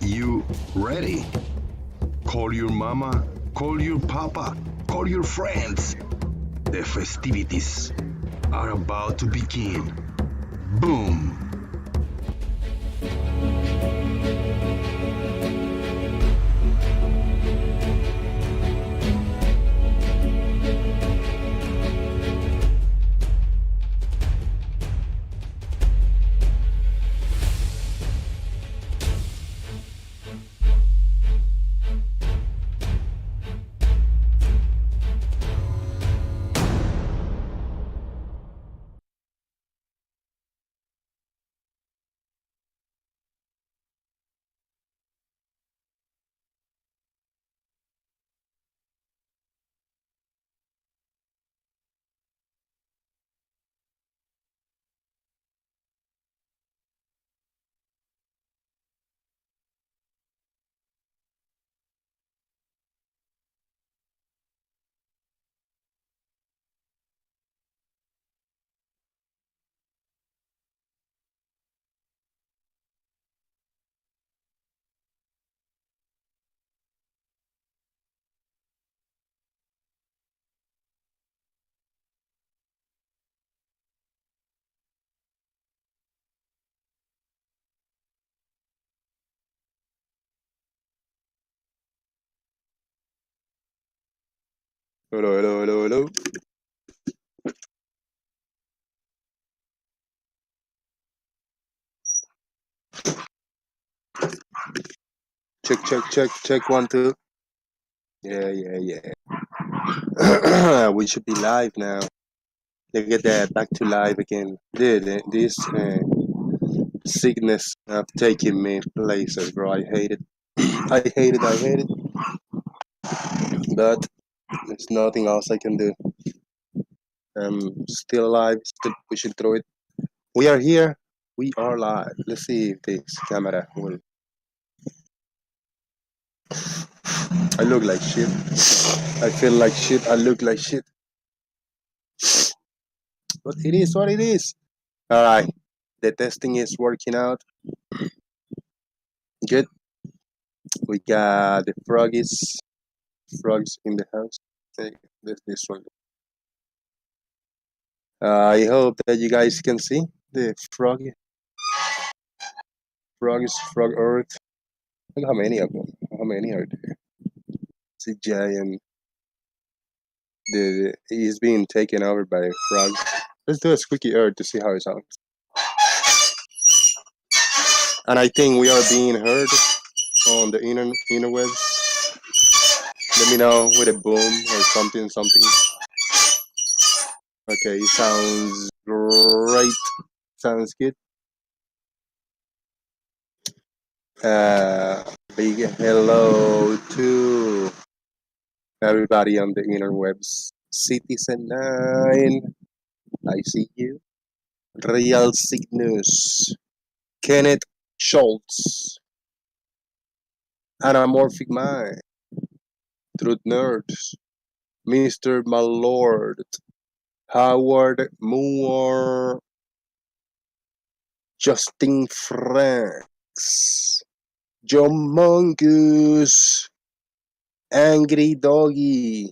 you ready? Call your mama, call your papa, call your friends. The festivities are about to begin. Boom! Hello, hello, hello, hello. Check, check, check, check. 1, 2. Yeah. We should be live now. Look at that, back to live again. Dude, this sickness have taken me places, bro. I hate it. I hate it. But there's nothing else I can do. I'm still alive, still pushing through it. We are here. We are live. Let's see if this camera will. I look like shit. I feel like shit. I look like shit. But it is what it is. Alright. The testing is working out. Good. We got the frogs in the house. Hey, this one. I hope that you guys can see the frogs, frog earth. Look how many of them. How many are there? It's a giant. He's being taken over by frogs. Let's do a squeaky earth to see how it sounds. And I think we are being heard on the interwebs. Let me know with a boom or something. Okay, sounds great. Sounds good. Big hello to everybody on the interwebs. Citizen9, I see you. Real Cygnus, Kenneth Schultz, Anamorphic Mind, Truth Nerds, Mr. Malord, Howard Moore, Justin Franks, John Mongoose, Angry Doggy,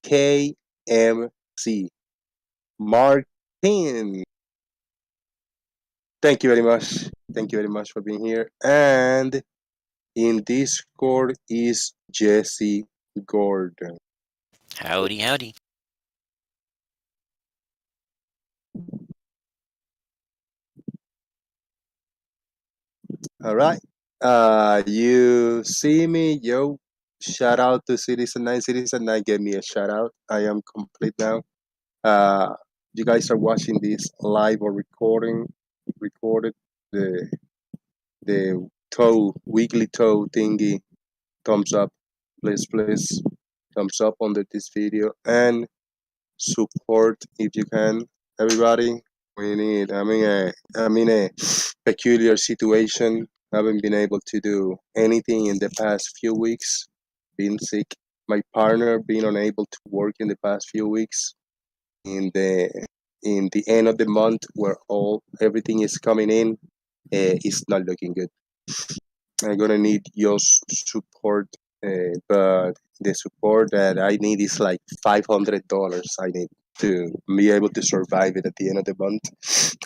KMC, Martin. Thank you very much. Thank you very much for being here. And in Discord is Jesse Gordon. Howdy, howdy. All right. You see me, yo. Shout out to Citizen9. Citizen9 gave me a shout out. I am complete now. You guys are watching this live or recorded the weekly toe thingy. Thumbs up, please, thumbs up under this video and support if you can. Everybody, we need. I'm in a peculiar situation. Haven't been able to do anything in the past few weeks. Been sick. My partner being unable to work in the past few weeks. In the end of the month, where everything is coming in, it's not looking good. I'm gonna need your support, but the support that I need is like $500. I need to be able to survive it at the end of the month.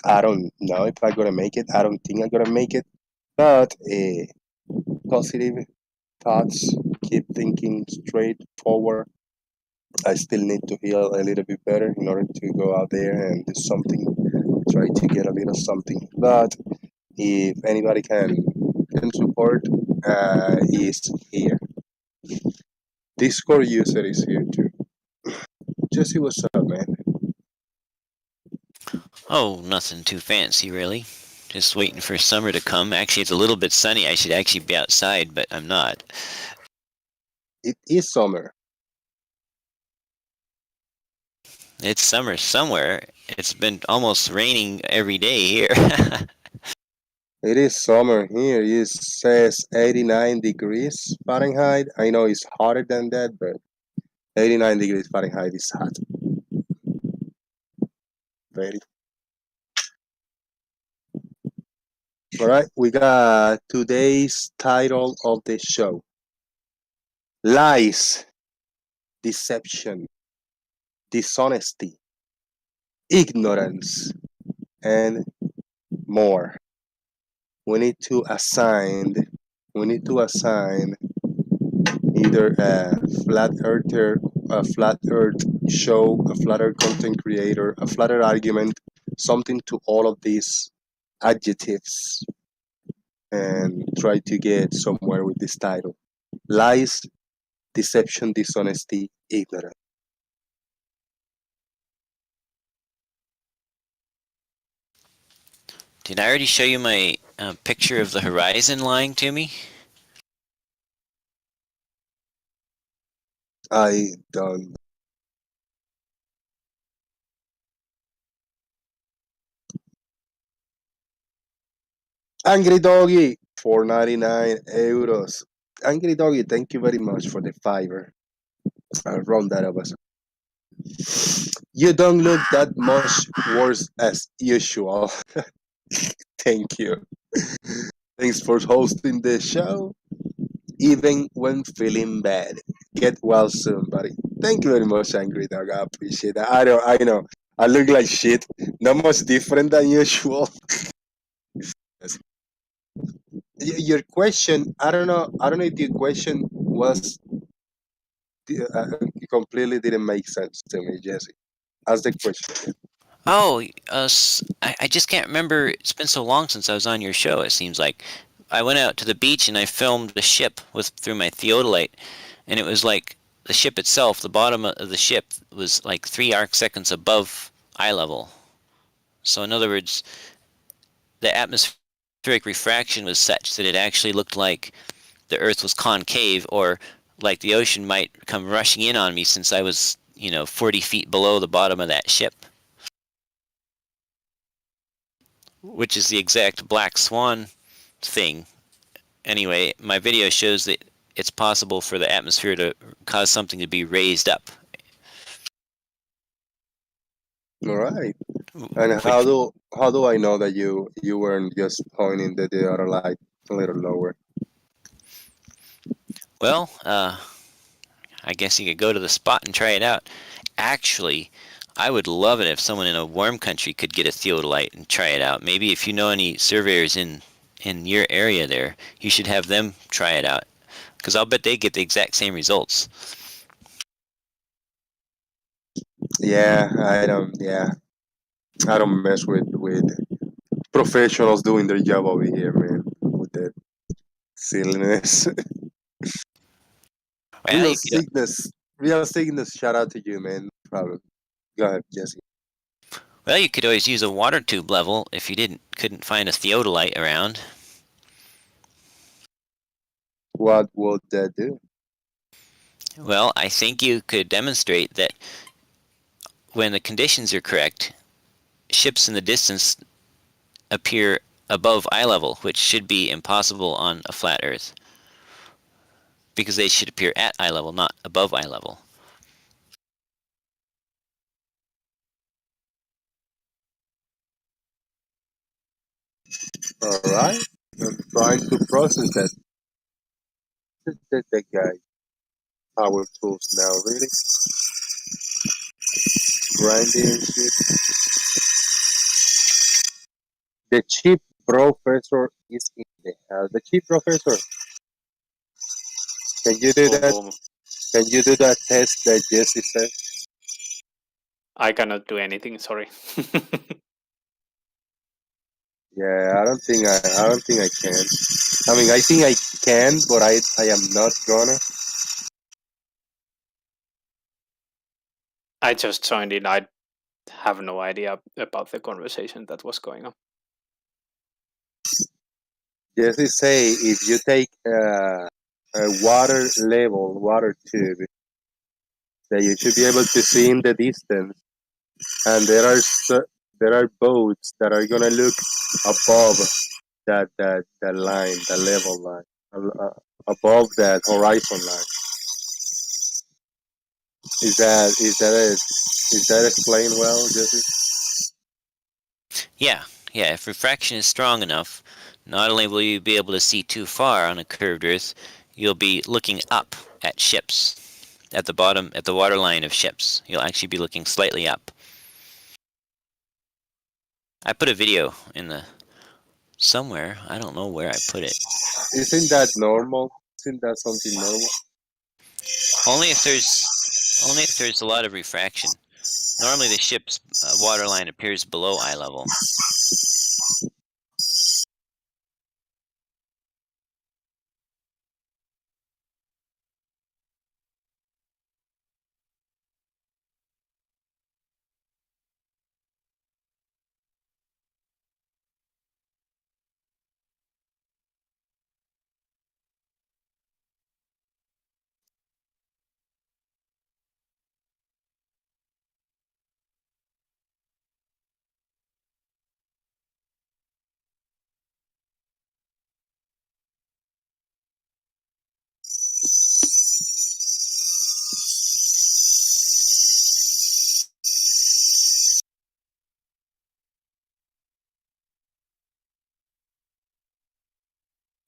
I don't know if I'm gonna make it. I don't think I'm gonna make it, but positive thoughts, keep thinking straight forward. I still need to heal a little bit better in order to go out there and do something, try to get a little something. But if anybody can support, is here. Discord user is here too. Jesse, what's up, man? Oh, nothing too fancy, really. Just waiting for summer to come. Actually, it's a little bit sunny. I should actually be outside, but I'm not. It is summer. It's summer somewhere. It's been almost raining every day here. It is summer here. It says 89 degrees Fahrenheit. I know it's hotter than that, but 89 degrees Fahrenheit is hot. Very. All right, we got today's title of the show: lies, deception, dishonesty, ignorance, and more. We need to assign. We need to assign either a flat earther, a flat earth show, a flat earth content creator, a flat earth argument, something to all of these adjectives, and try to get somewhere with this title: lies, deception, dishonesty, ignorance. Did I already show you my picture of the horizon lying to me? I don't. Angry Doggy, 499 euros. Angry Doggy, thank you very much for the fiver. I'll round that up as you don't look that much worse as usual. Thank you. Thanks for hosting the show, even when feeling bad. Get well soon, buddy. Thank you very much, Angry Dog. I appreciate that. I know. I look like shit. Not much different than usual. Yes. Your question, I don't know. I don't know if your question was completely didn't make sense to me, Jesse. Ask the question. Oh, I just can't remember. It's been so long since I was on your show, it seems like. I went out to the beach and I filmed the ship through my theodolite, and it was like the ship itself, the bottom of the ship was like 3 arc seconds above eye level. So in other words, the atmospheric refraction was such that it actually looked like the Earth was concave, or like the ocean might come rushing in on me since I was, 40 feet below the bottom of that ship, which is the exact black swan thing. Anyway, my video shows that it's possible for the atmosphere to cause something to be raised up, All right. And which, how do I know that you weren't just pointing the other light a little lower? well, I guess you could go to the spot and try it out. Actually, I would love it if someone in a warm country could get a theodolite and try it out. Maybe if you know any surveyors in your area there, you should have them try it out, because I'll bet they get the exact same results. Yeah, I don't. Yeah, I don't mess with professionals doing their job over here, man. With that silliness, Well, real you could, sickness, real sickness. Shout out to you, man. No problem. Go ahead, Jesse. well, you could always use a water tube level if you couldn't find a theodolite around. What would that do? Well, I think you could demonstrate that when the conditions are correct, ships in the distance appear above eye level, which should be impossible on a flat Earth, because they should appear at eye level, not above eye level. All right. I'm trying to process that. The guy power tools now, really grinding and shit. The cheap professor is in the house. The cheap professor. Can you do Boom, that? boom. Can you do that test that Jesse said? I cannot do anything. Sorry. Yeah, I don't think I can. I mean, I think I can, but I am not gonna. I just joined in. I have no idea about the conversation that was going on. Jesse say if you take a water tube, that you should be able to see in the distance, and there are boats that are gonna look above that line, the level line, above that horizon line. Is that explained well, Jesse? Yeah, yeah. If refraction is strong enough, not only will you be able to see too far on a curved Earth, you'll be looking up at ships, at the bottom, at the waterline of ships. You'll actually be looking slightly up. I put a video in the somewhere. I don't know where I put it. Isn't that normal? Isn't that something normal? Only if there's a lot of refraction. Normally, the ship's waterline appears below eye level.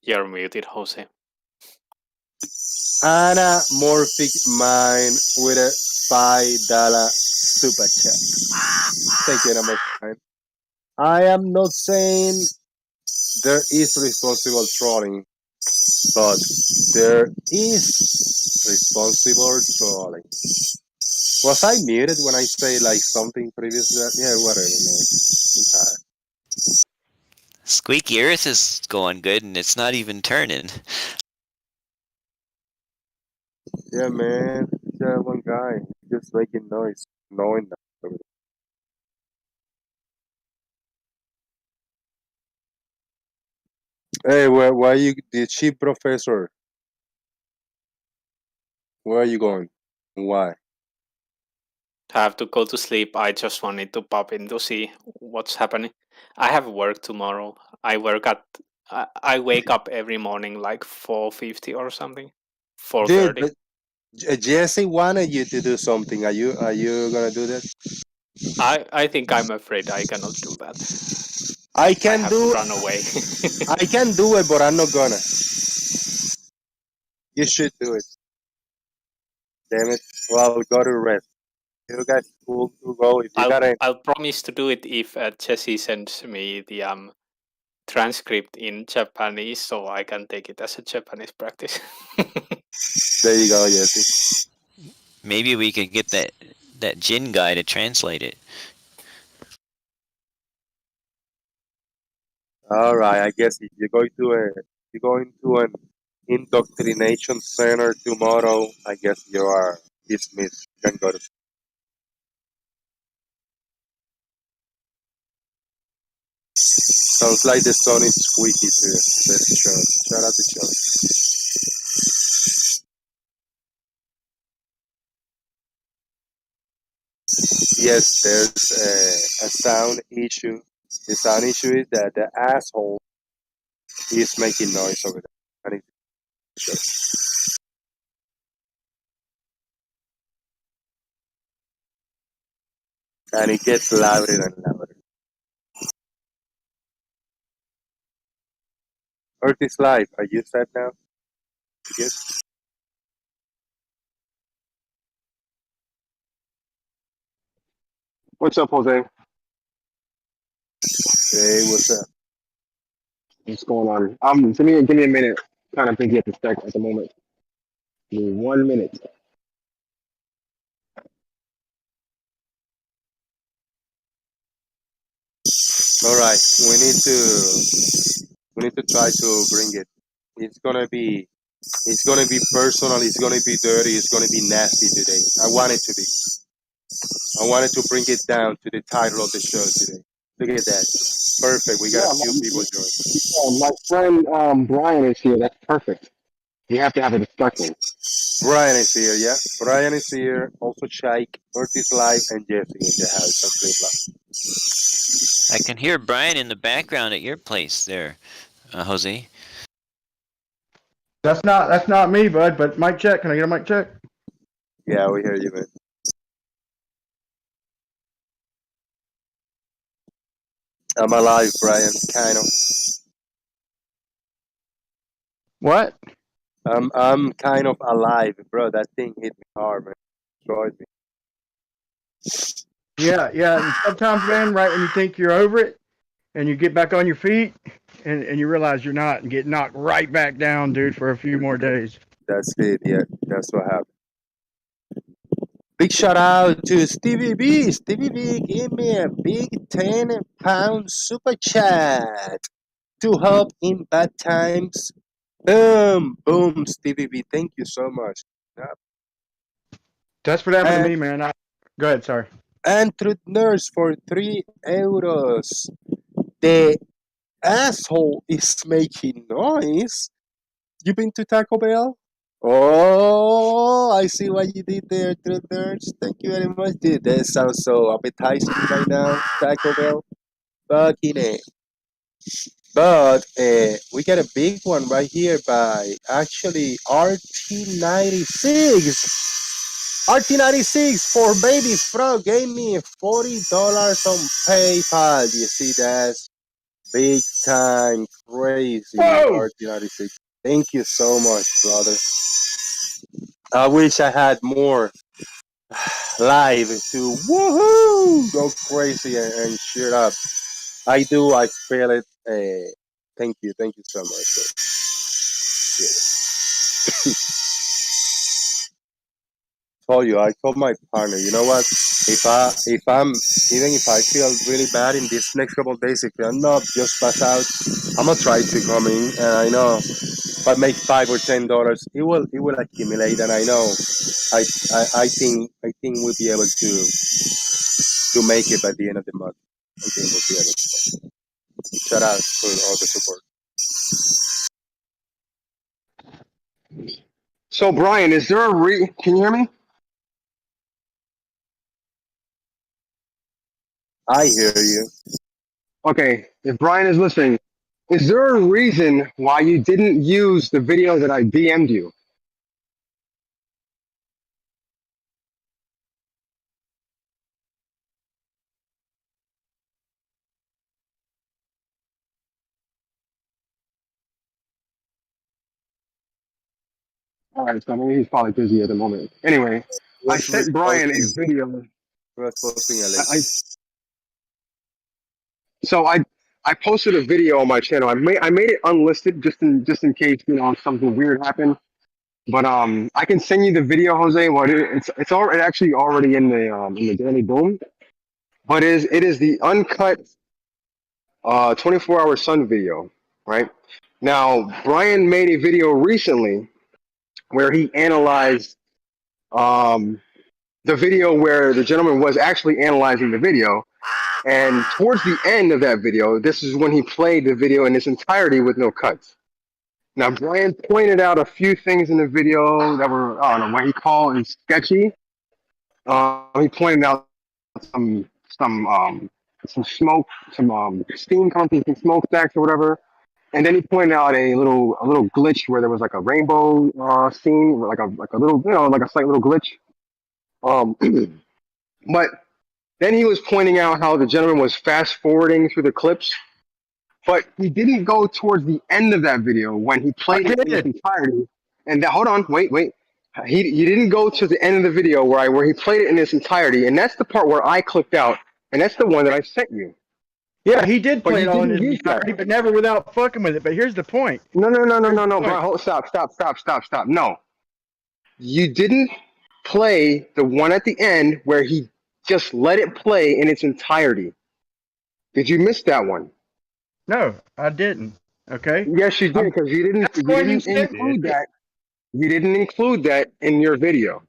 You're muted, Jose. Anamorphic mind with a $5 super chat. Thank you, Anamorphic mind. I am not saying there is responsible trolling, but there is responsible trolling. Was I muted when I say like something previously? Yeah, whatever, man. I'm tired. Squeaky Earth is going good, and it's not even turning. Yeah, man. Yeah, one guy just making noise, knowing that. Hey, where you, the chief professor? Where are you going? Why? Have to go to sleep. I just wanted to pop in to see what's happening. I have work tomorrow. I work at. I wake up every morning like 4:50 or something. Dude, 4:30. but Jesse wanted you to do something. Are you gonna do that? I think I'm afraid I cannot do that. I I can have to do run away. I can do it, but I'm not gonna. You should do it. Damn it. Well, go to rest. You guys cool to go if you gotta. I'll promise to do it if Jesse sends me the transcript in Japanese, so I can take it as a Japanese practice. There you go, Jesse. Maybe we could get that Jin guy to translate it. All right. I guess if you're going to an indoctrination center tomorrow, I guess you are dismissed. You can go to. Sounds like the sun is squeaky too. Let's shout out to Charlie. Yes, there's a sound issue. The sound issue is that the asshole is making noise over there. And, and it gets louder and louder. Earth is live. Are you set now? Good. What's up, Jose? Hey, what's up? What's going on? Give me a minute. Kind of busy at the moment. Give me 1 minute. All right, we need to try to bring it. It's gonna be personal. It's gonna be dirty. It's gonna be nasty today. I want it to be. I wanted to bring it down to the title of the show today. Look at that. Perfect. We got Yeah, a few people join. my friend Brian is here. That's perfect. We have to have a discussion. Brian is here, yeah. Brian is here. Also, Shaik, Curtis Live, and Jesse in the house on Cleveland. I can hear Brian in the background at your place there, Jose. That's not me, bud. But mic check. Can I get a mic check? Yeah, we hear you, man. I'm alive, Brian. Kind of. What? I'm kind of alive, bro. That thing hit me hard, man. Destroyed me. Yeah. And sometimes, man, right when you think you're over it, and you get back on your feet, and you realize you're not, and get knocked right back down, dude, for a few more days. That's it, yeah. That's what happened. Big shout out to Stevie B. Stevie B, give me a big 10-pound super chat to help in bad times. Boom, Stevie B. Thank you so much. Yeah. That's what happened to me, man. Go ahead, sorry. And Truth Nurse for 3 euros. The asshole is making noise. You been to Taco Bell? Oh, I see what you did there, Truth Nurse. Thank you very much. Dude, that sounds so appetizing right now, Taco Bell. Fucking it. But we got a big one right here by actually RT96. RT96 for Baby Frog gave me $40 on PayPal. You see that? Big time crazy. Whoa! RT96. Thank you so much, brother. I wish I had more live to woohoo go crazy and cheer up. I do. I feel it. Thank you so much. I told my partner, you know what? If I feel really bad in these next couple of days, if I'm not just pass out, I'm gonna try to come in. And I know if I make $5 or $10, it will accumulate. And I know, I think we'll be able to make it by the end of the month. I think we'll be able to. Shout out for all the support. So, Brian, is there a Can you hear me? I hear you. Okay, if Brian is listening, is there a reason why you didn't use the video that I DM'd you? All right, so maybe he's probably busy at the moment. Anyway, I sent Brian a video. Was posting a link. I posted a video on my channel. I made it unlisted just in case something weird happened. But I can send you the video, Jose. What it's actually already in the Daily Boom. But it is the uncut 24-hour sun video, right? Now Brian made a video recently where he analyzed the video where the gentleman was actually analyzing the video. And towards the end of that video, this is when he played the video in its entirety with no cuts. Now, Brian pointed out a few things in the video that were, I don't know, what he called is sketchy. He pointed out some smoke, some steam coming from some smokestacks or whatever. And then he pointed out a little glitch where there was like a rainbow scene, like a little, like a slight little glitch. But then he was pointing out how the gentleman was fast forwarding through the clips, but he didn't go towards the end of that video when he played it in its entirety. And that, hold on, wait. You didn't go to the end of the video where he played it in its entirety, and that's the part where I clicked out, and that's the one that I sent you. Yeah, he did But play you it all in didn't his use that. entirety, but never without fucking with it. But here's the point. No, Point. bro. Stop. No. You didn't play the one at the end where he just let it play in its entirety. Did you miss that one? No, I didn't. Okay. Yes, you did, because you didn't include that. You didn't include that in your video.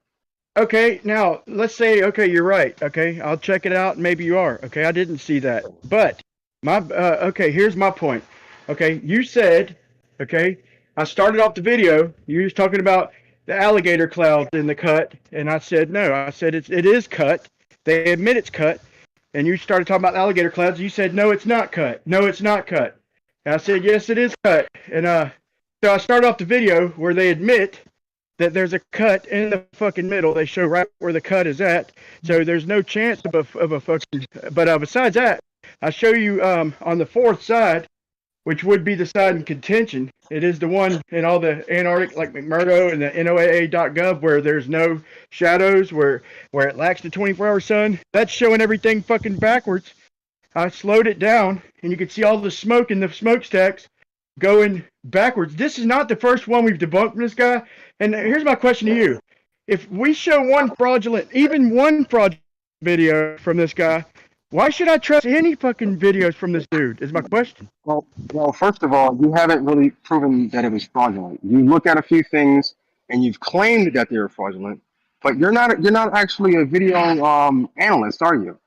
Okay, now let's say, okay, you're right. Okay, I'll check it out. Maybe you are. Okay, I didn't see that. But okay, here's my point. Okay, you said, okay, I started off the video. You was talking about the alligator clouds in the cut, and I said no. I said it is cut. They admit it's cut, and you started talking about alligator clouds. You said no, it's not cut. No, it's not cut. And I said yes, it is cut. And so I started off the video where they admit that there's a cut in the fucking middle. They show right where the cut is at. So there's no chance of a fucking. But besides that, I show you on the fourth side, which would be the side in contention. It is the one in all the Antarctic, like McMurdo and the NOAA.gov, where there's no shadows, where it lacks the 24-hour sun. That's showing everything fucking backwards. I slowed it down, and you can see all the smoke in the smokestacks going backwards. This is not the first one we've debunked from this guy. And here's my question to you. If we show even one fraudulent video from this guy, why should I trust any fucking videos from this dude, is my question. Well, first of all, you haven't really proven that it was fraudulent. You look at a few things, and you've claimed that they were fraudulent, but you're not actually a video analyst, are you?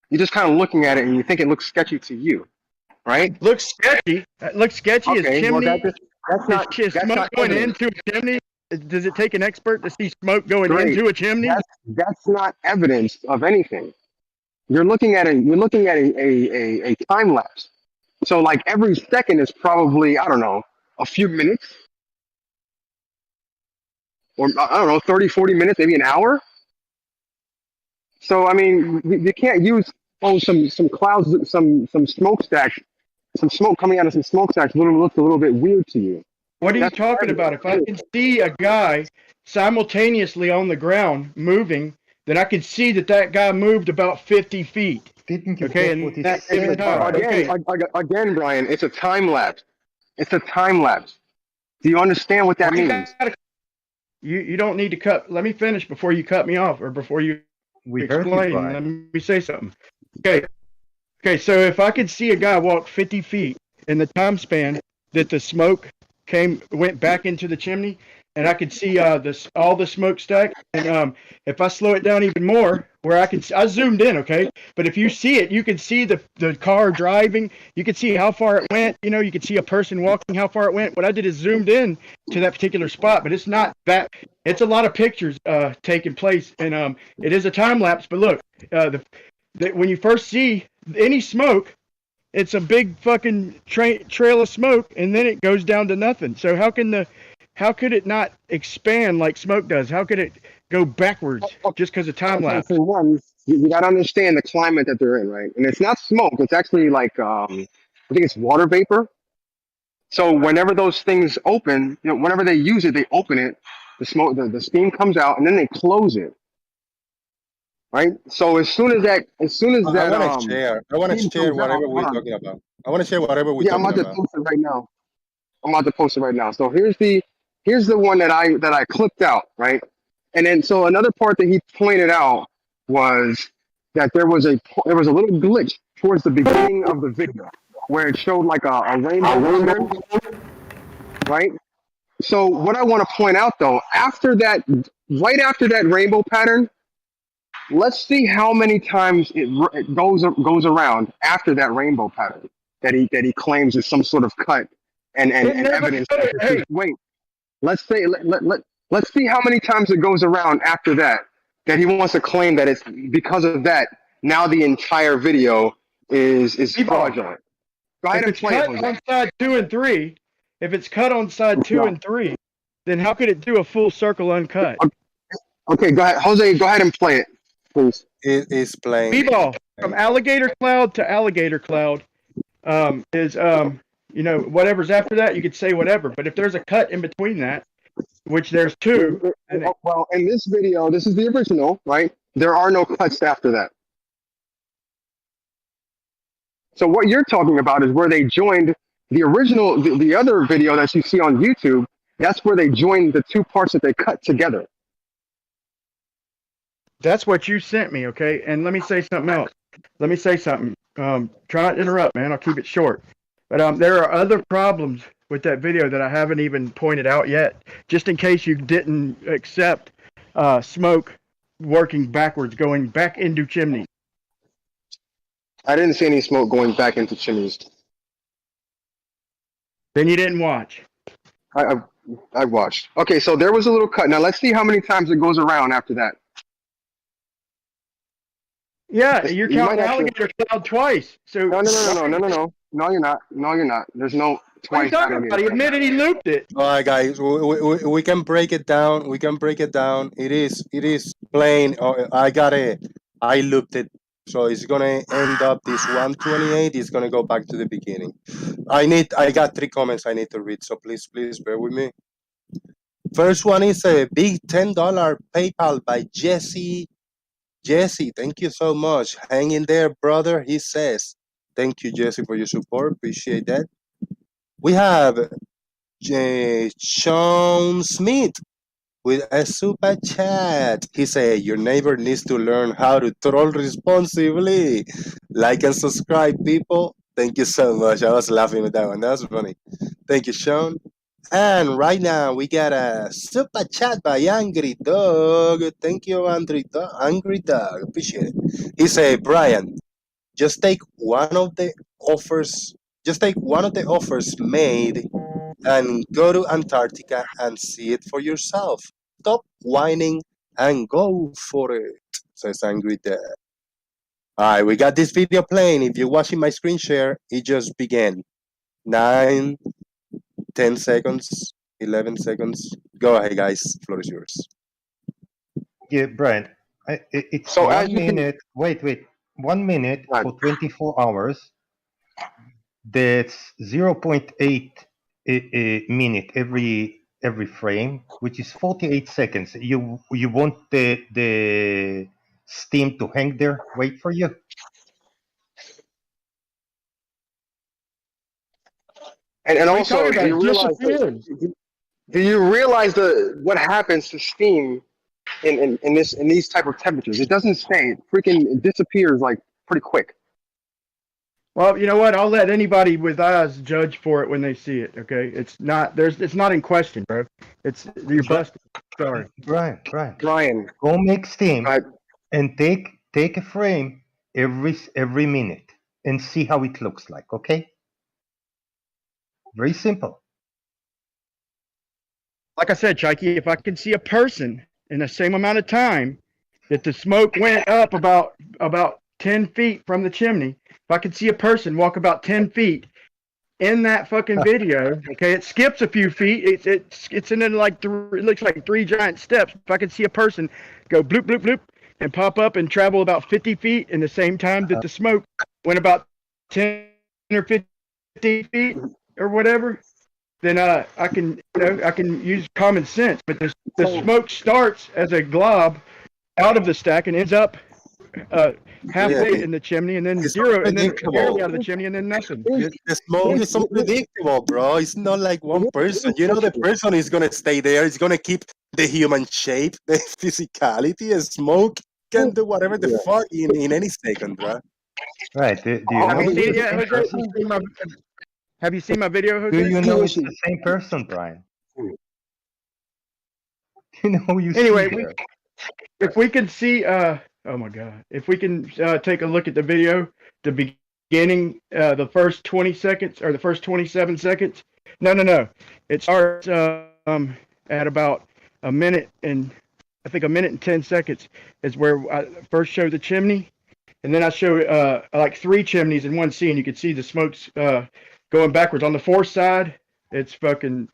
You're just kind of looking at it, and you think it looks sketchy to you, right? Looks sketchy. Looks sketchy. Okay, Is chimney. well, that's smoke not going evidence. into a chimney? Does it take an expert to see smoke going Great. into a chimney? That's not evidence of anything. You're looking at a time lapse. So like every second is probably, I don't know, a few minutes, or I don't know, 30, 40 minutes, maybe an hour. So I mean, you can't use some clouds, some smokestacks, some smoke coming out of some smokestacks. Looks a little bit weird to you. What are you talking about? If I can see a guy simultaneously on the ground moving, then I can see that guy moved about 50 feet. Okay, and again, Brian, it's a time lapse. It's a time lapse. Do you understand what that means? You don't need to cut. Let me finish before you cut me off, or before you explain. Let me say something. Okay. So if I could see a guy walk 50 feet in the time span that the smoke went back into the chimney, and I could see all the smokestack, and if I slow it down even more, where I zoomed in, okay? But if you see it, you can see the car driving. You can see how far it went. You know, you can see a person walking, how far it went. What I did is zoomed in to that particular spot, but it's not that. It's a lot of pictures taking place, and it is a time lapse. But look, when you first see any smoke, it's a big fucking trail of smoke, and then it goes down to nothing. So how could it not expand like smoke does? How could it go backwards just because of time lapse? For one, you got to understand the climate that they're in, right? And it's not smoke. It's actually like, I think it's water vapor. So whenever those things open, whenever they use it, they open it, the smoke, the steam comes out, and then they close it. Right. So as soon as that, I want to share. I want to share whatever we're talking about. I want to share whatever we're talking about. I'm about to post it right now. So here's the one that I clipped out, right? And then so another part that he pointed out was that there was a little glitch towards the beginning of the video where it showed like a rainbow pattern, right? So what I want to point out though, right after that rainbow pattern, let's see how many times it goes around after that rainbow pattern that he claims is some sort of cut and evidence. Hey, wait, let's see how many times it goes around after that he wants to claim that it's because of that. Now the entire video is fraudulent. Go ahead and play it. On side 2 and 3, if it's cut on side 2 and 3, then how could it do a full circle uncut? Okay, go ahead, Jose. Go ahead and play it, please. It is playing. B-ball from alligator cloud to alligator cloud is whatever's after that, you could say whatever. But if there's a cut in between that, which there's two. And Well, in this video, this is the original, right? There are no cuts after that. So what you're talking about is where they joined the original, the other video that you see on YouTube. That's where they joined the two parts that they cut together. that's what you sent me, okay? And let me say something else. Let me say something. Try not to interrupt, man. I'll keep it short. But there are other problems with that video that I haven't even pointed out yet, just in case you didn't accept smoke working backwards, going back into chimneys. I didn't see any smoke going back into chimneys. Then you didn't watch. I watched. Okay, so there was a little cut. Now let's see how many times it goes around after that. Yeah, you're You might counting have to- alligator cloud twice. So No, you're not. No, you're not. There's no What are you twice. talking about? He admitted he looped it. All right, guys, we can break it down. We can break it down. It is plain. I looped it. So it's gonna end up this 128. It's gonna go back to the beginning. I got 3 comments I need to read. So please bear with me. First one is a big $10 PayPal by Jesse. Jesse, thank you so much. Hang in there, brother. He says, thank you, Jesse, for your support. Appreciate that. We have Sean Smith with a super chat. He said, your neighbor needs to learn how to troll responsibly. Like and subscribe, people. Thank you so much. I was laughing with that one. That was funny. Thank you, Sean. And right now we got a super chat by Angry Dog. Thank you, Angry Dog. Appreciate it. He said, Brian, just take one of the offers. Just take one of the offers made and go to Antarctica and see it for yourself. Stop whining and go for it, says Angry Dad. Alright, we got this video playing. If you're watching my screen share, it just began. 9, 10 seconds, 11 seconds. Go ahead, guys. Floor is yours. Yeah, Brian. It's So as 1 you can- minute. Wait. 1 minute Right. for 24 hours. That's 0.8 a minute every frame, which is 48 seconds. You want the steam to hang there, wait for you. And What are you also, talking do about? you It realize disappeared. do you realize what happens to steam in these type of temperatures? It doesn't stay. It freaking disappears like pretty quick. Well, you know what? I'll let anybody with eyes judge for it when they see it. Okay, it's not in question, bro. You're busted. Sorry. Brian, Brian, go make steam I, and take a frame every minute and see how it looks like. Okay. Very simple. Like I said, Chikey, if I can see a person in the same amount of time that the smoke went up about 10 feet from the chimney, if I could see a person walk about 10 feet in that fucking video, okay, it skips a few feet. It's in like it looks like 3 giant steps. If I could see a person go bloop bloop bloop and pop up and travel about 50 feet in the same time that the smoke went about 10 or 15 feet or whatever, then I can use common sense. But the smoke starts as a glob out of the stack and ends up halfway in the chimney, and then It's zero, and then unpredictable. barely out of the chimney, and then nothing. The smoke is unpredictable, bro. It's not like one person. You know, the person is gonna stay there. It's gonna keep the human shape, the physicality. And smoke can do whatever the fuck in any second, bro. Right. Do you know Have you it's seen it the yet, same Jose? person? Have you seen my video, Jose? Do you know it's the same person, Brian? You know you Anyway, see there. if we can see, oh my God, if we can take a look at the video, the beginning, the first 20 seconds or the first 27 seconds. No. It starts at about a minute and I think a minute and 10 seconds is where I first show the chimney, and then I show like 3 chimneys in one scene. You can see the smokes going backwards on the fourth side. It's fucking.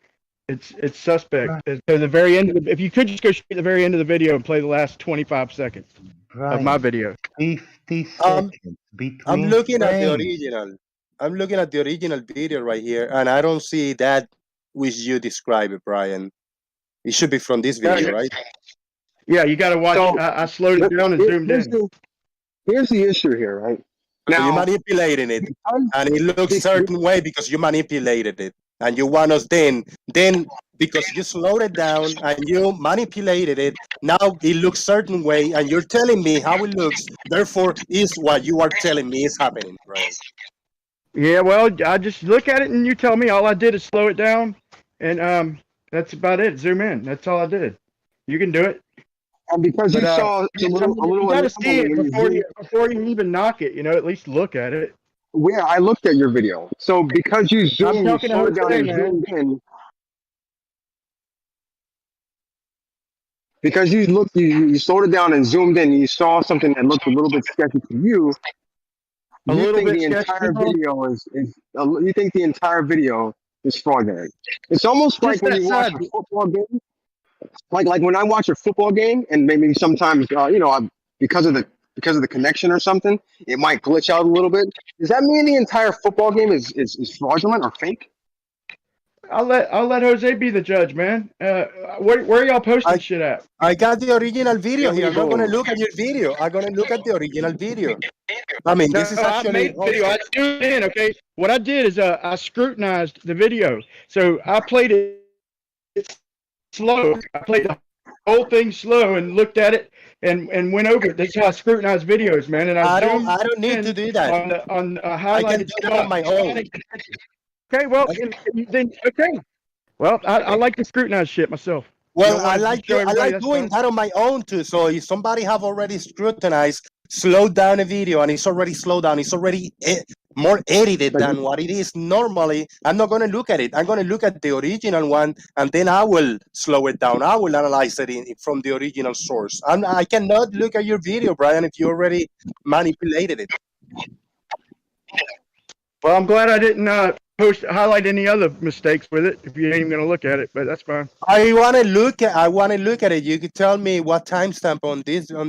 It's suspect. Right. At the very end, if you could just go straight to the very end of the video and play the last 25 seconds Brian, of my video. 50 seconds between I'm looking at the frames. original. I'm looking at the original video right here, and I don't see that which you describe it, Brian. It should be from this video, right? Yeah, you got to watch. So I slowed it down and zoomed in. here's the issue here, right? So you're Now, manipulating it, because, and it looks be- certain way because you manipulated it, and you want us then because you slowed it down and you manipulated it. Now it looks certain way, and you're telling me how it looks. Therefore, is what you are telling me is happening, right? Yeah, well, I just look at it and you tell me. All I did is slow it down, and that's about it. Zoom in. That's all I did. You can do it. and because you But saw a you little got to see it anomaly when you before you even knock it. You know, at least look at it. where I looked at your video. So because you I'm zoomed, you talking to slowed it down Jose, and man. zoomed in. Because you slowed it down and zoomed in, you saw something that looked a little bit sketchy to you. A You little think bit the sketchy. entire video you think the entire video is fraudulent. It's almost like Just when that you watch side. a football game. Like when I watch a football game, and maybe sometimes because of the connection or something, it might glitch out a little bit. Does that mean the entire football game is fraudulent or fake? I'll let Jose be the judge, man. Where y'all posting shit at? I got the original video Yeah, here. I'm not going to boom. look at your video. I'm going to look at the original video. I mean, No, this is I actually made the video. I zoomed in. Okay, what I did is I scrutinized the video, so I played it slow. I played the whole thing slow and looked at it and went over it. That's how I scrutinize videos, man. And I zoomed I don't need to in do that. on a I can highlighted do that on my own. Okay, well then okay. Well, I like to scrutinize shit myself. Well, Don't wanna show I everybody, like that's doing fine. that on my own too. So if somebody have already scrutinized, slowed down a video, and it's already slowed down, it's already more edited than what it is normally. I'm not going to look at it. I'm going to look at the original one, and then I will slow it down. I will analyze it from the original source. I cannot look at your video, Brian, if you already manipulated it. Well, I'm glad I didn't highlight any other mistakes with it. If you ain't even gonna look at it, but that's fine. I want to look at it. You could tell me what timestamp on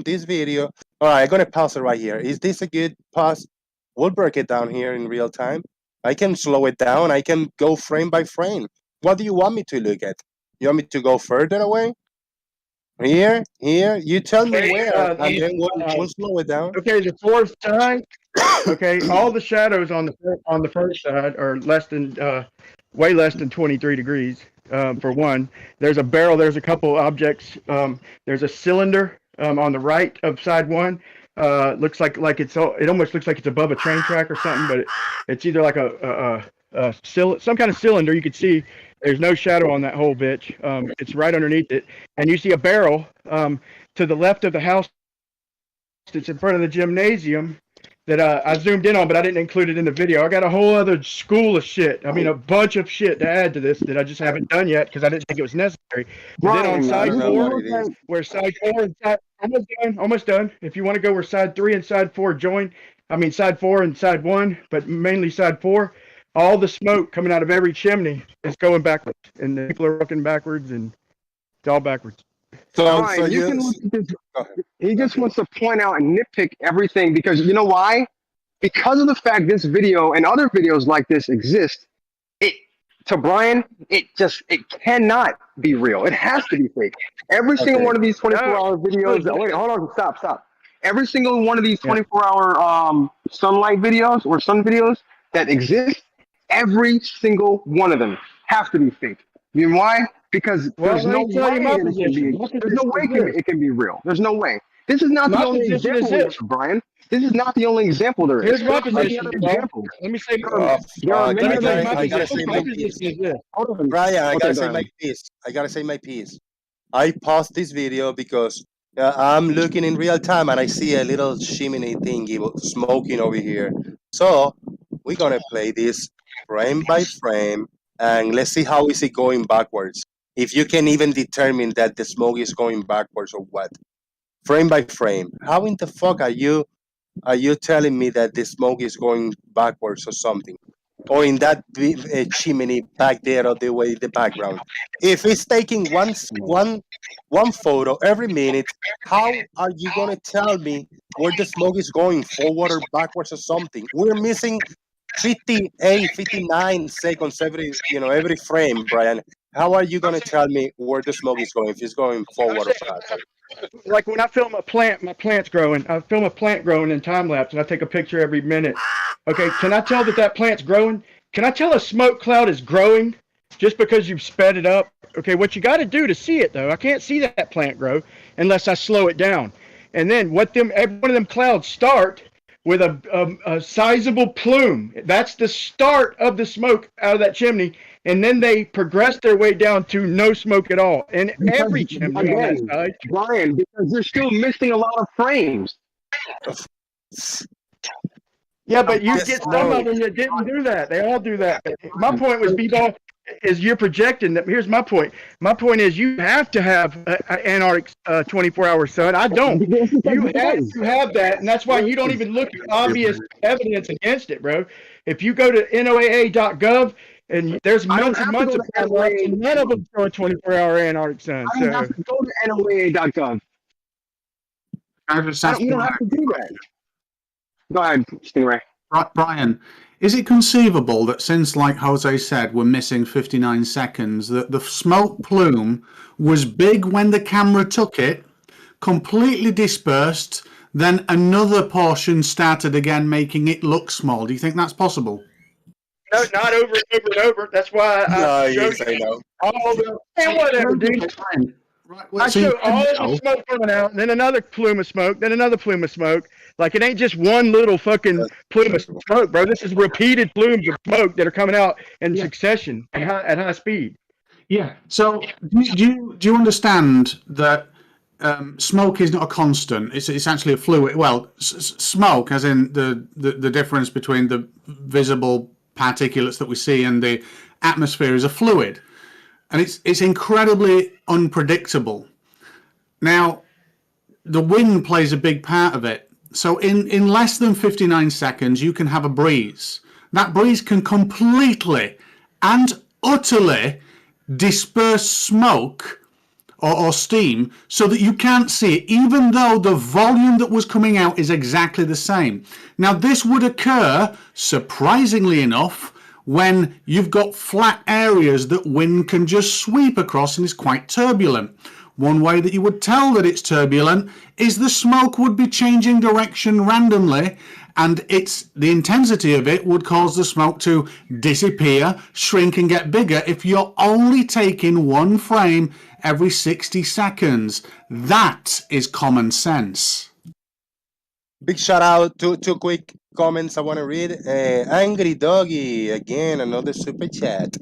this video. All right, I'm gonna pause it right here. Is this a good pause? We'll break it down here in real time. I can slow it down. I can go frame by frame. What do you want me to look at? You want me to go further away? Here. You tell me Okay, where, and then we'll slow it down. Okay, the fourth side. Okay, all the shadows on the first side are way less than 23 degrees. For one, there's a barrel. There's a couple objects. There's a cylinder on the right of side one. Looks like it almost looks like it's above a train track or something, but it's either like some kind of cylinder. You can see there's no shadow on that whole bitch. It's right underneath it, and you see a barrel to the left of the house. It's in front of the gymnasium that I zoomed in on, but I didn't include it in the video. I got a whole other school of shit. I mean, a bunch of shit to add to this that I just haven't done yet because I didn't think it was necessary. But then on side four, where side four and side almost done. If you want to go where side 3 and side 4 join, I mean side 4 and side 1, but mainly side 4, all the smoke coming out of every chimney is going backwards, and the people are looking backwards, and it's all backwards. So You can look at this. He just wants to point out and nitpick everything because you know why? Because of the fact this video and other videos like this exist. To Brian, it cannot be real. It has to be fake. Every single one of these 24-hour videos. Wait, hold on, stop. Every single one of these 24-hour sunlight videos or sun videos that exist, every single one of them have to be fake. You know why? Because there's no way it can be real. There's no way. This is not the only example there is, Brian. This is not the only example there is. Here's my position. Let me say. I gotta say my piece. Brian, I gotta say my piece. I paused this video because I'm looking in real time and I see a little chimney thingy smoking over here. So we're gonna play this frame by frame and let's see how is it going backwards. If you can even determine that the smoke is going backwards or what. Frame by frame. How in the fuck are you telling me that the smoke is going backwards or something? Or in that chimney back there or the background? If it's taking one photo every minute, how are you gonna tell me where the smoke is going forward or backwards or something? We're missing 58, 59 seconds every frame, Brian. How are you gonna tell me where the smoke is going if it's going forward or backward? Like when I film a plant, my plant's growing. I film a plant growing in time lapse, and I take a picture every minute. Okay, can I tell that plant's growing? Can I tell a smoke cloud is growing just because you've sped it up? Okay, what you got to do to see it though, I can't see that plant grow unless I slow it down. And then every one of them clouds start with a sizable plume. That's the start of the smoke out of that chimney, and then they progress their way down to no smoke at all. And every chimney on that side. Brian, because they're still missing a lot of frames. Yeah, but you Yes, get some no. of them that didn't do that. They all do that. My point was, B-Ball, is you're projecting that. Here's my point. My point is you have to have Antarctic 24-hour sun. I don't. You have to have that, and that's why you don't even look at obvious evidence against it, bro. If you go to NOAA.gov, and there's months and months of timelapse, and none of them show a 24-hour Antarctic sun. I don't have to go to NOAA.gov. You don't have to do that. Go ahead, Stingray. Right, Brian, is it conceivable that since, like Jose said, we're missing 59 seconds, that the smoke plume was big when the camera took it, completely dispersed, then another portion started again, making it look small? Do you think that's possible? No, not over and over and over. That's why I showed you no. all the whatever, dude. Right, I so show all the smoke coming out, and then another plume of smoke, then another plume of smoke. Like it ain't just one little fucking plume of smoke, bro. This is repeated plumes of smoke that are coming out in succession at high speed. Yeah. So do you understand that smoke is not a constant? It's actually a fluid. Well, smoke, as in the difference between the visible particulates that we see and the atmosphere, is a fluid, and it's incredibly unpredictable. Now, the wind plays a big part of it. So in less than 59 seconds, you can have a breeze. That breeze can completely and utterly disperse smoke or steam so that you can't see it, even though the volume that was coming out is exactly the same. Now, this would occur, surprisingly enough, when you've got flat areas that wind can just sweep across and is quite turbulent. One way that you would tell that it's turbulent is the smoke would be changing direction randomly, and the intensity of it would cause the smoke to disappear, shrink, and get bigger if you're only taking one frame every 60 seconds. That is common sense. Big shout out to two quick comments I want to read. Angry Doggy, again, another super chat.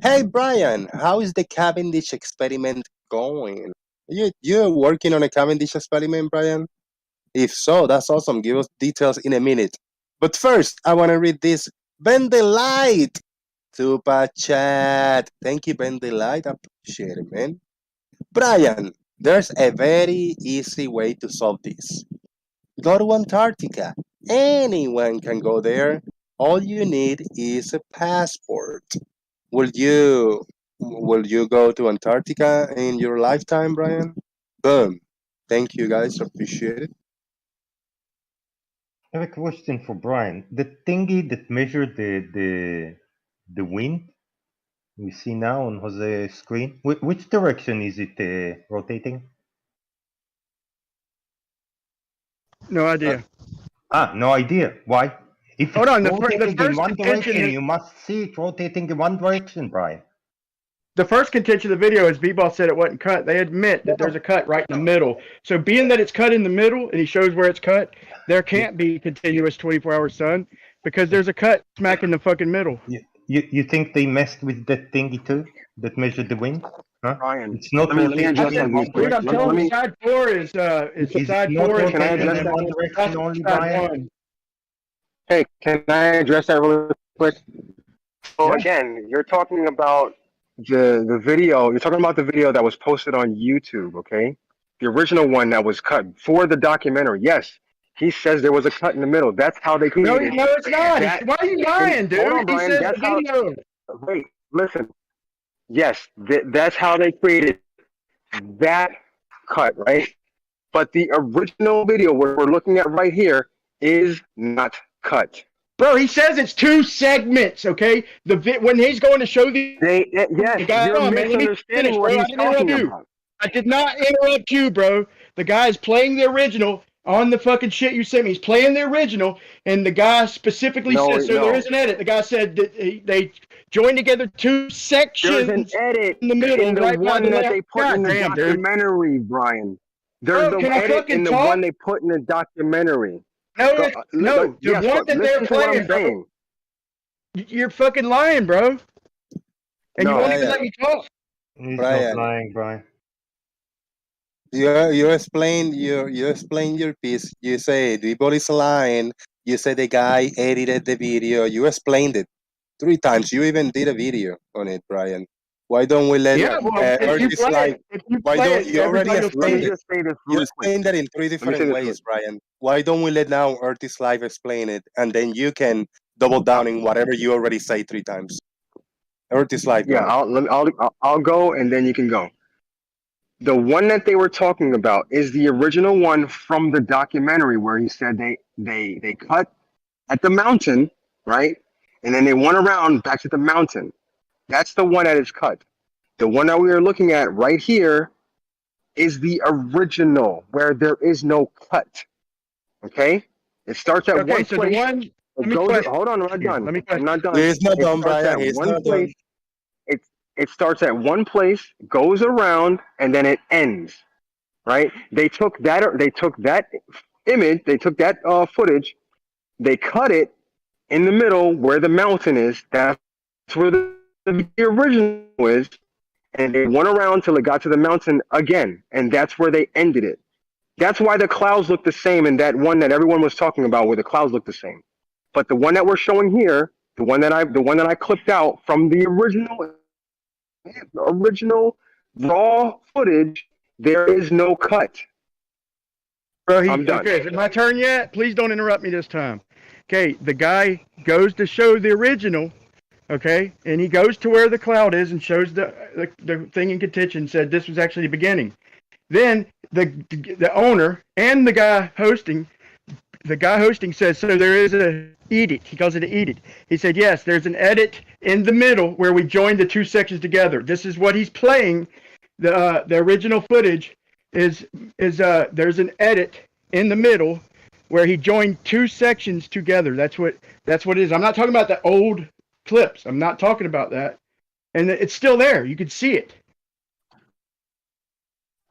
Hey Brian, how is the Cavendish experiment going? You're working on a Cavendish experiment, Brian? If so, that's awesome. Give us details in a minute. But first, I want to read this Ben the Light super chat. Thank you, Ben the Light. I appreciate it, man. Brian, there's a very easy way to solve this. Go to Antarctica. Anyone can go there. All you need is a passport. Will you go to Antarctica in your lifetime, Brian? Boom. Thank you guys. Appreciate it. I have a question for Brian. The thingy that measured the wind we see now on Jose's screen, which direction is it rotating? No idea. No idea. Why? If Hold on, it's the rotating first in one contention direction, is- you must see it rotating in one direction, Brian. The first contention of the video is B-Ball said it wasn't cut. They admit that there's a cut right in the middle. So being that it's cut in the middle and he shows where it's cut, there can't be continuous 24-hour sun because there's a cut smack in the fucking middle. You think they messed with that thingy too, that measured the wind? Huh? Brian, It's not let me rotating address in that one real quick. Dude, I'm direction. telling Let you, me- side 4 is Is side it not 4 is Can I rotating address in that? one direction only, side Brian? 1. Hey, can I address that really quick? So Yeah. again, you're talking about the video. You're talking about the video that was posted on YouTube, okay? The original one that was cut for the documentary. Yes, he says there was a cut in the middle. That's how they No, created. no, it's not. That- Why are you lying, dude? Hold on, He Brian. says That's the how. video. Wait, listen. Yes, that's how they created that cut, right? But the original video we're looking at right here is not cut. Bro, he says it's 2 segments, okay? When he's going to show the Yes, guy, you're man, let me finish, misunderstanding bro. what I he's didn't interrupt talking you. about. I did not interrupt you, bro. The guy is playing the original on the fucking shit you sent me. He's playing the original, and the guy specifically says, so there is an edit. The guy said that they joined together 2 There's an sections edit in the middle, in the right by the one that left. they put God in the damn, dude. documentary, Brian. There's Bro, the can I edit fucking in the talk? one they put in the documentary. No, no, the Yes, one but that they're listen to what playing, I'm bro. saying. You're fucking lying, bro. And you No, won't even Brian, let me talk. He's Brian. not lying, Brian. You explain your piece. You say the body's lying. You say the guy edited the video. You explained it 3 times. You even did a video on it, Brian. Why don't we let Yeah, well, if you artists play like? it, if you Why play don't it, you already everybody will let see me explained it. it? just say this You real quick. explained that in 3 Let me say different this ways, Brian. Why don't we let now artists live explain it, and then you can double down in whatever you already say 3 times. Artists live, go Yeah, ahead. I'll go and then you can go. The one that they were talking about is the original one from the documentary where he said they cut at the mountain, right? And then they went around back to the mountain. That's the one that is cut. The one that we are looking at right here is the original where there is no cut. Okay? It starts at Okay, one so the place. one, It let me goes. question Hold on, I'm not you. done. Let me I'm question. not done. He's not It done, starts Brian. at He's one not place. done. It starts at one place, goes around, and then it ends. Right? They took that. They took that image. They took that footage. They cut it in the middle where the mountain is. That's where the original is. And they went around till it got to the mountain again, and that's where they ended it. That's why the clouds look the same in that one that everyone was talking about, where the clouds look the same. But the one that we're showing here, the one that I clipped out from the original raw footage, there is no cut. Bro, I'm done. okay, is it my turn yet? Please don't interrupt me this time. Okay, the guy goes to show the original, okay, and he goes to where the cloud is and shows the thing in contention, said this was actually the beginning. Then the owner and the guy hosting says, so there is a edit. He calls it an edit. He said, yes, there's an edit in the middle where we joined the 2 sections together. This is what he's playing. The original footage is there's an edit in the middle where he joined 2 sections together. That's what it is. I'm not talking about the old clips. I'm not talking about that. And it's still there. You can see it.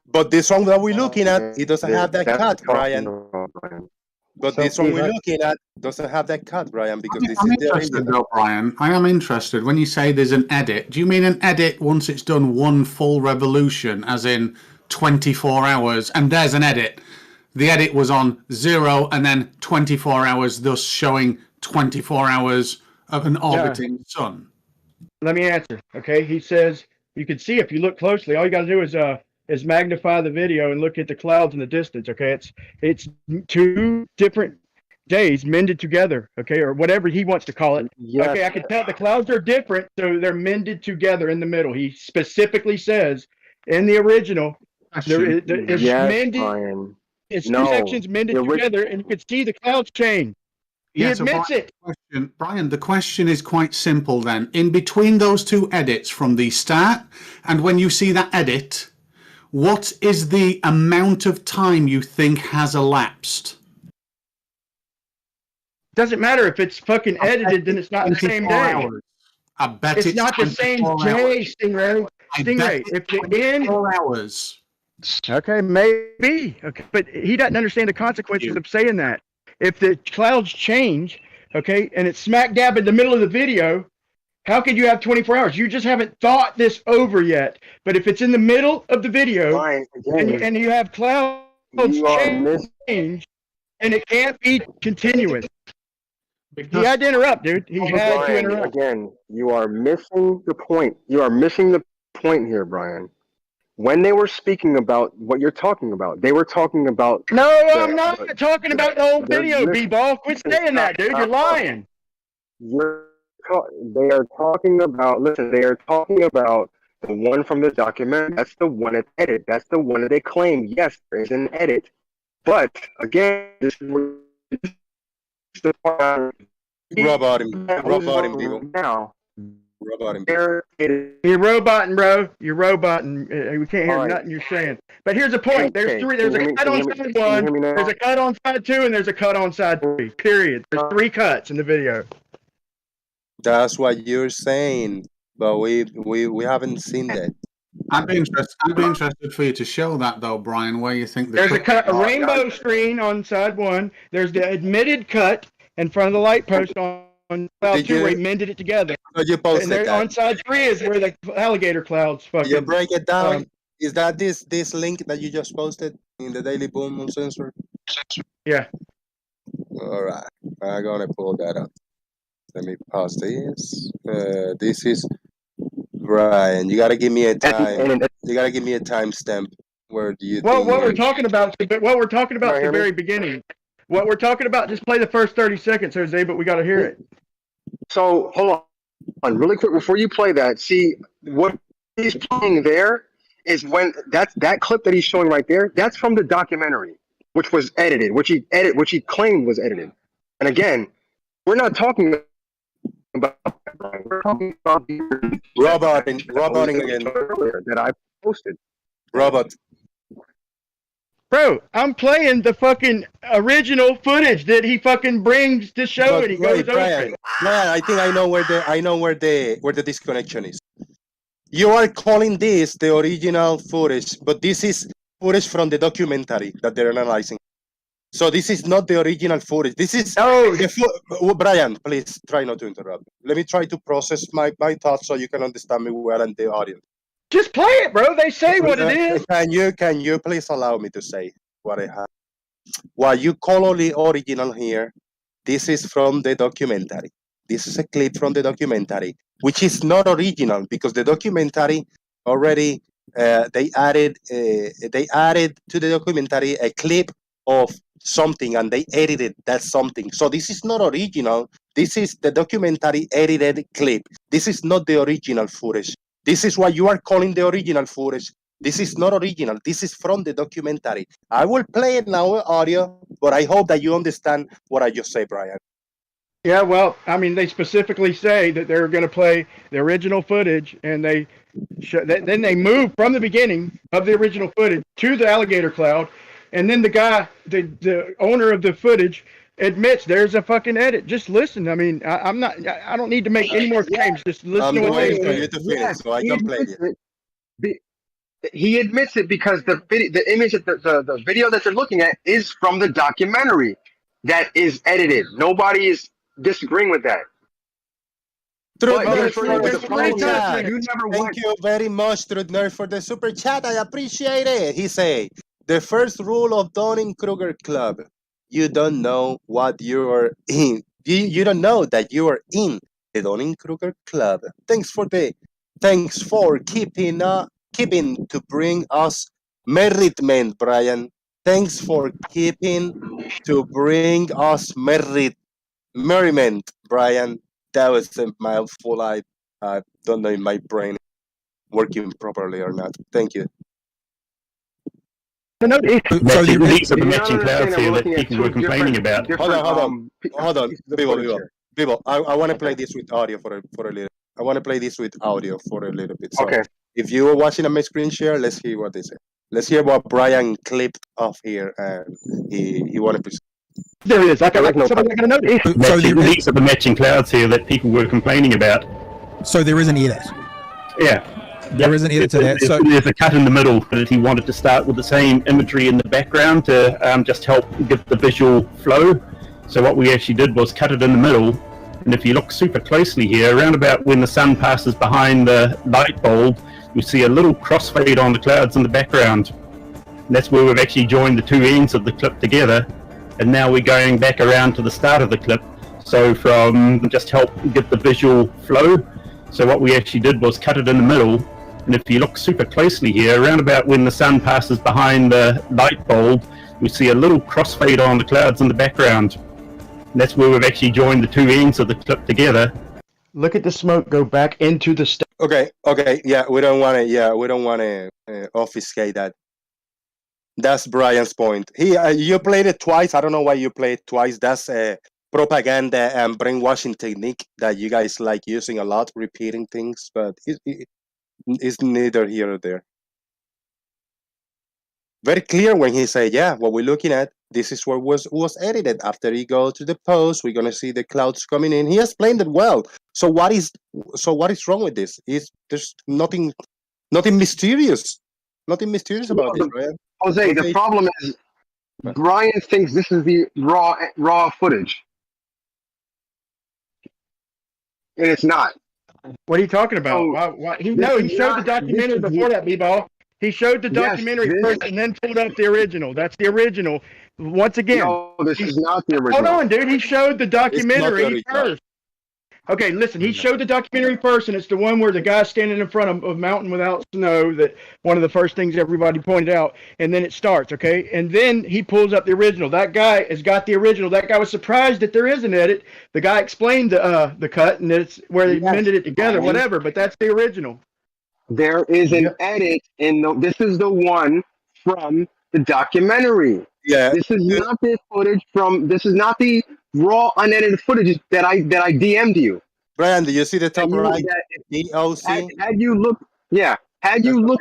But this one that we're looking at, it doesn't have that That's cut, what Brian. I'm talking about, Brian. But So, this one we're Eva- looking at doesn't have that cut, Brian, because this I'm is the interested original. though, Brian. I am interested. When you say there's an edit, do you mean an edit once it's done one full revolution, as in 24 hours, and there's an edit? The edit was on 0 and then 24 hours, thus showing 24 hours of an orbiting sun. Let me answer. Okay, he says you can see if you look closely. All you got to do is magnify the video and look at the clouds in the distance. Okay, it's 2 different days mended together. Okay, or whatever he wants to call it. Yes. Okay, I can tell the clouds are different, so they're mended together in the middle. He specifically says in the original, it's Yes, mended. Brian. It's No. 2 sections mended together, and you can see the clouds chain. He Yeah, so admits it. Brian, the question is quite simple then. In between those 2 edits from the start and when you see that edit, what is the amount of time you think has elapsed? Doesn't matter if it's fucking edited, then it's not the same 24 day. hours. I bet It's not the same 24 day, hours. Stingray. I bet Stingray, it's if the end. 24 hours. Okay, maybe. Okay, but he doesn't understand the consequences of saying that. If the clouds change, okay, and it's smack dab in the middle of the video, how could you have 24 hours? You just haven't thought this over yet. But if it's in the middle of the video Brian, again, and you have clouds you are change, and it can't be continuous. He Because had to interrupt, dude. He had to Brian, interrupt. again, you are missing the point. You are missing the point here, Brian. When they were speaking about what you're talking about, they were talking about. No, I'm not talking about the whole video, B-Ball. Quit saying that, dude. You're lying. They are talking about. Listen, they are talking about the one from the documentary. That's the one that's edit. That's the one that they claim. Yes, there is an edit, but again, this is the part Robot him, people. Now, Robot him. there it is. You're roboting, bro. You're roboting. We can't hear All right. nothing you're saying. But here's the point. There's Okay. three. There's Can a you cut hear on me- side can you one. hear me now? There's a cut on side two, and there's a cut on side three. Period. There's 3 cuts in the video. That's what you're saying, but we haven't seen that. I'd be interested for you to show that though, Brian, where you think the There's a clip- cut, a rainbow screen on side one. There's the admitted cut in front of the light post on cloud Did 2 where you- he mended it together. So you And posted there, on that. side 3 is where the alligator clouds fucking. You break it down. um, Is that this link that you just posted in the Daily Boom Uncensored? Yeah. All right, I'm gonna pull that up. Let me pause this. This is Brian. You gotta give me a time. You gotta give me a timestamp. Where do you Well, think? what we're talking about, at Right, the hear me? very beginning. What we're talking about, just play the first 30 seconds, Jose, but we got to hear it. So hold on, really quick before you play that. See what he's playing there is when that clip that he's showing right there. That's from the documentary, which was edited, which he claimed was edited. And again, we're not talking about. We're talking about the roboting again. that I posted. Robot. Bro, I'm playing the fucking original footage that he fucking brings to show it. He goes wait, Brian, open. Brian, I think I know where the disconnection is. You are calling this the original footage, but this is footage from the documentary that they're analyzing. So this is not the original footage. This is Brian, please try not to interrupt. Let me try to process my thoughts so you can understand me well and the audience. Just play it, bro. They say what it is. Can you please allow me to say what I have? What you call the original here, this is from the documentary. This is a clip from the documentary, which is not original because the documentary already they added to the documentary a clip of something and they edited that something. So this is not original. This is the documentary edited clip. This is not the original footage. This is what you are calling the original footage. This is not original. This is from the documentary. I will play it now audio, but I hope that you understand what I just said, Brian. Yeah, well, I mean, they specifically say that they're going to play the original footage, and then they move from the beginning of the original footage to the alligator cloud, and then the guy, the owner of the footage, admits there's a fucking edit. Just listen. I mean, I don't need to make any more claims. Just listen to what they waiting for say. you to finish so I can play it. He admits it because the image that the video that they're looking at is from the documentary that is edited. Nobody is disagreeing with that. Truth But Nerd you're for saying the the super problem is chat. you never Thank went. you very much, Truth Nerd, for the super chat. I appreciate it. He say, the first rule of Dunning-Kruger Club, you don't know what you're in. You don't know that you are in the Dunning-Kruger Club. Thanks for keeping to bring us merriment, Brian. Thanks for keeping to bring us merriment, Brian. That was a mouthful. I don't know if my brain working properly or not. Thank you. So the release of the Do you not matching understand clouds that we're here that looking at people two were complaining about. Hold on, pieces of Bibo. footage here. Bibo, I want to play this with audio for a little. I want to play this with audio for a little bit. So Okay. if you are watching on my screen share, let's hear what they say. Let's hear what Brian clipped off here, and he wanted to. There it is. I like no somebody's not going to notice. So the release of the matching clouds here that people were complaining about. So there is an edit. Yeah. There is an edit to that. So There's a cut in the middle that he wanted to start with the same imagery in the background to just help give the visual flow. So what we actually did was cut it in the middle. And if you look super closely here, around about when the sun passes behind the light bulb, you see a little crossfade on the clouds in the background. And that's where we've actually joined the two ends of the clip together. And now we're going back around to the start of the clip. So from just help give the visual flow. So what we actually did was cut it in the middle. And if you look super closely here, around about when the sun passes behind the light bulb, you see a little crossfade on the clouds in the background. And that's where we've actually joined the two ends of the clip together. Look at the smoke go back into the Okay, yeah, we don't want to obfuscate that. That's Brian's point. You played it twice. I don't know why you played it twice. That's propaganda and brainwashing technique that you guys like using a lot, repeating things, but it's neither here or there. Very clear when he said, yeah, what we're looking at, this is what was edited. After you go to the post, we're gonna see the clouds coming in. He explained it well. So what is wrong with this? There's nothing mysterious. Nothing mysterious about this, right? Jose, the problem is Brian thinks this is the raw footage. And it's not. What are you talking about? So, Why? He showed the documentary before that, B-Ball. He showed the documentary first and then pulled up the original. That's the original. Once again. No, this is not the original. Hold on, dude. He showed the documentary first. Okay, listen. He showed the documentary first, and it's the one where the guy's standing in front of a mountain without snow. That one of the first things everybody pointed out. And then it starts, okay? And then he pulls up the original. That guy has got the original. That guy was surprised that there is an edit. The guy explained the cut, and it's where they mended it together, whatever. But that's the original. There is an edit this is the one from the documentary. Yeah. This is not the footage this is not the raw unedited footage that I DM'd you. Brian, do you see the top right? DOC? Had you looked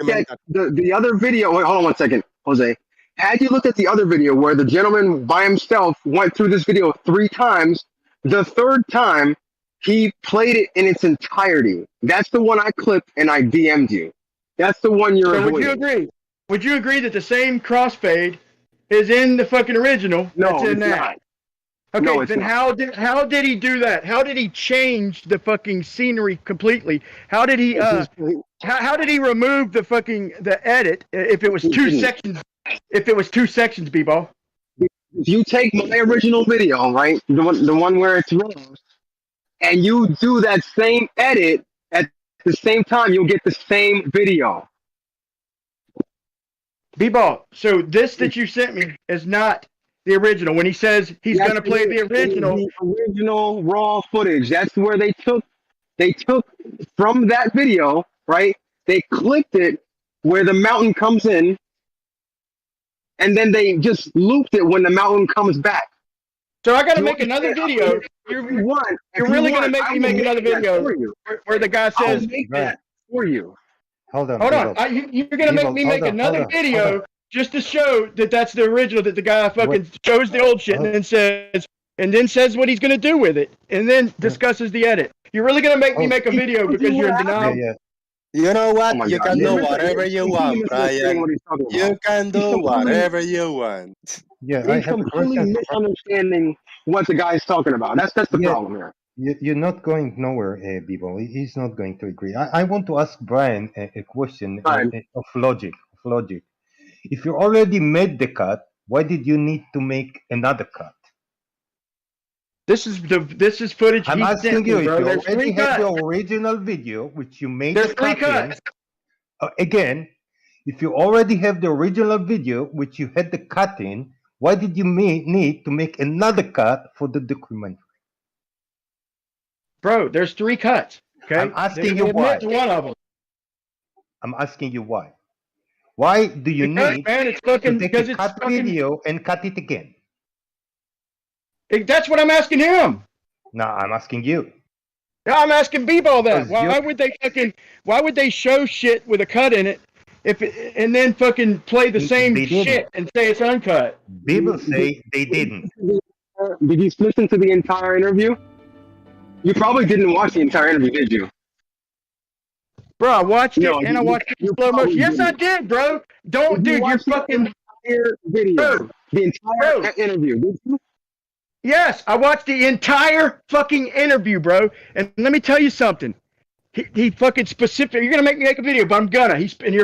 at the other video, wait, hold on one second, Jose. Had you looked at the other video where the gentleman by himself went through this video 3 times, the third time he played it in its entirety. That's the one I clipped and I DM'd you. That's the one you're avoiding. Would you agree? Would you agree that the same crossfade is in the fucking original? No, that's in it's that? not. Okay, No, it's then not. how did he do that? How did he change the fucking scenery completely? How did he how did he remove the edit if it was 2 sections? If it was 2 sections, B-Ball. If you take my original video, right, the one where it's raw, and you do that same edit at the same time, you'll get the same video. B-Ball, so this that you sent me is not the original. When he says he's going to play the original. The original raw footage. That's where they took from that video, right? They clicked it where the mountain comes in, and then they just looped it when the mountain comes back. So I got to make another video. You're really going to make me make another video where the guy says, I'll make that for you. Hold on. You're going to make me make another video just to show that that's the original, that the guy fucking shows the old shit and then says what he's going to do with it and then discusses the edit. You're really going to make me make a video because you're in denial? Yeah. You know what? You can do whatever you want, Brian. You can do whatever you want. Yeah, He's completely misunderstanding what the guy's talking about. That's the problem here. You're not going nowhere, Bibo. He's not going to agree. I want to ask Brian a question of logic. If you already made the cut, why did you need to make another cut? This is footage. I'm asking you, if you There's already have the original video, which you made There's the 3 cut cuts. again, if you already have the original video, which you had the cut in, why did you need to make another cut for the documentary? Bro, there's 3 cuts. Okay, I'm asking you why. One of them. I'm asking you why. Why do you need to take a cut video and cut it again? That's what I'm asking him. No, I'm asking you. Yeah, I'm asking B-Ball that. Why would they show shit with a cut in it and then fucking play the same shit and say it's uncut? People say they didn't. Did you listen to the entire interview? You probably didn't watch the entire interview, did you? Bro, I watched it and I watched it in slow motion. Yes, I did, bro. Dude, you're fucking entire video, the entire interview. Did you? Yes, I watched the entire fucking interview, bro. And let me tell you something. He fucking specific. You're gonna make me make a video, but I'm gonna.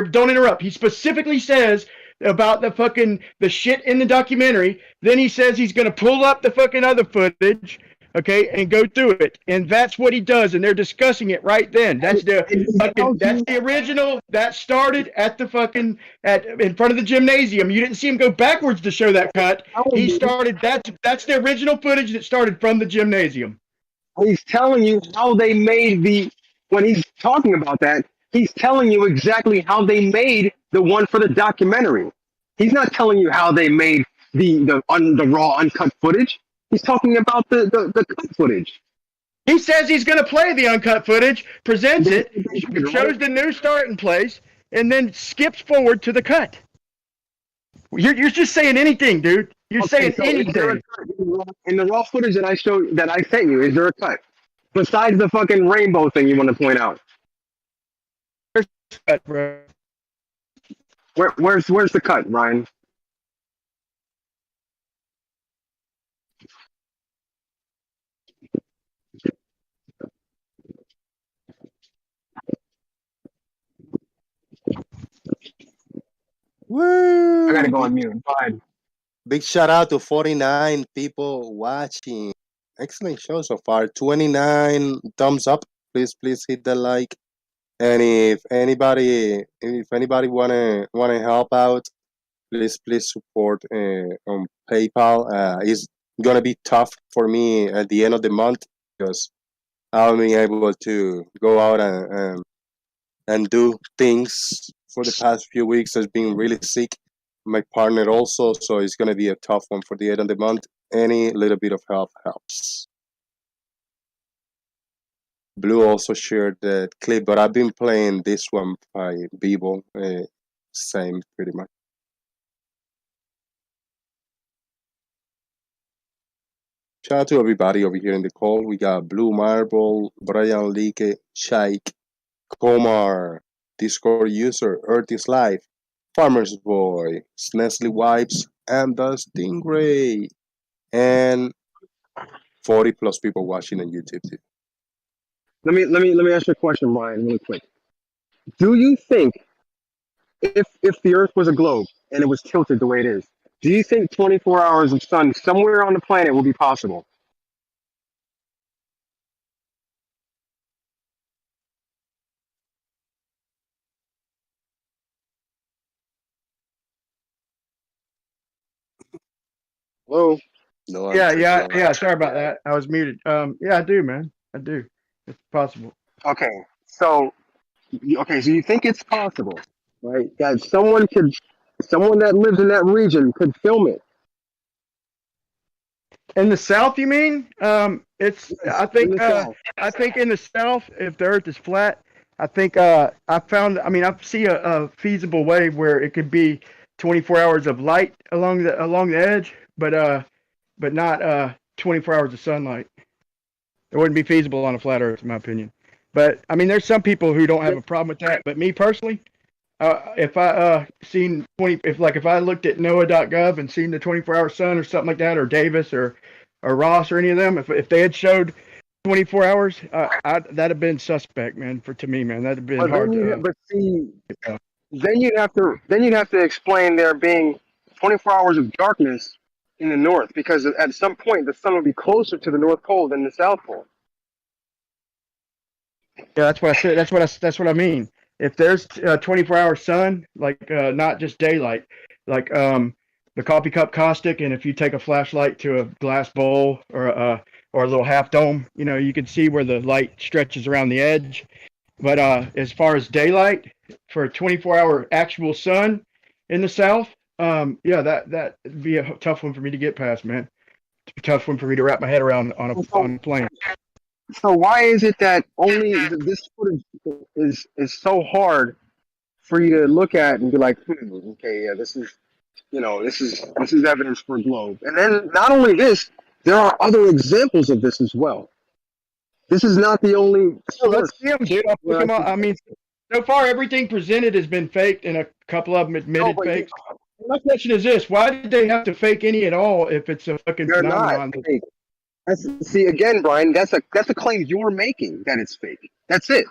Don't interrupt. He specifically says about the shit in the documentary. Then he says he's gonna pull up the fucking other footage, okay, and go through it. And that's what he does. And they're discussing it right then. That's the original that started at the fucking in front of the gymnasium. You didn't see him go backwards to show that cut. He started. That's the original footage that started from the gymnasium. He's telling you how they made when he's talking about that, he's telling you exactly how they made the one for the documentary. He's not telling you how they made the raw uncut footage. He's talking about the cut footage. He says he's going to play the uncut footage, presents it, Right? shows the new starting place, and then skips forward to the cut. You're just saying anything, dude. You're saying So is there a anything. cut in the raw footage that I sent you? Is there a cut besides the fucking rainbow thing you want to point out? Cut, bro. Where's the cut, Ryan? Woo! I gotta go on mute. Fine. Big shout out to 49 people watching. Excellent show so far. 29 thumbs up. Please hit the like. And if anybody wanna help out, please support on PayPal. It's gonna be tough for me at the end of the month because I'll be able to go out and do things. For the past few weeks has been really sick. My partner also, so it's gonna be a tough one for the end of the month. Any little bit of help helps. Blue also shared the clip, but I've been playing this one by Beeble. Same pretty much. Shout out to everybody over here in the call. We got Blue Marble, Brian Leake, Shaik, Komar, Discord user, Earth is Life, Farmer's Boy, Nestle Wipes, and the Stingray. And 40 plus people watching on YouTube too. Let me ask you a question, Ryan, really quick. Do you think if the Earth was a globe and it was tilted the way it is, do you think 24 hours of sun somewhere on the planet will be possible? Hello? No Yeah, answers, yeah, no yeah. Sorry about that. I was muted. Yeah, I do, man. I do. It's possible. Okay, so you think it's possible, right? That someone that lives in that region could film it. In the South, you mean? It's. Yes, in the South. I think in the South, if the Earth is flat, I think I found. I mean, I see a feasible way where it could be 24 hours of light along the edge, but not 24 hours of sunlight. It wouldn't be feasible on a flat Earth, in my opinion. But I mean, there's some people who don't have a problem with that. But me personally, if I seen 20, if I looked at NOAA.gov and seen the 24-hour sun or something like that, or Davis or Ross or any of them, if they had showed 24 hours, that'd have been suspect, man. To me, man, that'd have been hard to. But see, then you'd have to explain there being 24 hours of darkness in the north because at some point the sun will be closer to the North Pole than the South Pole. Yeah, that's what I said. That's what I mean. If there's 24-hour sun, like not just daylight, like the coffee cup caustic, and if you take a flashlight to a glass bowl or a little half dome, you can see where the light stretches around the edge. But as far as daylight for a 24-hour actual sun in the South, yeah, that'd be a tough one for me to get past, man. It's a tough one for me to wrap my head around on a plane. So why is it that only this footage is so hard for you to look at and be like, okay, yeah, this is evidence for a globe. And then not only this, there are other examples of this as well. This is not the only source. Let's see them, dude. I'll pick them up. I mean, so far everything presented has been faked, and a couple of them admitted fakes. My question is this: why did they have to fake any at all if it's a fucking They're phenomenon? not fake. See, again, Brian, that's a claim you're making that it's fake. That's it.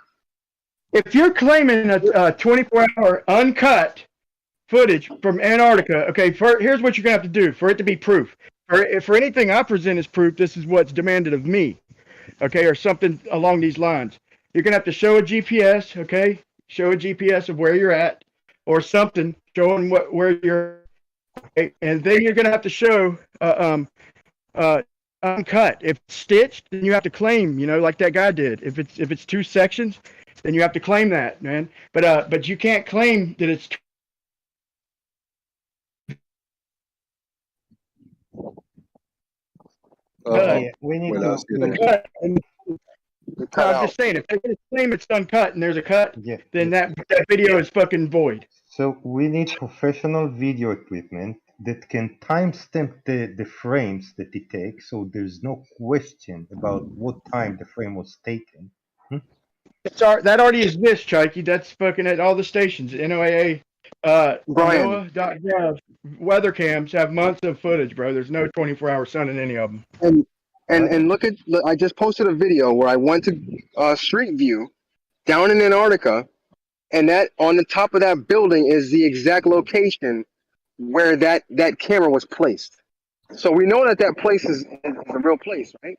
If you're claiming a 24-hour uncut footage from Antarctica, okay, here's what you're gonna have to do for it to be proof. For anything I present as proof, this is what's demanded of me, okay, or something along these lines. You're gonna have to show a GPS, okay, show a GPS of where you're at, or something showing where you're, okay? And then you're gonna have to show uncut. If it's stitched, then you have to claim, like that guy did. If it's two sections, then you have to claim that, man. But you can't claim that it's. Uh-oh. Yeah, we need We to. lost you The there. cut. And, It no, cut I'm out. just saying, if they're going to claim it's uncut and there's a cut, Yeah, then yeah. that video is fucking void. So we need professional video equipment that can timestamp the frames that it takes, so there's no question about what time the frame was taken. That already exists, Chikey. That's fucking at all the stations. NOAA, Brian, NOAA.gov, weather cams have months of footage, bro. There's no 24-hour sun in any of them. and Right. and look, I just posted a video where I went to Street View down in Antarctica, and that on the top of that building is the exact location where that camera was placed. So we know that place is a real place, right?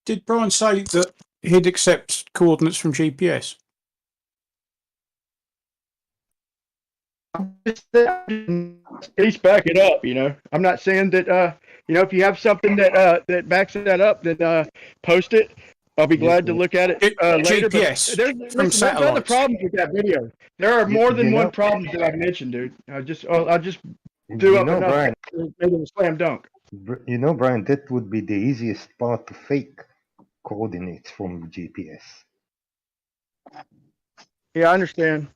Did Brian say that he'd accept coordinates from GPS? At least back it up, you know. I'm not saying that, you know, if you have something that backs that up, then post it. I'll be glad to look at it later. GPS But from there's other satellites. problems with that video. There are more than one problem that I've mentioned, dude. I just threw up enough. Brian, Made it a slam dunk. you know, Brian, that would be the easiest part to fake coordinates from GPS. Yeah, I understand.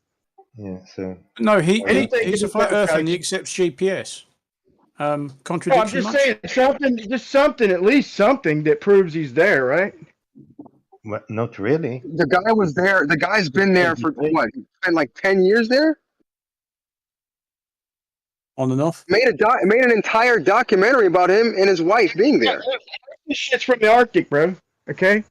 Yeah, so No, Anything he's to a flat do with earther and he Chikey. accepts GPS. Oh, I'm Contradiction just much? saying something, at least something that proves he's there, right? well, not really. The guy was there. The guy's been there for what? Spent like 10 years there. On and off. Made an entire documentary about him and his wife being there. This shit's from the Arctic, bro. Okay.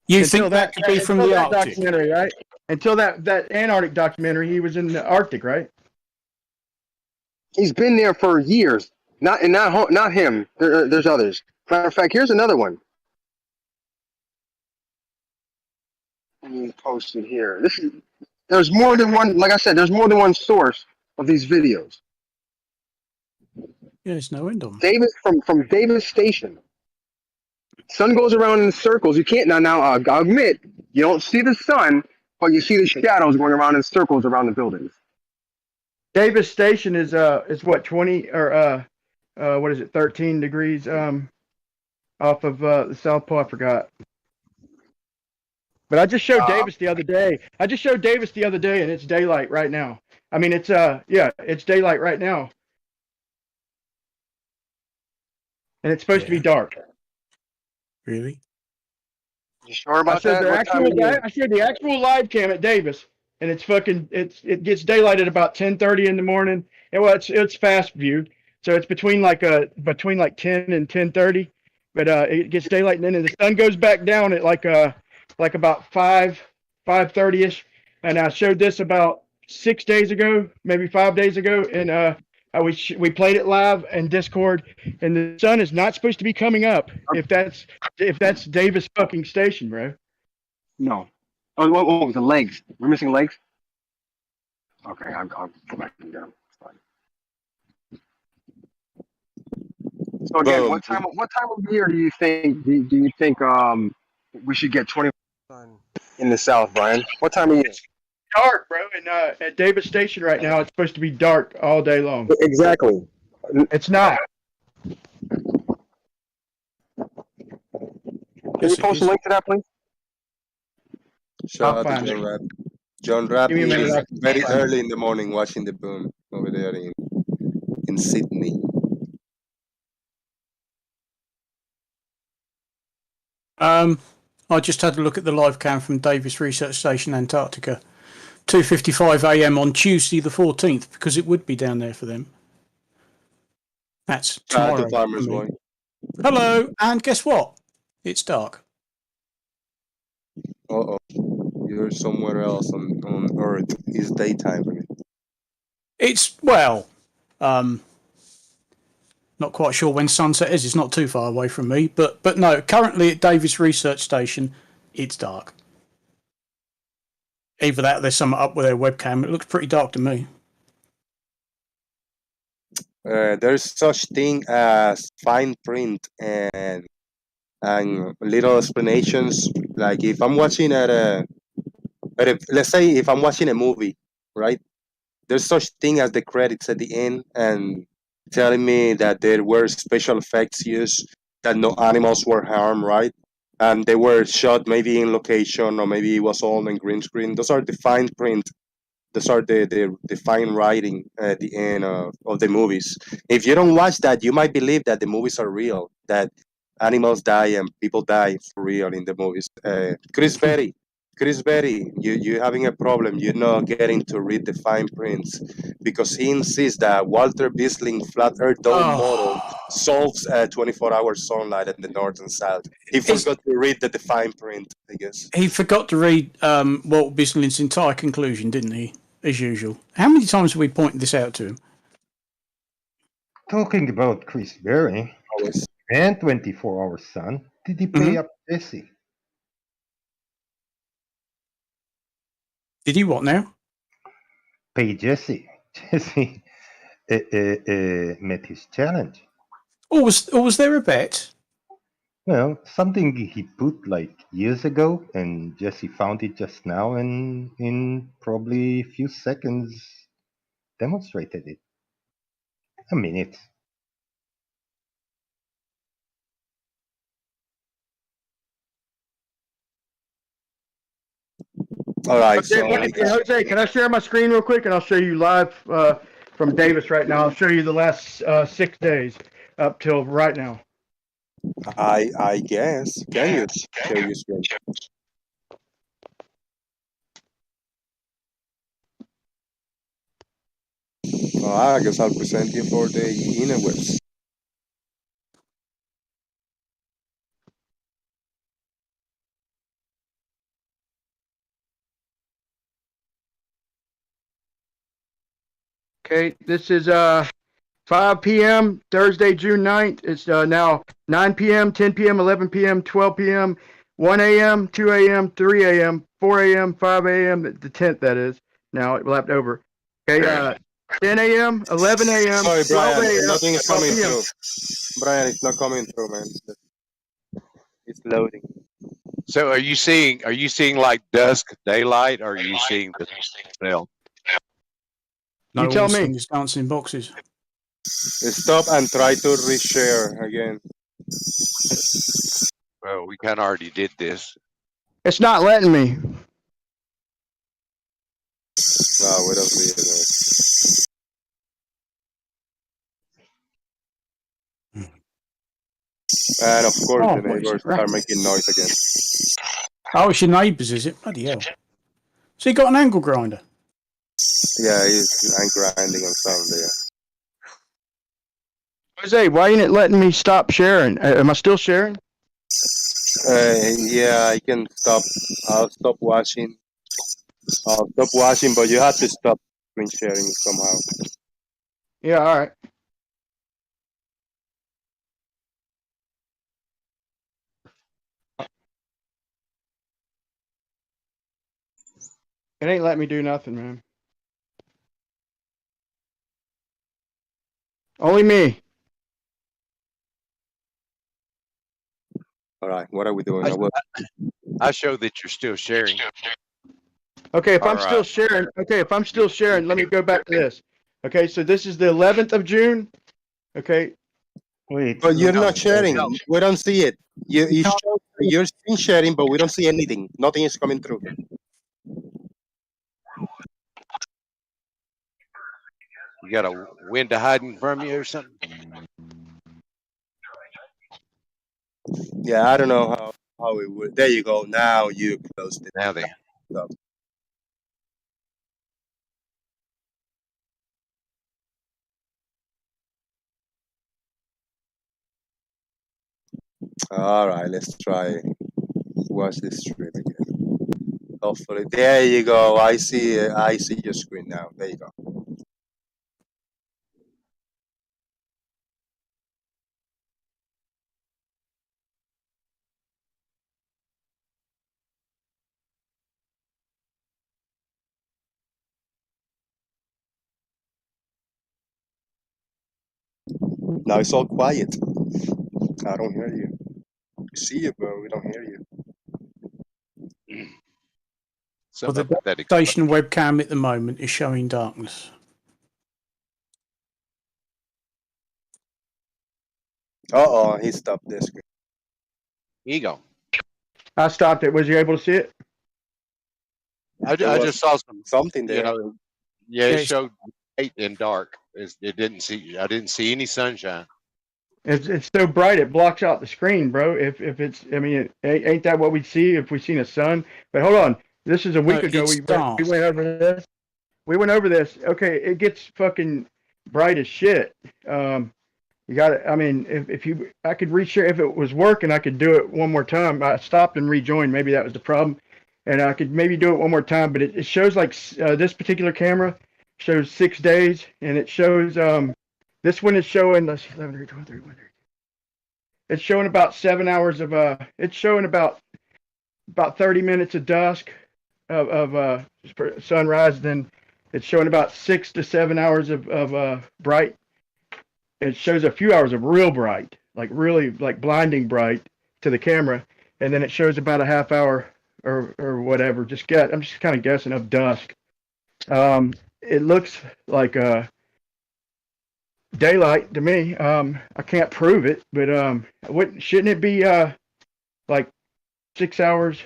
You Until think that could be from until the that Arctic? documentary, right? Until that Antarctic documentary, he was in the Arctic, right? He's been there for years. Not him. There's others. Matter of fact, here's another one. He posted here. There's more than one. Like I said, there's more than one source of these videos. Yeah, there's no end on. Davis from Davis Station. Sun goes around in circles. You can't now. I'll admit you don't see the sun, but you see the shadows going around in circles around the buildings. Davis Station is what 20 or what is it 13 degrees off of the South Pole. I forgot. But I just showed Davis the other day. And it's daylight right now. I mean, it's it's daylight right now, and it's supposed to be dark. Really? You sure about that? I showed the actual live cam at Davis, and it gets daylight at about 10:30 in the morning. And well, it's fast view, so it's between like 10 and 10:30, but it gets daylight, and then the sun goes back down at like about 5:30 ish. And I showed this about 6 days ago, maybe 5 days ago, and we played it live in Discord, and the sun is not supposed to be coming up if that's Davis fucking station, bro. No. Oh, the legs. We're missing legs. Okay, I'll go back and get them. So again, what time of year do you think we should get 20 sun in the south, Brian? What time of year? Dark, bro, and at Davis Station right now, it's supposed to be dark all day long. Exactly. It's not. Can you post a link to that, please? Shout I'll out to find John it. Rapp. John Rapp Give me a minute, is I'll very find it. early in the morning watching the boom over there in Sydney. I just had a look at the live cam from Davis Research Station, Antarctica. 2:55 a.m. on Tuesday the 14th, because it would be down there for them. That's Shout out tomorrow. to Farmers for me. Boy. Hello, and guess what? It's dark. Uh-oh. You're somewhere else on Earth. It's daytime for me. It's, well, not quite sure when sunset is. It's not too far away from me. But no, currently at Davis Research Station, it's dark. Either that or there's something up with their webcam. It looks pretty dark to me. There's such thing as fine print and little explanations. Like if I'm watching let's say if I'm watching a movie, right? There's such thing as the credits at the end, and telling me that there were special effects used, that no animals were harmed, right? And they were shot maybe in location or maybe it was all in green screen. Those are the fine print. Those are the fine writing at the end of the movies. If you don't watch that, you might believe that the movies are real, that animals die and people die for real in the movies. Chris Berry, you having a problem. You're not getting to read the fine prints because he insists that Walter Bisling flat Earth dome model Oh, solves 24-hour sunlight in the north and south. He it's, forgot to read the fine print, I guess. he forgot to read Walt Bisling's entire conclusion, didn't he? As usual. How many times have we pointed this out to him? Talking about Chris Berry Always. and 24-Hour Sun, did he pay up Jesse? Did he what now? Pay Jesse. Jesse met his challenge. Or was there a bet? Well, something he put like years ago, and Jesse found it just now, and in probably a few seconds demonstrated it. A minute. All right, Jose, can I share my screen real quick and I'll show you live from Davis right now. I'll show you the last 6 days up till right now. I guess. Can you share your screen? I guess I'll present you for the interwebs. Okay, this is 5 p.m. Thursday, June 9th. It's now 9 p.m., 10 p.m., 11 p.m., 12 p.m., 1 a.m., 2 a.m., 3 a.m., 4 a.m., 5 a.m., the 10th, that is. Now it left over. Okay, 10 a.m., 11 a.m., Sorry, 12 Brian, a.m., nothing is 12 coming p.m. through. Brian, it's not coming through, man. It's loading. So are you seeing like dusk, daylight, or are you seeing the cell? No, You tell all we're me. seeing is dancing boxes. Stop and try to reshare again. Well, we kind of already did this. It's not letting me. No, we don't see it. And of course, Oh, the what is neighbors it? are making noise again. Oh, it's your neighbours, is it? Bloody hell. So you got an angle grinder? Yeah, I'm grinding on sound there. Jose, why ain't it letting me stop sharing? Am I still sharing? Yeah, I can stop. I'll stop watching. But you have to stop screen sharing somehow. Yeah, all right. It ain't letting me do nothing, man. Only me. All right, what are we doing? I show that you're still sharing. Okay, if All I'm still right. sharing, let me go back to this. Okay, so this is the 11th of June. Okay, Wait. But you're no, not sharing. No. We don't see it. You can't- show you're screen sharing, but we don't see anything. Nothing is coming through. You got a window hiding from you or something? Yeah, I don't know how it would. There you go. Now you closed it. Now then. Stop. All right, let's try watch this stream again. Hopefully, there you go. I see your screen now. There you go. Now it's all quiet. I don't hear you. We see you, but we don't hear you. Well, Something the up with that. station webcam at the moment is showing darkness. Uh-oh, he stopped the screen. Ego. I stopped it. Was you able to see it? I There was just saw some, something you there. know, yeah, Yeah, it showed light and dark. It didn't see, I didn't see any sunshine. It's so bright it blocks out the screen, bro. If it's, I mean, ain't that what we see if we seen a sun? But hold on, this is a week No, ago. it's We dark. went over this. We went over this. Okay, it gets fucking bright as shit. You got to, I mean, if you, I could reshare, if it was working, I could do it one more time. I stopped and rejoined. Maybe that was the problem. And I could maybe do it one more time, but it shows like this particular camera shows 6 days, and it shows, this one is showing, let's see, 11, 12, 31, it's showing about 7 hours of, it's showing about 30 minutes of dusk of sunrise. Then it's showing about 6 to 7 hours of bright. It shows a few hours of real bright, like really like blinding bright to the camera, and then it shows about a half hour or whatever. I'm just kind of guessing of dusk. It looks like daylight to me. I can't prove it, but shouldn't it be like 6 hours?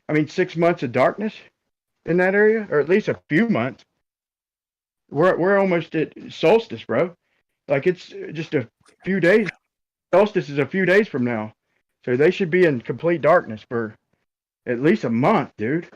I mean, 6 months of darkness in that area, or at least a few months. We're almost at solstice, bro. Like it's just a few days. Solstice is a few days from now, so they should be in complete darkness for at least a month, dude.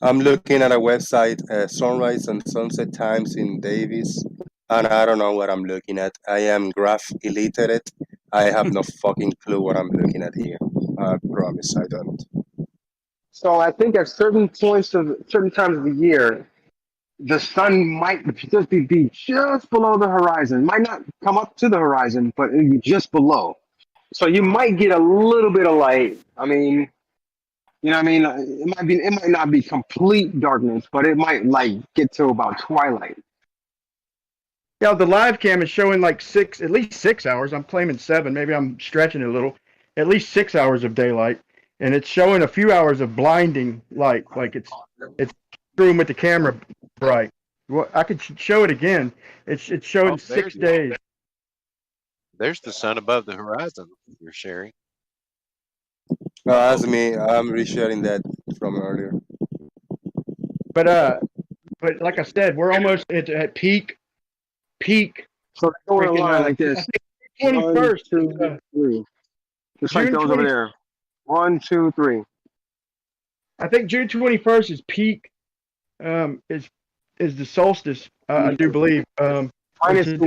I'm looking at a website, sunrise and sunset times in Davis, and I don't know what I'm looking at. I am graph illiterate. I have no fucking clue what I'm looking at here. I promise I don't. So I think at certain points of certain times of the year, the sun might just be just below the horizon. Might not come up to the horizon, but it'd be just below. So you might get a little bit of light. I mean, you know what I mean? It might not be complete darkness, but it might like get to about twilight. Yeah, the live cam is showing like at least 6 hours. I'm claiming 7. Maybe I'm stretching it a little. At least 6 hours of daylight, and it's showing a few hours of blinding light. Like it's screwing with the camera bright. Well, I could show it again. It's showing Oh, 6 days. There's the sun above the horizon you're sharing. That's me. I'm resharing that from earlier. But like I said, we're almost at peak. So they're going Freaking, along like this. 21st. 1, 2, 3. Just like June those over 20 there. 1, 2, 3. I think June 21st is peak. Is the solstice? I do believe. Minus Which is-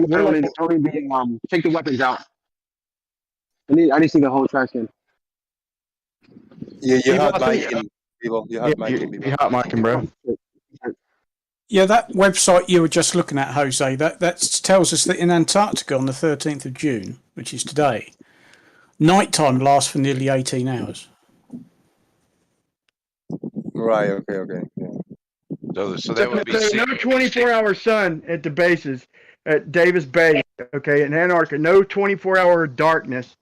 take the weapons out. I need to see the whole trash can. You People, had I think- Mike in people. You had Mike in people. You hot micing, bro. Yeah, that website you were just looking at, Jose, that tells us that in Antarctica on the 13th of June, which is today, nighttime lasts for nearly 18 hours. Right. Okay. Yeah. So that would be So no 24-hour sun at the bases at Davis Bay, okay, in Antarctica. No 24-hour darkness,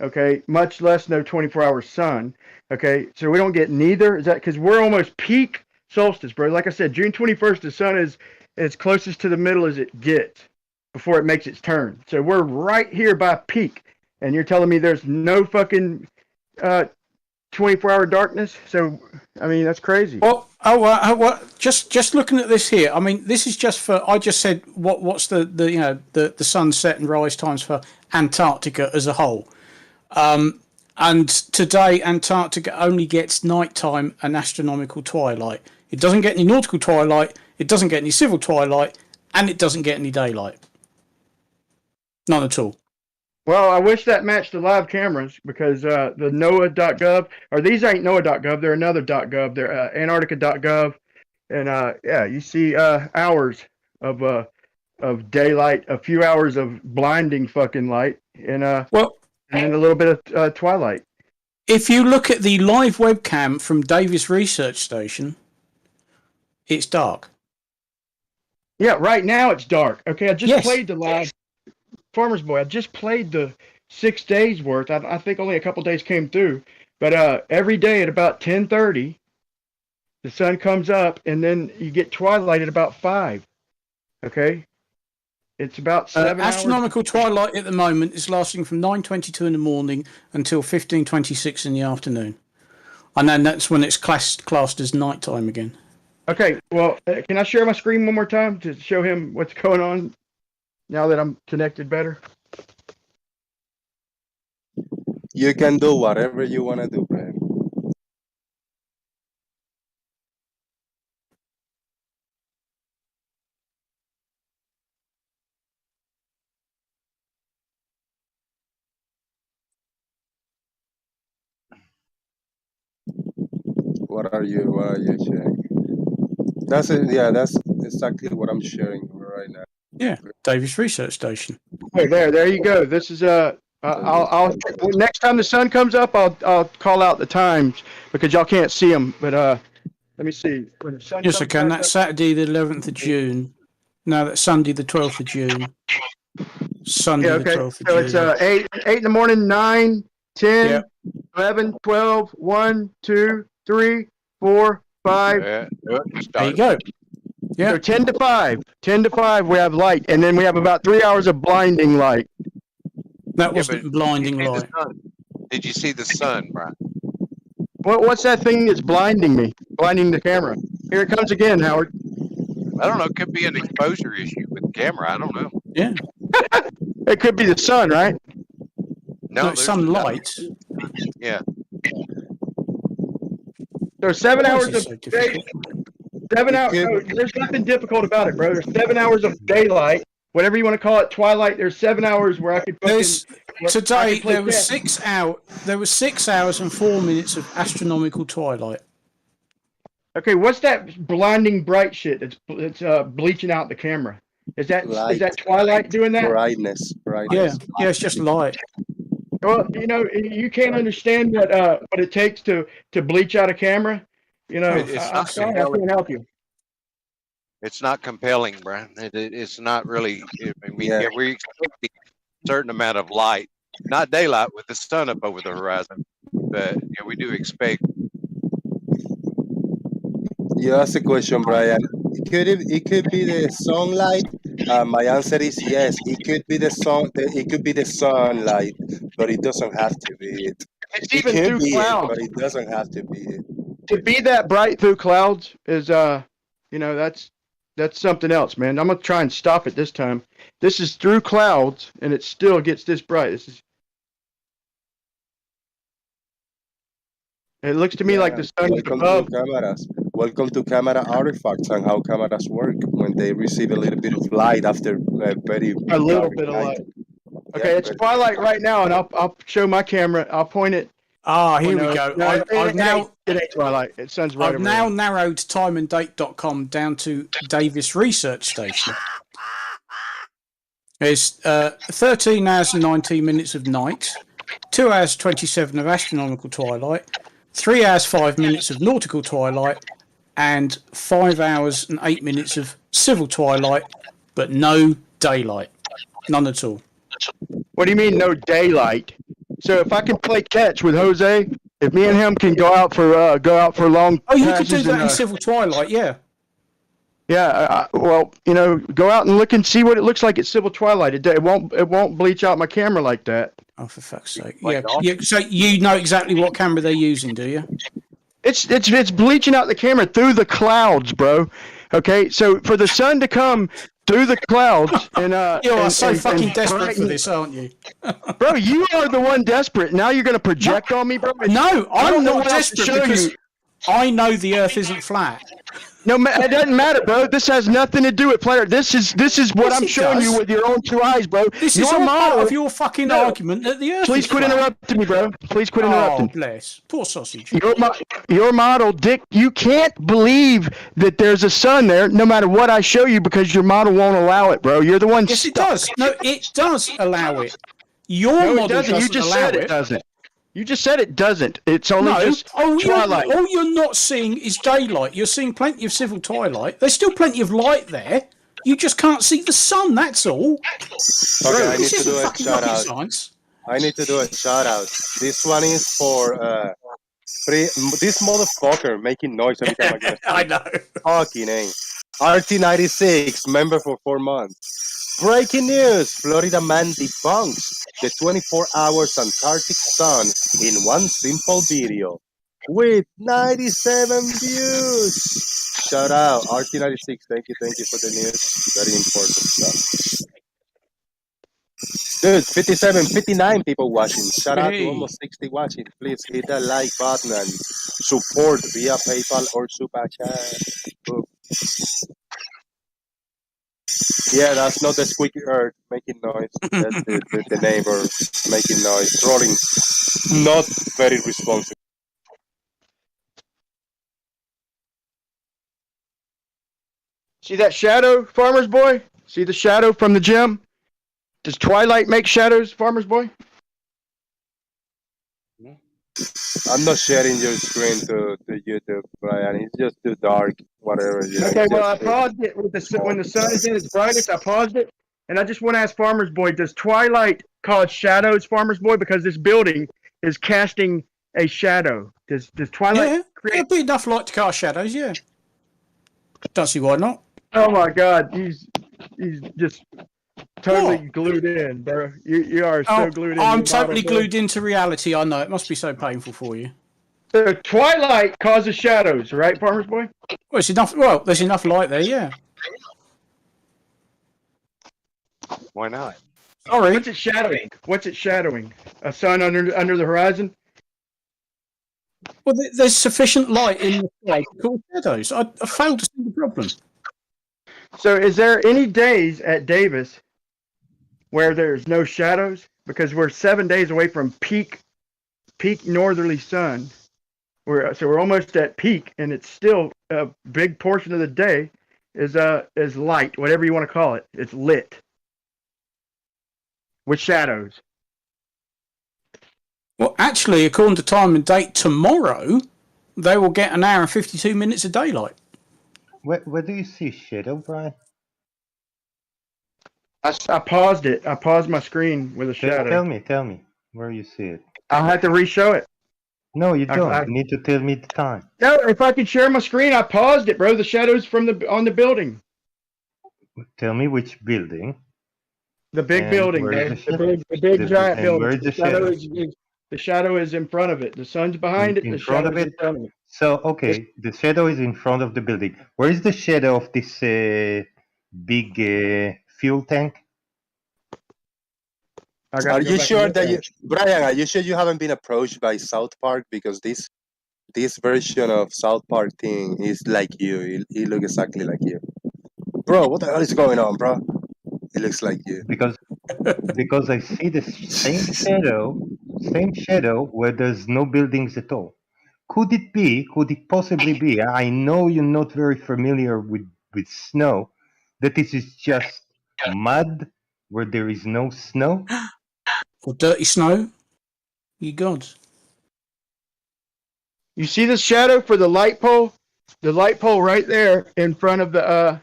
okay, much less no 24-hour sun, okay. So we don't get neither. Is that because we're almost peak solstice, bro? Like I said, June 21st, the sun is as closest to the middle as it gets before it makes its turn. So we're right here by peak, and you're telling me there's no fucking 24-hour darkness? So I mean, that's crazy. Well, just looking at this here. I mean, this is just for. I just said what's the sunset and rise times for Antarctica as a whole. And today, Antarctica only gets nighttime and astronomical twilight. It doesn't get any nautical twilight. It doesn't get any civil twilight, and it doesn't get any daylight. None at all. Well, I wish that matched the live cameras because the NOAA.gov, or these ain't NOAA.gov, they're another .gov. They're Antarctica.gov, and yeah, you see hours of daylight, a few hours of blinding fucking light, and then a little bit of twilight. If you look at the live webcam from Davis Research Station, it's dark. Yeah, right now it's dark. Okay, I just Yes. played the live Farmer's Boy. I just played the 6 days worth. I think only a couple days came through, but every day at about 10:30, the sun comes up, and then you get twilight at about 5. Okay, it's about 7 hours. Astronomical twilight at the moment is lasting from 9:22 in the morning until 15:26 in the afternoon, and then that's when it's classed as nighttime again. Okay, well, can I share my screen one more time to show him what's going on now that I'm connected better? You can do whatever you want to do, Brian. What are you sharing? That's it. Yeah, that's exactly what I'm sharing right now. Yeah, Davis Research Station. Hey, there you go. This is I'll next time the sun comes up, I'll call out the times because y'all can't see them. But let me see. When the sun Yes, I comes can. back That's up- Saturday the 11th of June. No, that's Sunday the 12th of June. Sunday Yeah, the okay. 12th of So June. it's 8 in the morning, 9, 10, Yep. 11, 12, 1, 2, 3, 4, 5. Yeah, There you start. go. Yeah. So 10 to 5. 10 to 5 we have light, and then we have about 3 hours of blinding light. That Yeah, wasn't but blinding did you see light. the sun? Did you see the sun, Brian? What's that thing that's blinding me? Blinding the camera. Here it comes again, Howard. I don't know. It could be an exposure issue with the camera. I don't know. Yeah. It could be the sun, right? No, it's there's sunlight. Yeah. So 7 Why is hours this of so difficult? 7 hours. No, there's nothing difficult about it, bro. There's 7 hours of daylight, whatever you want to call it, twilight. There's 7 hours where I could There's, today play there was chess. 6 hours and 4 minutes of astronomical twilight. Okay, what's that blinding bright shit that's bleaching out the camera? Is that twilight doing that? Brightness. Yeah, it's just light. Well, you can't understand what it takes to bleach out a camera. I'm sorry, I can't help you. It's not compelling, Brian. It's not really. I mean, Yeah. yeah, we expect a certain amount of light, not daylight with the sun up over the horizon, but yeah, we do expect. You asked a question, Brian. It could be the sunlight. My answer is yes. It could be the sun. It could be the sunlight, but it doesn't have to be it. It's It even could through be it, clouds. but it doesn't have to be it. To be that bright through clouds is that's something else, man. I'm gonna try and stop it this time. This is through clouds, and it still gets this bright. It looks to me like the sun is Welcome above. to cameras. Welcome to camera artifacts and how cameras work when they receive a little bit of light after A little bit of light. Okay, it's twilight right now, and I'll show my camera. I'll point it. Ah, here we go. It ain't twilight. It sun's right I've over now there. narrowed timeanddate.com down to Davis Research Station. There's 13 hours and 19 minutes of night, 2 hours 27 of astronomical twilight, 3 hours 5 minutes of nautical twilight, and 5 hours and 8 minutes of civil twilight, but no daylight. None at all. What do you mean no daylight? So if I can play catch with Jose, if me and him can go out for long. Oh, you could do passes that and, in civil twilight, yeah. Yeah, well, go out and look and see what it looks like at civil twilight. It won't bleach out my camera like that. Oh, for fuck's sake! Yeah. So you know exactly what camera they're using, do you? It's bleaching out the camera through the clouds, bro. Okay, so for the sun to come through the clouds and you are so and fucking desperate for brighten- this, aren't you? Bro, you are the one desperate. Now you're gonna project on me, bro. No, I I'm don't know not what else to desperate show because you. I know the Earth isn't flat. No, it doesn't matter, bro. This has nothing to do with planet. This is what Yes, I'm it showing does. you with your own 2 eyes, bro. This your is all model part of your fucking argument that the Earth Please is quit flat. interrupting me, bro. Please quit Oh, interrupting. bless. Poor sausage. Your model, Dick. You can't believe that there's a sun there, no matter what I show you, because your model won't allow it, bro. You're the one. Yes, it does. No, it does allow it. Your No, model it doesn't. You just allow said it doesn't. You just said it doesn't. It's only just twilight. All you're not seeing is daylight. You're seeing plenty of civil twilight. There's still plenty of light there. You just can't see the sun, that's all. Okay, I need This to isn't do a fucking shout rocket out. science. I need to do a shout out. This one is for this motherfucker making noise every time I get a I know. fucking name. RT96, member for 4 months. Breaking news, Florida man debunks the 24 hours Antarctic sun in one simple video with 97 views. Shout out, RT96, thank you for the news. Very important stuff. Dude, 57, 59 people watching. Shout out to Hey. almost 60 watching. Please hit that like button and support via PayPal or Super Chat. Boom. Yeah, that's not the squeaky earth making noise. That's the neighbor making noise, trolling. Not very responsive. See that shadow, Farmer's Boy? See the shadow from the gym? Does Twilight make shadows, Farmer's Boy? I'm not sharing your screen to YouTube, Brian. It's just too dark. Whatever. Yeah, Okay, well, I paused it with when the sun is in its brightest. I paused it, and I just want to ask Farmer's Boy: does Twilight cause shadows, Farmer's Boy? Because this building is casting a shadow. Does Twilight Yeah, create? it'd be enough light to cast shadows. Yeah. Don't see why not. Oh my God, he's just totally glued in, bro. You are so glued in. I'm totally glued into reality. I know it must be so painful for you. So Twilight causes shadows, right, Farmer's Boy? Well, it's enough. Well, there's enough light there. Yeah. Why not? Sorry. What's it shadowing? What's it shadowing? A sun under the horizon? Well, there's sufficient light in the sky to cause shadows. I failed to see the problem. So is there any days at Davis where there's no shadows? Because we're 7 days away from peak northerly sun. We're almost at peak, and it's still a big portion of the day is light, whatever you want to call it. It's lit with shadows. Well, actually, according to time and date, tomorrow they will get an hour and 52 minutes of daylight. Where do you see shadow, Brian? I paused it. I paused my screen with a shadow. Tell me where you see it. I'll have to re-show it. No, you don't. You need to tell me the time. No, if I can share my screen, I paused it, bro. The shadows on the building. Tell me which building. The big building, man. The big giant building. Where's the shadow? The shadow is in front of it. The sun's behind it. In The front of shadow is it? in front of it. So, okay, the shadow is in front of the building. Where is the shadow of this big fuel tank? Are you sure that Brian? Are you sure you haven't been approached by South Park? Because this version of South Park thing is like you. He looks exactly like you, bro. What the hell is going on, bro? He looks like you. Because I see the same shadow where there's no buildings at all. Could it possibly be? I know you're not very familiar with snow, that this is just mud where there is no snow? Or dirty snow? You gods. You see the shadow for the light pole? The light pole right there in front of the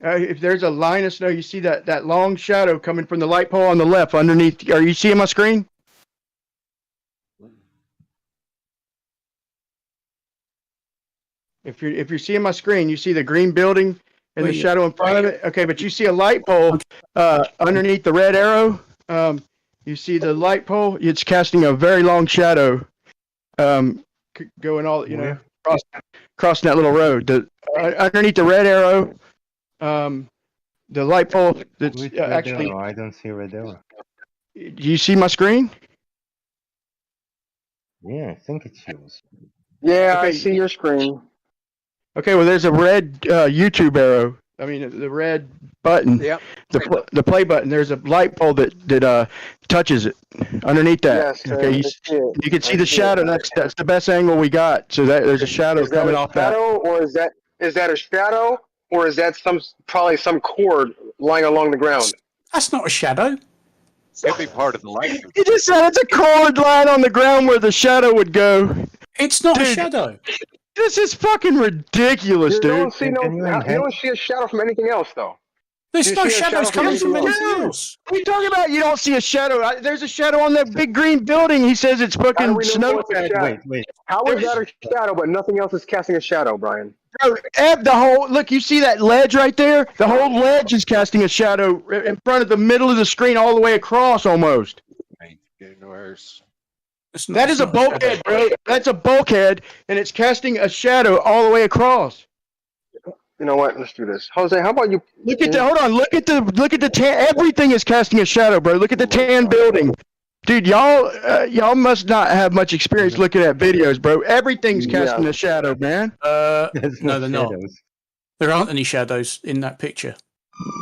if there's a line of snow, you see that long shadow coming from the light pole on the left underneath. Are you seeing my screen? If you're seeing my screen, you see the green building and the shadow in front of it. Okay, but you see a light pole underneath the red arrow. You see the light pole. It's casting a very long shadow, going all crossing that little road. Underneath the red arrow, the light pole. That's actually. I don't see red arrow. Do you see my screen? Yeah, I think it shows. Yeah, okay. I see your screen. Okay, well, there's a red YouTube arrow. I mean, the red button. Yep. The play button. There's a light pole that touches it. Underneath that. Yes. Okay. You can see the shadow. That's the best angle we got. So there's a shadow coming off that. Or is that a shadow, or is that probably some cord lying along the ground? That's not a shadow. It'd be part of the light. You just said it's a cord lying on the ground where the shadow would go. It's not a shadow. This is fucking ridiculous, dude. You don't see a shadow from anything else, though. There's You no see a shadows shadow coming from anything anything else? else. What are you talking about? You don't see a shadow. There's a shadow on that big green building. He says it's How do fucking we know snow. it's a shadow? Wait. How is that a shadow, but nothing else is casting a shadow, Brian? Bro, the whole look. You see that ledge right there? The whole ledge is casting a shadow in front of the middle of the screen, all the way across, almost. Ain't getting worse. That is a bulkhead, bro. That's a bulkhead, and it's casting a shadow all the way across. You know what? Let's do this. Jose, how about you? Look at the hold on. Look at the tan. Everything is casting a shadow, bro. Look at the tan building, dude. Y'all must not have much experience looking at videos, bro. Everything's casting a shadow, man. There's No, they're not. shadows. There aren't any shadows in that picture.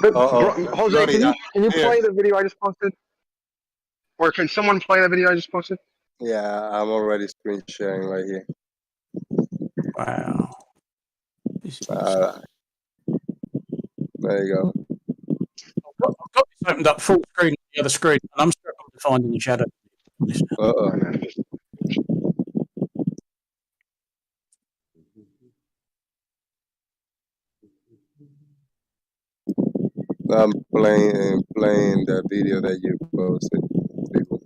Jose, Florida. can you Here. play the video I just posted? Or can someone play the video I just posted? Yeah, I'm already screen sharing right here. Wow. There you go. I've got this opened up full screen on the other screen, and I'm struggling to find any shadow. Uh-oh. I'm playing the video that you posted. People.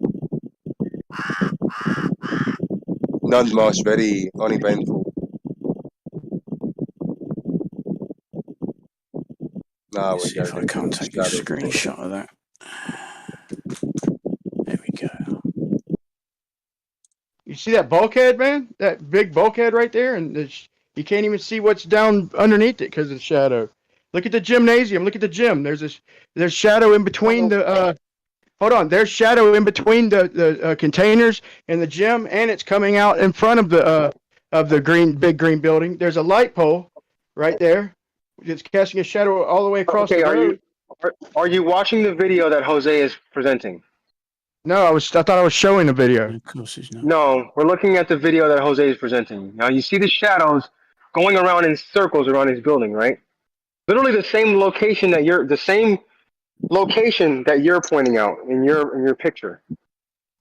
Not much, very uneventful. Now Let's we see if I can't take a screenshot of that. There we go. You see that bulkhead, man? That big bulkhead right there, and you can't even see what's down underneath it because of the shadow. Look at the gymnasium. Look at the gym. There's shadow in between the. Hold on. There's shadow in between the containers and the gym, and it's coming out in front of the big green building. There's a light pole right there. It's casting a shadow all the way across the road. Are you watching the video that Jose is presenting? No, I thought I was showing the video. Of course he's not. No, we're looking at the video that Jose is presenting. Now you see the shadows going around in circles around his building, right? Literally the same location that you're pointing out in your picture.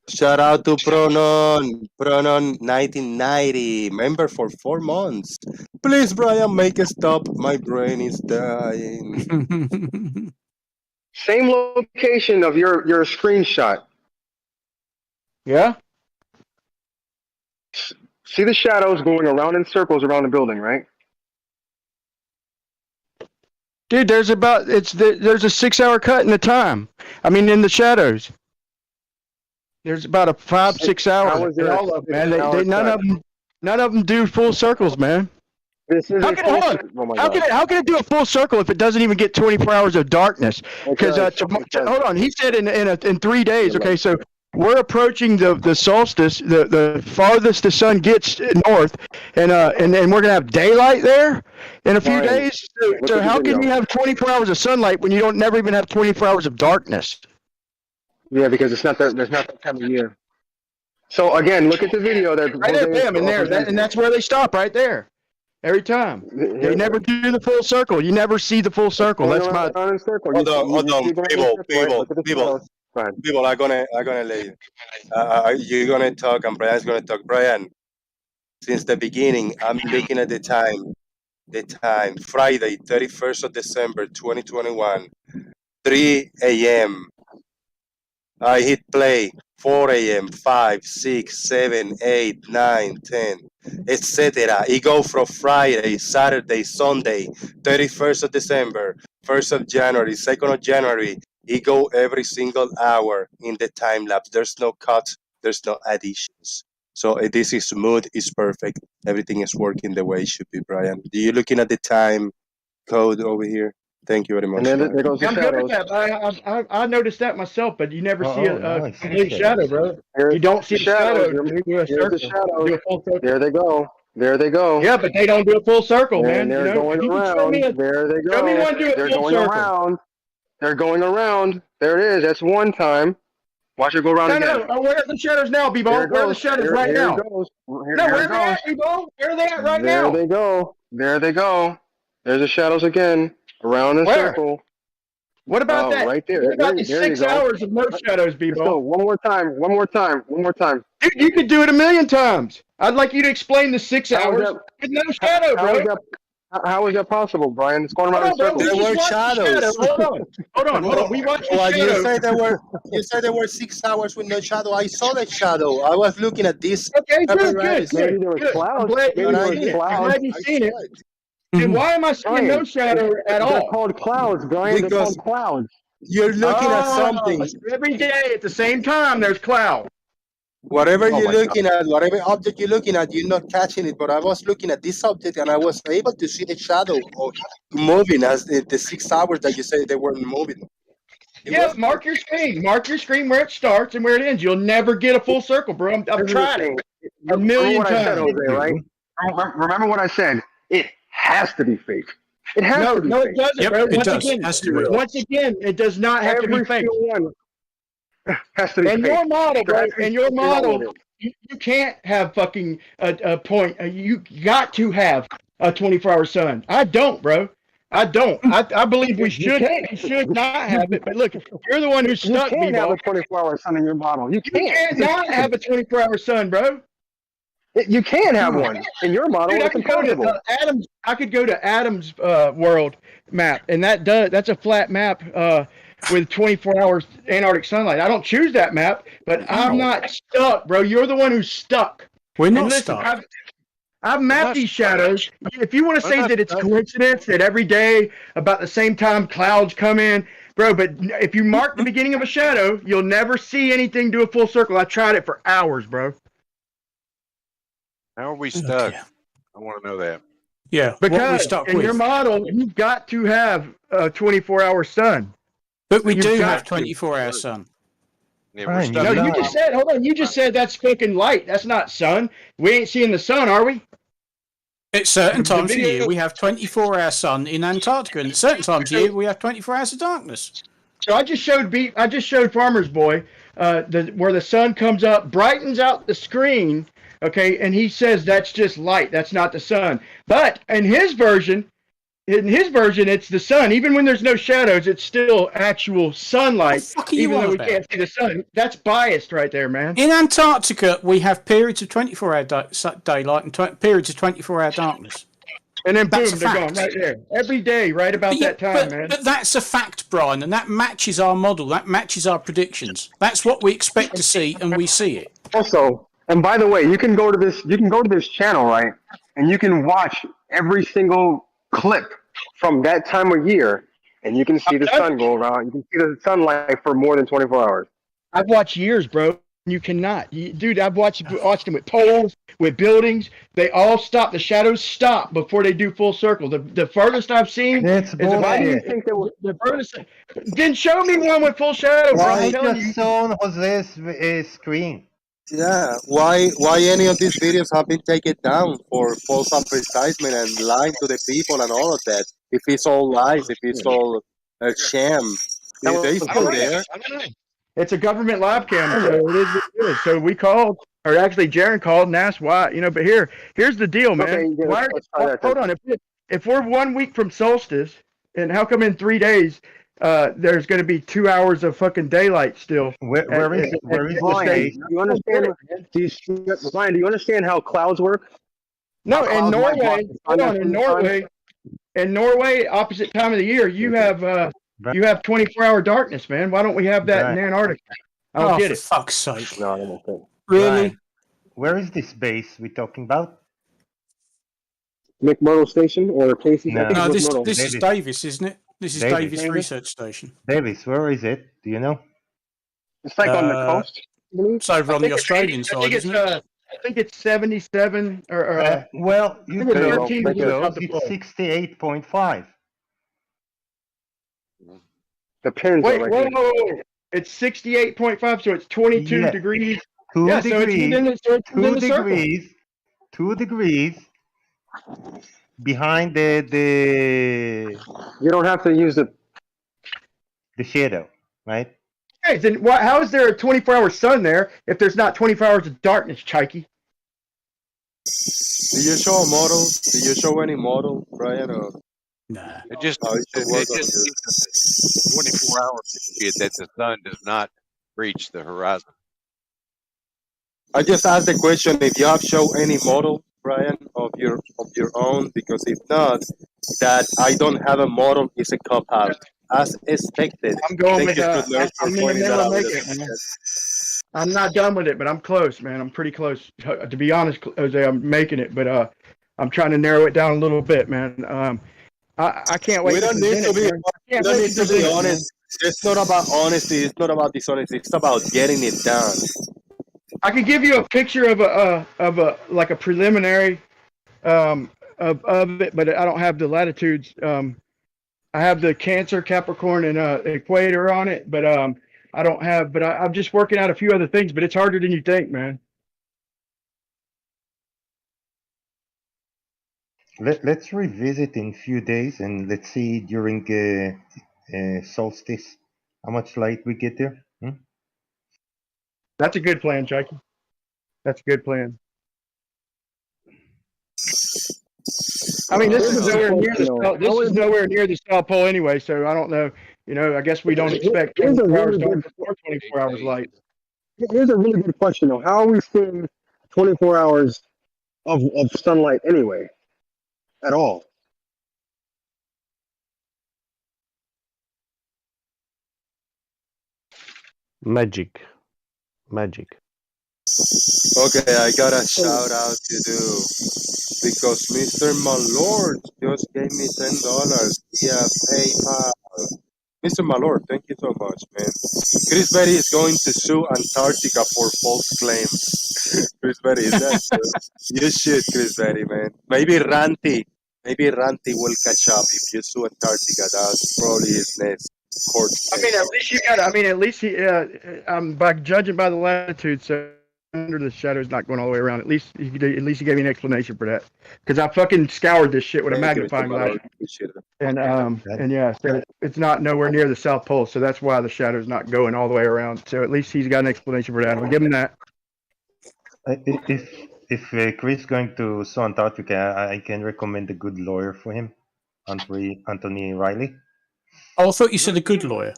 Shout out to Pronon 1990, member for 4 months. Please, Brian, make a stop. My brain is dying. Same location of your screenshot. Yeah. See the shadows going around in circles around the building, right? Dude, there's a 6-hour cut in the time. I mean, in the shadows. There's about a 5-6 hours. All of them, man. None of them do full circles, man. How can it do a full circle if it doesn't even get 24 hours of darkness? Because hold on, he said in 3 days. Okay, so we're approaching the solstice, the farthest the sun gets north, and we're gonna have daylight there in a few days. So how can you have 24 hours of sunlight when you don't never even have 24 hours of darkness? Yeah, because there's not that time of year. So again, look at the video that right there, bam, and that's where they stop right there. Every time they never do the full circle. You never see the full circle. That's my. Hold on, people. People are gonna let you. You're gonna talk, and Brian's gonna talk. Brian, since the beginning, I'm looking at the time. Friday, 31st of December, 2021, 3 a.m. I hit play. 4 a.m., 5, 6, 7, 8, 9, 10, etc. It go from Friday, Saturday, Sunday, 31st of December, 1st of January, 2nd of January. It go every single hour in the time lapse. There's no cuts, there's no additions. So this is smooth, it's perfect. Everything is working the way it should be, Brian. Do you looking at the time code over here? Thank you very much. And then there goes the I'm shadows. good at that. I noticed that myself, but you never see a nice. complete shadow, bro. You don't see the shadow. There they go. There they go. Yeah, but they don't do a full circle, man. And they're going around. There they go. Show me one do a They're full going circle. around. They're going around. There it is. That's one time. Watch it go around again. No. Where are the shadows now, B-Ball? Where are the shadows right now? Where are they at, B-Ball? Where are they at right now? There they go. There they go. There's the shadows again. Around in circle. What about that? Right there. What about the 6 hours of no shadows, B-Ball? One more time. Dude, you could do it 1,000,000 times. I'd like you to explain the 6 hours with no shadow, bro. How is that possible, Brian? It's going around in Hold on, bro. circles. We There just were watched the shadows. shadow. Hold on. We watched the Well, shadow. you said there were 6 hours with no shadow. I saw the shadow. I was looking at this Okay, good. apparatus, Maybe there was I'm clouds. glad Maybe and you've there I was seen it. I'm clouds. glad you've seen it. saw it. And why am I seeing no Brian, shadow at they're all? called clouds, Brian. They're Because called clouds. you're looking at something. Every day at the same time, there's clouds. Whatever Oh you're my God. looking at, whatever object you're looking at, you're not catching it. But I was looking at this object and I was able to see the shadow of moving as the 6 hours that you said they weren't moving. It Yeah, was mark your screen. Mark your screen where it starts and where it ends. You'll never get a full circle, bro. I've This is the tried it thing. a Remember million what I said, times. Jose, right? Remember what I said. It has to be fake. It has to be No, it fake. doesn't, Yep, bro. it does. Has to be. Once again, it does not have to be Every fake. single one has to be And fake. your model, There bro, has to be and your something wrong model, with it. you can't have fucking a point. You got to have a 24-hour sun. I don't, bro. I don't. I believe we You should. can't. We should not have it. But look, you're the one who's You stuck, can't have B-ball. a 24-hour sun in your model. You You can't. can't It's not have impossible. a 24-hour sun, bro. You can have one in your model. Dude, I It's could go impossible. to Adams. I could go to Adams world map, and that's a flat map with 24 hours Antarctic sunlight. I don't choose that map, but I'm not stuck, bro. You're the one who's stuck. We're And not listen, stuck. I've mapped these shadows. If you want to say not that it's stuck. coincidence that every day about the same time clouds come in, bro, but if you mark the beginning of a shadow, you'll never see anything do a full circle. I tried it for hours, bro. How are we stuck? Okay. I want to know that. Yeah, what we're Because stuck in your with. model, you've got to have a 24-hour sun. But we You've do got have to. 24-hour sun. Yeah, Brian, we're you stuck. No, in you the just said, hold on, you just said that's fucking light. That's not sun. We ain't seeing the sun, are we? At certain The times of video- year, we have 24-hour sun in Antarctica, and at certain times of year, we have 24 hours of darkness. So I just showed Farmer's Boy where the sun comes up, brightens out the screen, okay, and he says that's just light. That's not the sun. But in his version, it's the sun. Even when there's no shadows, it's still actual sunlight. What the fuck are you even on though we about? can't see the sun. That's biased right there, man. In Antarctica, we have periods of 24-hour daylight and periods of 24-hour darkness. And then boom, That's a they're fact. gone right there. Every day, right about that time, man. But that's a fact, Brian, and that matches our model. That matches our predictions. That's what we expect to see, and we see it. Also, and by the way, you can go to this channel, right? And you can watch every single clip from that time of year, and you can see the sun go around. You can see the sunlight for more than 24 hours. I've watched years, bro. You cannot. Dude, I've watched them with poles, with buildings. They all stop. The shadows stop before they do full circle. The furthest I've seen That's is about Why do you bullshit. think there was? the furthest. Then show me one with full shadow, bro. Why I'm I telling you. just saw on Jose's screen. Yeah, why any of these videos have been taken down for false advertisement and lying to the people and all of that? If it's all lies, if it's all a sham, they I still don't know. there. I don't know. It's a government live cam, so it is what it is. So we called, or actually Jaron called and asked why, But here's the deal, man. Okay, yeah, Why? let's try that Hold then. on. If we're 1 week from solstice, and how come in 3 days there's going to be 2 hours of fucking daylight still? Where is Brian, the do you understand? Brian, do you understand how clouds work? No, How in clouds might block Norway. the sun Hold on. from In the sun? Norway. In Norway, opposite time of the year, you have 24-hour darkness, man. Why don't we have that in Right. Antarctica? I don't Oh, get for it. fuck's sake. No, I don't think. Really? Brian, where is this base we're talking about? McMurdo Station or Casey? No. I think No, it's this McMurdo. is Davis, isn't it? This is Davis. Davis Research Station. Davis, where is it? Do you know? It's like on the Uh, coast. I believe. It's over on the Australian I side, think it's isn't it? I think it's 77 or Well, you think it's close, 13 you degrees close, off the it's floor. 68.5. The pins wait, are whoa, right whoa, whoa. It's 68.5, so it's 22 Yeah. degrees. 2 Yeah, so it's degrees, within the, so it's within 2 the circle. degrees, 2 degrees behind the there. You don't have to use the. shadow, right? Okay, then how is there a 24-hour sun there if there's not 24 hours of darkness, Chikey? Do you show a model? Do you show any model, Brian? Or Nah. It just how it it should work just on your? seems that 24 hour period that the sun does not reach the horizon. I just asked the question if you have shown any model, Brian, of your own, because if not, that I don't have a model is a cop out. As expected. I'm going Thank with you, good nurse, for I'm in the pointing that middle of out with making us. it, man. I'm not done with it, but I'm close, man. I'm pretty close. To be honest, Jose, I'm making it, but I'm trying to narrow it down a little bit, man. I can't wait We to don't need present to it, be. man. I We can't don't wait need to to be present it, man. honest. It's not about honesty. It's not about dishonesty. It's about getting it done. I could give you a picture of a like a preliminary of it, but I don't have the latitudes. I have the Cancer, Capricorn, and Equator on it, but I don't have. But I'm just working out a few other things. But it's harder than you think, man. Let's revisit in a few days, and let's see during solstice how much light we get there. That's a good plan, Jackie. That's a good plan. I mean, this is nowhere near the this is nowhere near the South Pole anyway, so I don't know. You know, I guess we don't expect Here's a 24 hours really dark good. or 24 hours light. Here's a really good question though. How are we seeing 24 hours of sunlight anyway? At all? Magic. Okay, I got a shout out to do because Mr. Malord just gave me $10 via PayPal. Mr. Malord, thank you so much, man. Chris Berry is going to sue Antarctica for false claims. Chris Berry, is that true? You should, Chris Berry, man. Maybe Ranty will catch up if you sue Antarctica. That's probably his next court case. I mean, at least you got. I mean, at least he. By judging by the latitude, so under the shadow is not going all the way around. At least he gave me an explanation for that. Because I fucking scoured this shit with a Thank you, Mr. magnifying glass, Malord. Appreciate it. and yeah, so it's not nowhere near the South Pole, so that's why the shadow's not going all the way around. So at least he's got an explanation for that. I'll give him that. If Chris is going to sue Antarctica, I can recommend a good lawyer for him, Anthony Riley. Oh, I thought you said a good lawyer.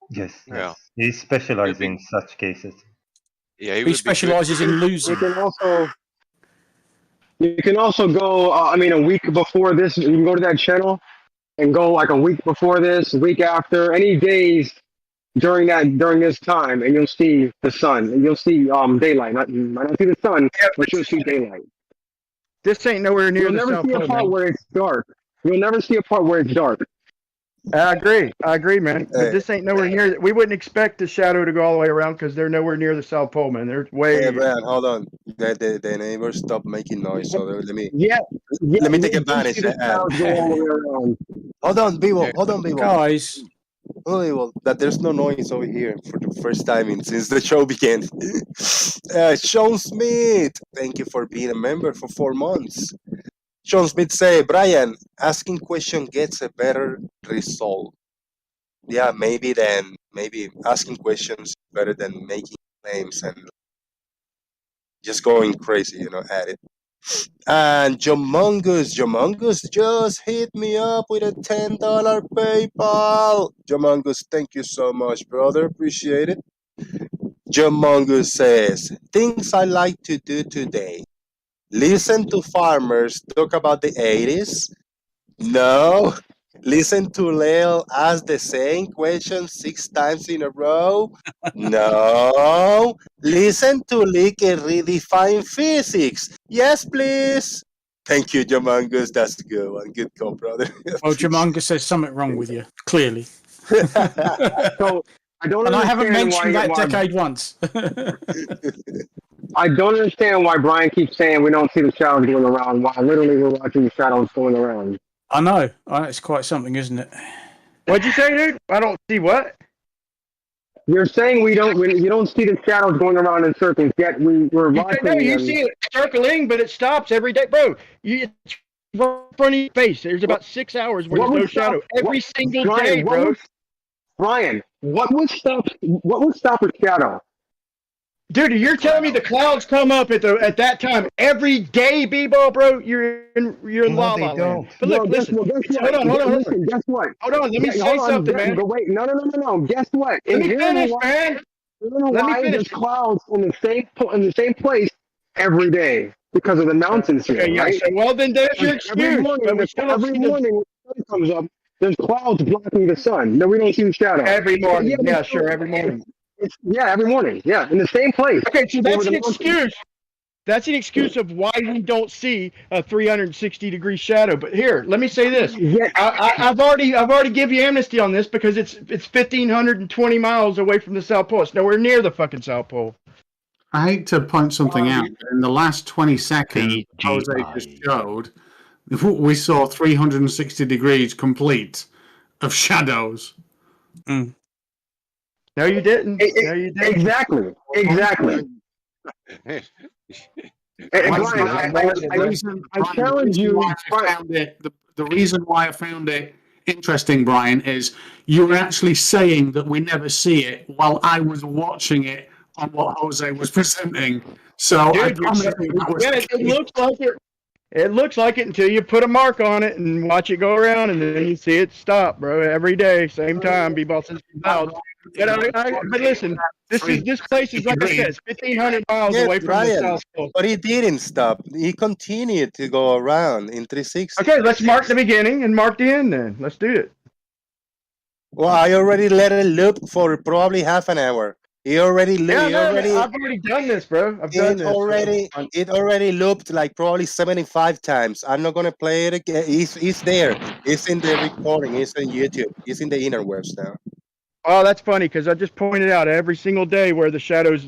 Yes, Yeah. he specializes in such cases. Yeah, He specializes in losing. You can also go. I mean, a week before this, you can go to that channel and go like a week before this, a week after, any days during this time, and you'll see the sun. And you'll see daylight. You might not see the sun, but you'll see daylight. This ain't nowhere near You'll the never South see a Pole, part man. where it's dark. You'll never see a part where it's dark. I agree, man. But this ain't nowhere near. We wouldn't expect the shadow to go all the way around because they're nowhere near the South Pole, man. They're way. Hey, Brian, hold on. The neighbors stopped making noise, so let me Let me take advantage. Hold on, Vivo. Guys. Unbelievable that there's no noise over here for the first time since the show began. Sean Smith, thank you for being a member for 4 months. Sean Smith say, Brian, asking question gets a better result. Yeah, maybe asking questions is better than making claims and just going crazy, at it. And Jomongus just hit me up with a $10 PayPal. Jomongus, thank you so much, brother. Appreciate it. Jomongus says, things I like to do today. Listen to farmers talk about the 80s. No. Listen to Leo ask the same question 6 times in a row. No. Listen to Lick redefine physics. Yes, please. Thank you, Jamangus. That's a good one. Good call, brother. Well, Jamangus, there's something wrong with you, clearly. So I don't. And I haven't understand mentioned why- that why- decade once. I don't understand why Brian keeps saying we don't see the shadows going around. While literally we're watching the shadows going around. I know. It's quite something, isn't it? What'd you say, dude? I don't see what. You're saying you don't see the shadows going around in circles, yet we're watching. No, you them. see it circling, but it stops every day, bro. It's right in front of your face. There's about 6 hours where What there's no would stop- shadow every what- single Brian, day, what bro. would- Brian, what would stop a shadow? Dude, you're telling me the clouds come up at that time every day, B-ball, bro? You're in La La Land. But look, listen. Hold on. Listen, guess what? Hold on, let me Yeah, say hold on, something, man. But wait, no. Guess what? Let me finish, man. Let me finish. There's clouds in the same place every day. because of the mountains here, Okay, yeah. right? So, well, then there's your And every excuse. morning, But we still don't every see the morning when the sun comes up, there's clouds blocking the sun. No, we don't see the shadow. every But morning. yeah, we Yeah, still, sure, every morning. yeah, every morning. Yeah, in the same place Okay, so over that's the an mountains. excuse. That's an excuse of why we don't see a 360-degree shadow. But here, let me say this: Yeah, I've already give you amnesty on this because it's 1,520 miles away from the South Pole. It's nowhere near the fucking South Pole. I hate to point something out. But in the last 20 seconds, Jose just showed, we saw 360 degrees complete of shadows. Mm. No, you didn't. No, you didn't. exactly. And Brian, I challenge you. The reason why I found it interesting, Brian, is you were actually saying that we never see it while I was watching it on what Jose was presenting. So I Dude, promise you that was yeah, the it case. looks like it. It looks like it until you put a mark on it and watch it go around, and then you see it stop, bro. Every day, same time, B-ball says out. But listen, this place is like I said, it's 1,500 miles Yes, away from the Brian, South Pole. but he didn't stop. He continued to go around in 360. Okay, let's mark the beginning and mark the end. Then let's do it. Well, I already let it loop for probably half an hour. He already, Yeah, he no, already, I've already done this, bro. I've done this. it already looped like probably 75 times. I'm not gonna play it again. He's there. It's in the recording. It's on YouTube. It's in the interwebs now. Oh, that's funny because I just pointed out every single day where the shadows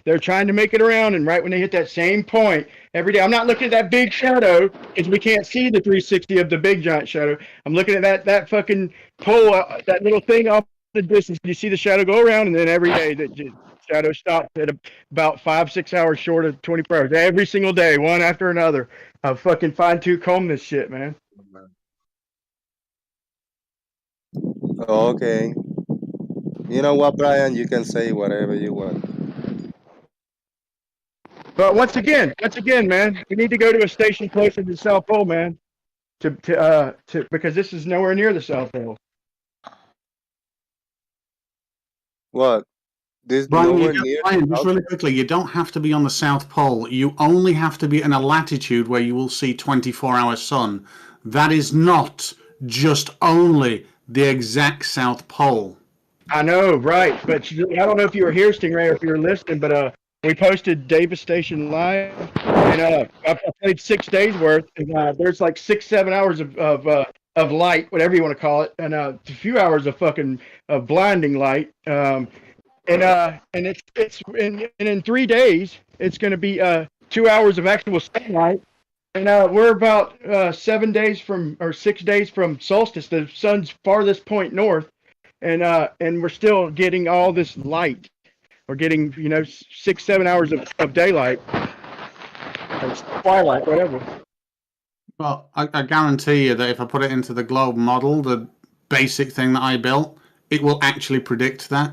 they're trying to make it around, and right when they hit that same point every day, I'm not looking at that big shadow because we can't see the 360 of the big giant shadow. I'm looking at that fucking pole, that little thing off the distance. You see the shadow go around, and then every day the shadow stops at about 5-6 hours short of 24 hours. Every single day, one after another. I fucking fine-tooth comb this shit, man. Okay. You know what, Brian? You can say whatever you want. But once again, man, we need to go to a station closer to the South Pole, man, to because this is nowhere near the South Pole. What? This Brian, nowhere near. Brian, just really quickly, you don't have to be on the South Pole. You only have to be in a latitude where you will see 24-hour sun. That is not just only the exact South Pole. I know, right? But I don't know if you were here, Stingray, or if you were listening, but we posted Davis Station live, and I played 6 days worth, and there's like 6-7 hours of light, whatever you want to call it, and a few hours of fucking blinding light. And it's in 3 days it's going to be 2 hours of actual sunlight, and we're about 7 days from or 6 days from solstice, the sun's farthest point north, and we're still getting all this light. We're getting 6-7 hours of daylight, or twilight, whatever. Well, I guarantee you that if I put it into the globe model, the basic thing that I built, it will actually predict that.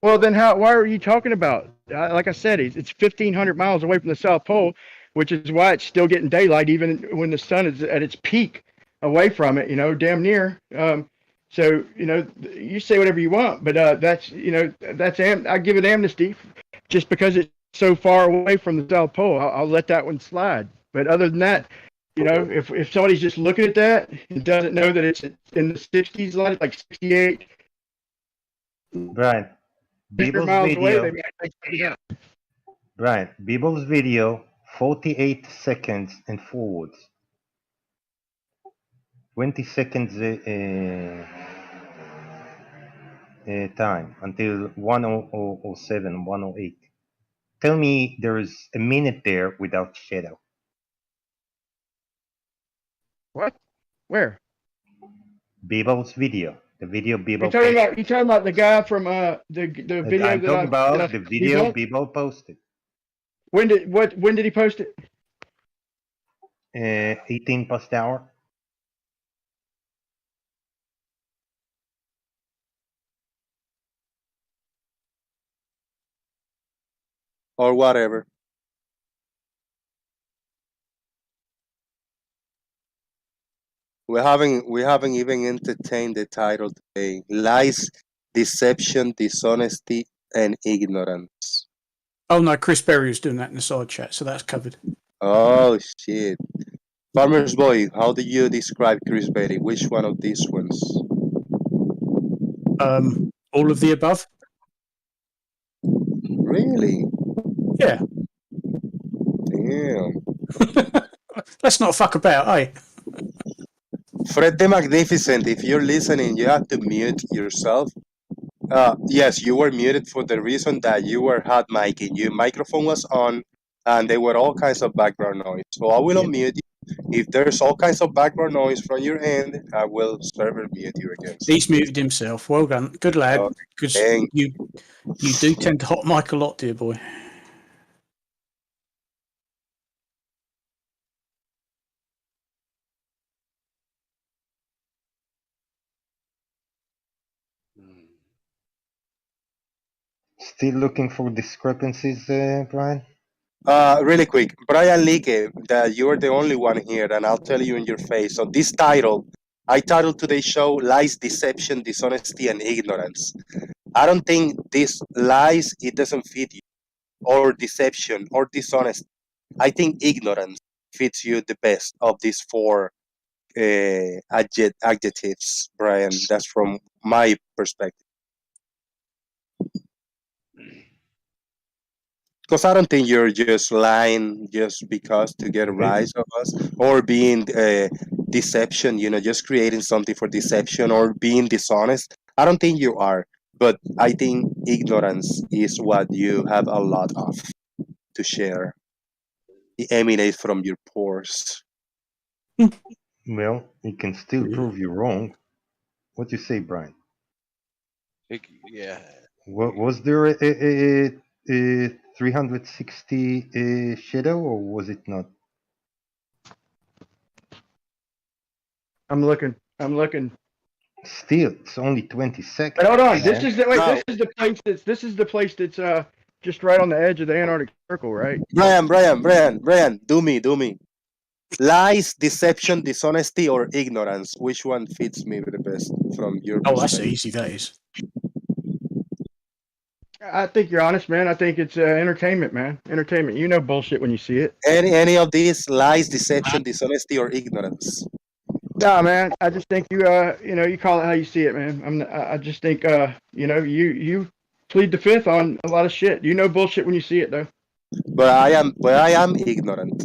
Well, then why are you talking about? Like I said, it's 1,500 miles away from the South Pole, which is why it's still getting daylight even when the sun is at its peak away from it, damn near. So, you say whatever you want, but I give it amnesty just because it's so far away from the South Pole. I'll let that one slide. But other than that, if somebody's just looking at that and doesn't know that it's in the 60s, like 68, Brian, Bible's miles away, video. they might think something else. Brian, Bible's video, 48 seconds and forwards. 20 seconds time until 1:07, 1:08. Tell me there is a minute there without shadow. What? Where? Bible's video. The video Bible You talking about the guy from the video I'm that talking about the he video built? Bible posted. When did he post it? 18 past hour. Or whatever. We haven't even entertained the title today. Lies, deception, dishonesty, and ignorance. Oh no, Chris Berry was doing that in the side chat, so that's covered. Oh shit. Farmer's Boy, how do you describe Chris Berry? Which one of these ones? All of the above. Really? Yeah. Damn. Let's not fuck about, eh? Fred the Magnificent, if you're listening, you have to mute yourself. Yes, you were muted for the reason that you were hot micing. Your microphone was on, and there were all kinds of background noise. So I will unmute you. If there's all kinds of background noise from your end, I will server mute you again. He's muted himself. Well done. Good lad. Because you do tend to hot mic a lot, dear boy. Still looking for discrepancies, Brian? Really quick, Brian Leake, that you're the only one here, and I'll tell you in your face. So this title, I titled today's show Lies, Deception, Dishonesty, and Ignorance. I don't think this lies, it doesn't fit you, or deception, or dishonesty. I think ignorance fits you the best of these four adjectives, Brian. That's from my perspective. Because I don't think you're just lying just because to get a rise of us, or being deception, just creating something for deception, or being dishonest. I don't think you are, but I think ignorance is what you have a lot of to share. It emanates from your pores. Well, it can still prove you wrong. What do you say, Brian? Yeah. Was there a 360 shadow, or was it not? I'm looking. Still, it's only 20 seconds. But hold on. man. This is the place that's just right on the edge of the Antarctic Circle, right? Brian, do me. Lies, deception, dishonesty, or ignorance? Which one fits me the best from your Oh, that's perspective? easy, that is. I think you're honest, man. I think it's entertainment, man. Entertainment. You know bullshit when you see it. Any of these lies, deception, dishonesty, or ignorance? Nah, man. I just think you you call it how you see it, man. I just think you plead the fifth on a lot of shit. You know bullshit when you see it, though. But I am ignorant.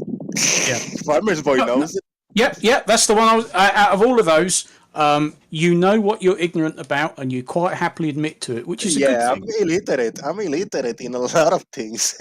Yeah. Farmer's Boy knows it. Yep. That's the one. Out of all of those, you know what you're ignorant about, and you quite happily admit to it, which is a good thing. I'm illiterate in a lot of things.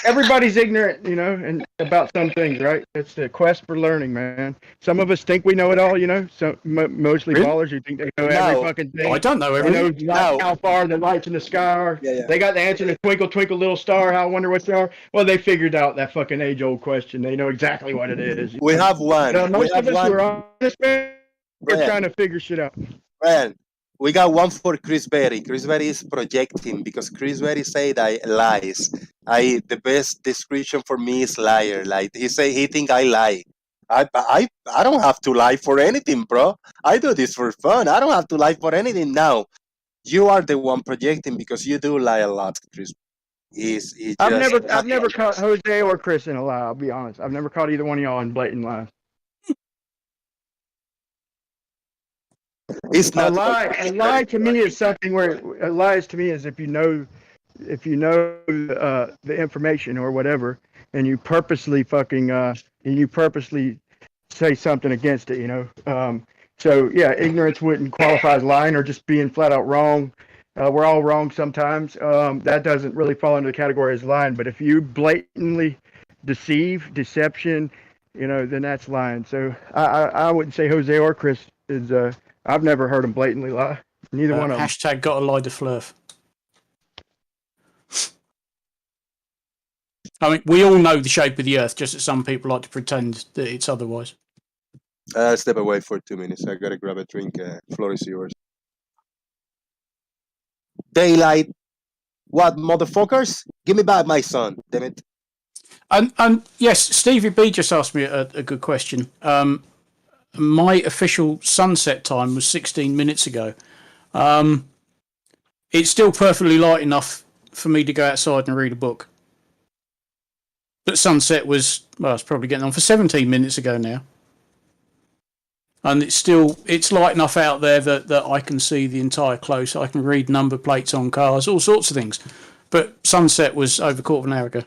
Everybody's ignorant, and about some things, right? It's the quest for learning, man. Some of us think we know it all, So mostly Really? ballers who think they know every fucking thing. Oh, I don't know everything. They know how far the lights in the sky are. Yeah. They got the answer to Twinkle, Twinkle, Little Star. I wonder what they are. Well, they figured out that fucking age-old question. They know exactly what it is. We have one. Most of us who are honest, man, we're Brian. trying to figure shit out. Brian, we got one for Chris Berry. Chris Berry is projecting because Chris Berry said I lies. The best description for me is liar. Like he think I lie. I don't have to lie for anything, bro. I do this for fun. I don't have to lie for anything now. You are the one projecting because you do lie a lot, Chris. I've never caught Jose or Chris in a lie. I'll be honest. I've never caught either one of y'all in blatant lies. It's not a lie to me is something where a lie to me is if you know the information or whatever, and you purposely say something against it, So yeah, ignorance wouldn't qualify as lying or just being flat out wrong. We're all wrong sometimes. That doesn't really fall into the category as lying. But if you blatantly deception, then that's lying. So I wouldn't say Jose or Chris is. I've never heard them blatantly lie. Neither one of them. Hashtag gotta lie to Flurf. I mean, we all know the shape of the Earth, just that some people like to pretend that it's otherwise. Step away for 2 minutes. I gotta grab a drink. Floor is yours. Daylight. What, motherfuckers? Give me back my son, damn it. And yes, Stevie B just asked me a good question. My official sunset time was 16 minutes ago. It's still perfectly light enough for me to go outside and read a book. But sunset was, well, it's probably getting on for 17 minutes ago now. And it's light enough out there that I can see the entire close. I can read number plates on cars, all sorts of things. But sunset was over a quarter of an hour ago.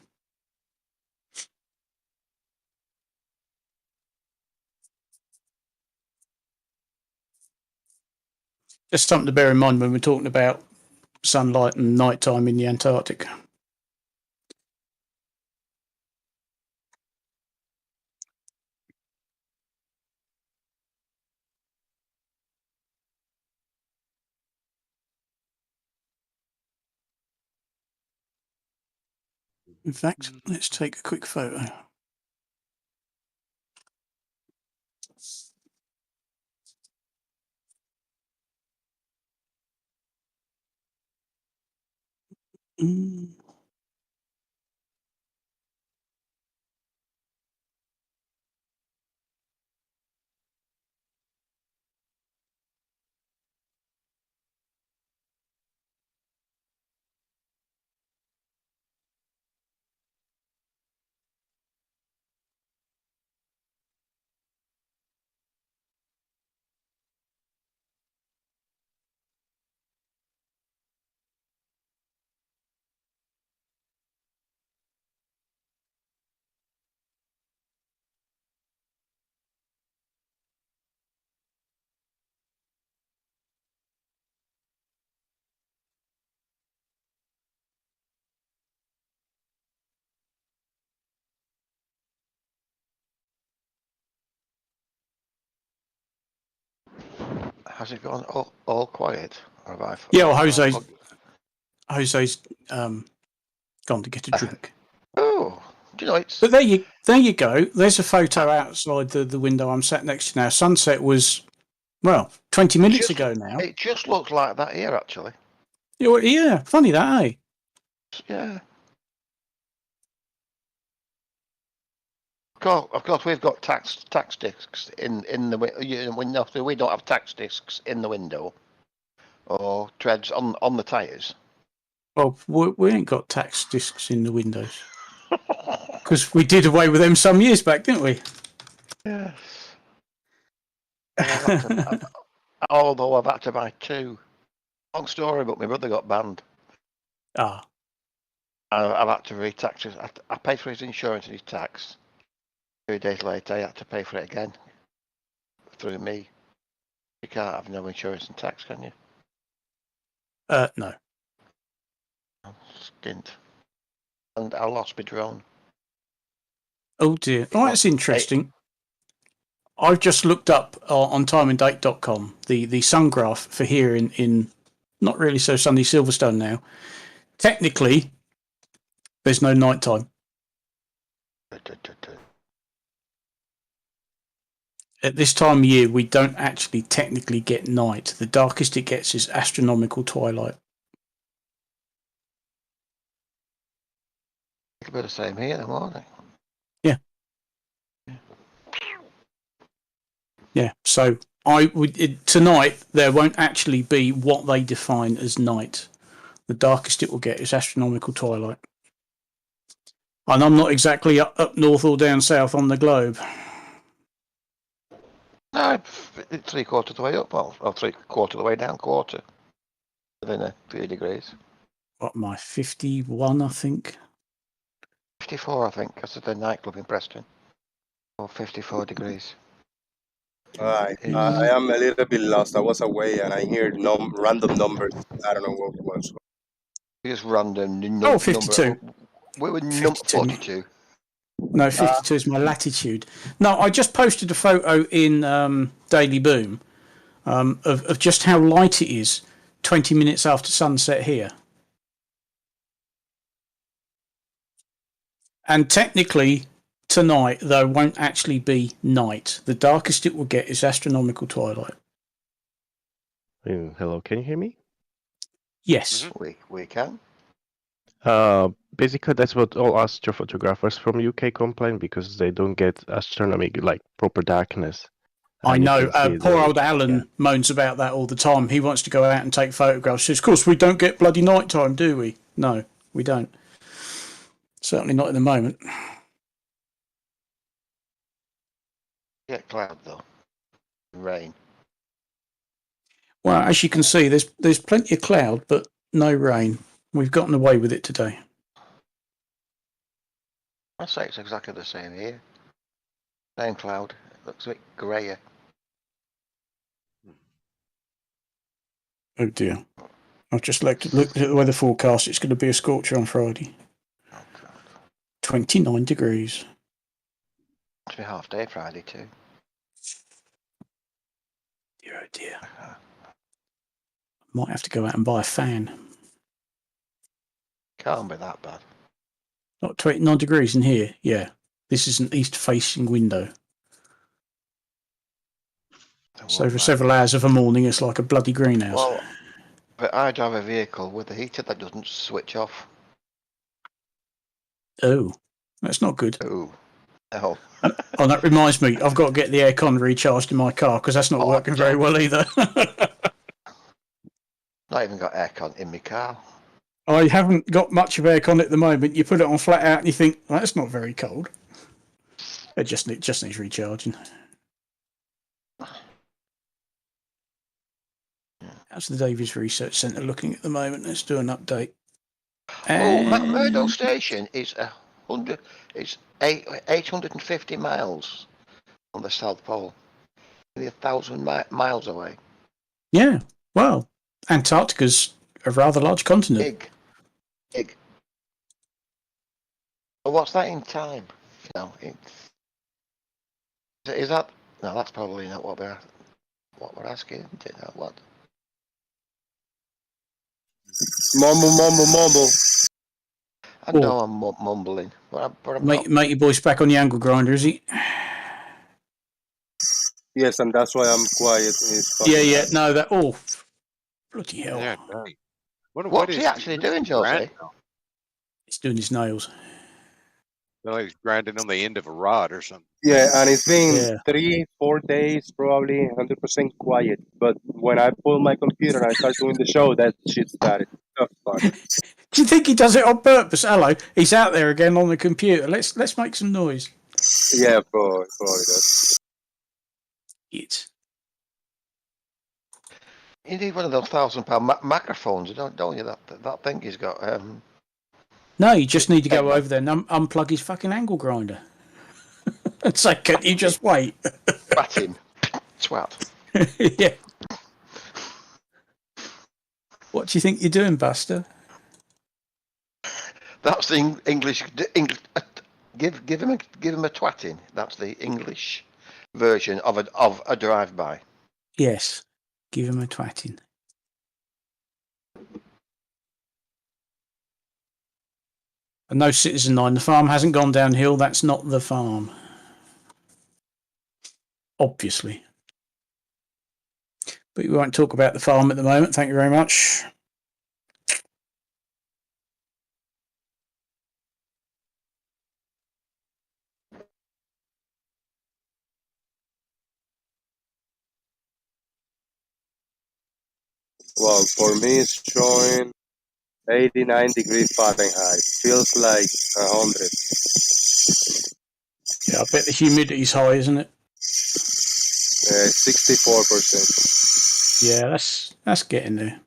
Just something to bear in mind when we're talking about sunlight and nighttime in the Antarctic. In fact, let's take a quick photo. Has it gone all quiet? Or have I, Yeah, well, Jose's gone to get a drink. Oh, do you know it's? But there you go. There's a photo outside the window I'm sat next to now. Sunset was, well, 20 minutes ago now. It just looks like that here, actually. Yeah, funny that, eh? Yeah. Of course, we've got tax discs in the window. So we don't have tax discs in the window or treads on the tyres. Well, we ain't got tax discs in the windows because we did away with them some years back, didn't we? Yes. Although I've had to buy two. Long story, but my brother got banned. Ah. I've had to re-tax it. I paid for his insurance and his tax. 2 days later, I had to pay for it again through me. You can't have no insurance and tax, can you? No. I'm skint. And I lost my drone. Oh dear. Oh, that's interesting. I've just looked up on timeanddate.com the sun graph for here in not really so sunny Silverstone now. Technically, there's no night time. At this time of year, we don't actually technically get night. The darkest it gets is astronomical twilight. It'll be the same here in the morning. Yeah. Yeah. So tonight there won't actually be what they define as night. The darkest it will get is astronomical twilight. And I'm not exactly up north or down south on the globe. No, it's 3/4 of the way up, or 3/4 of the way down, quarter. Within a few degrees. What am I, 51, I think? 54, I think, because of the nightclub in Preston. Or 54 degrees. I am a little bit lost. I was away and I heard random numbers. I don't know what it was. Just random 52. Number. We were number 42. No, 52 is my latitude. No, I just posted a photo in Daily Boom of just how light it is 20 minutes after sunset here. And technically, tonight, though, won't actually be night. The darkest it will get is astronomical twilight. Hello, can you hear me? Yes. We can. Basically, that's what all astrophotographers from UK complain because they don't get astronomy, like proper darkness. I know. Poor old Alan moans about that all the time. He wants to go out and take photographs. Says, of course, we don't get bloody nighttime, do we? No, we don't. Certainly not at the moment. Get cloud though. Rain. Well, as you can see, there's plenty of cloud, but no rain. We've gotten away with it today. I say it's exactly the same here. Same cloud. It looks a bit greyer. Oh dear. I've just looked at the weather forecast. It's going to be a scorcher on Friday. 29 degrees. It's be half day Friday too. Dear oh dear. Might have to go out and buy a fan. Can't be that bad. Not 29 degrees in here. Yeah. This is an east-facing window. So for several hours of a morning, it's like a bloody greenhouse. Well, but I drive a vehicle with a heater that doesn't switch off. Oh, that's not good. Oh, no. Oh, that reminds me. I've got to get the aircon recharged in my car because that's not working very well either. Not even got aircon in my car. I haven't got much of aircon at the moment. You put it on flat out and you think, well, that's not very cold. It just needs recharging. How's the Davies Research Centre looking at the moment? Let's do an update. Murdo Station is 850 miles on the South Pole. Nearly 1,000 miles away. Yeah, well, Antarctica's a rather large continent. Big. Well, what's that in time? Is that? No, that's probably not what we're asking, isn't it? No, what? Mumble. I know I'm mumbling, but I'm not. Mate, your boy's back on the angle grinder, is he? Yes, and that's why I'm quiet. Yeah. No, that. Oh, bloody hell! Yeah, What's he actually doing, Jose? He's doing his nails. Like he's grinding on the end of a rod or something. Yeah, and it's been 3-4 days, probably 100% quiet. But when I pull my computer and I start doing the show, that shit started. Do you think he does it on purpose? Hello, he's out there again on the computer. Let's make some noise. Yeah, probably does. You need one of those £1,000 microphones, don't you? That thing he's got. No, you just need to go over there and unplug his fucking angle grinder. And say, can you just wait? Bat him, twat. Yeah. What do you think you're doing, Buster? That's the English. Give him a twatting. That's the English version of a drive-by. Yes, give him a twatting. And no, Citizen 9, the farm hasn't gone downhill. That's not the farm. Obviously. But we won't talk about the farm at the moment. Thank you very much. Well, for me, it's showing 89 degrees Fahrenheit. Feels like 100. Yeah, I bet the humidity's high, isn't it? 64%. Yeah, that's getting there.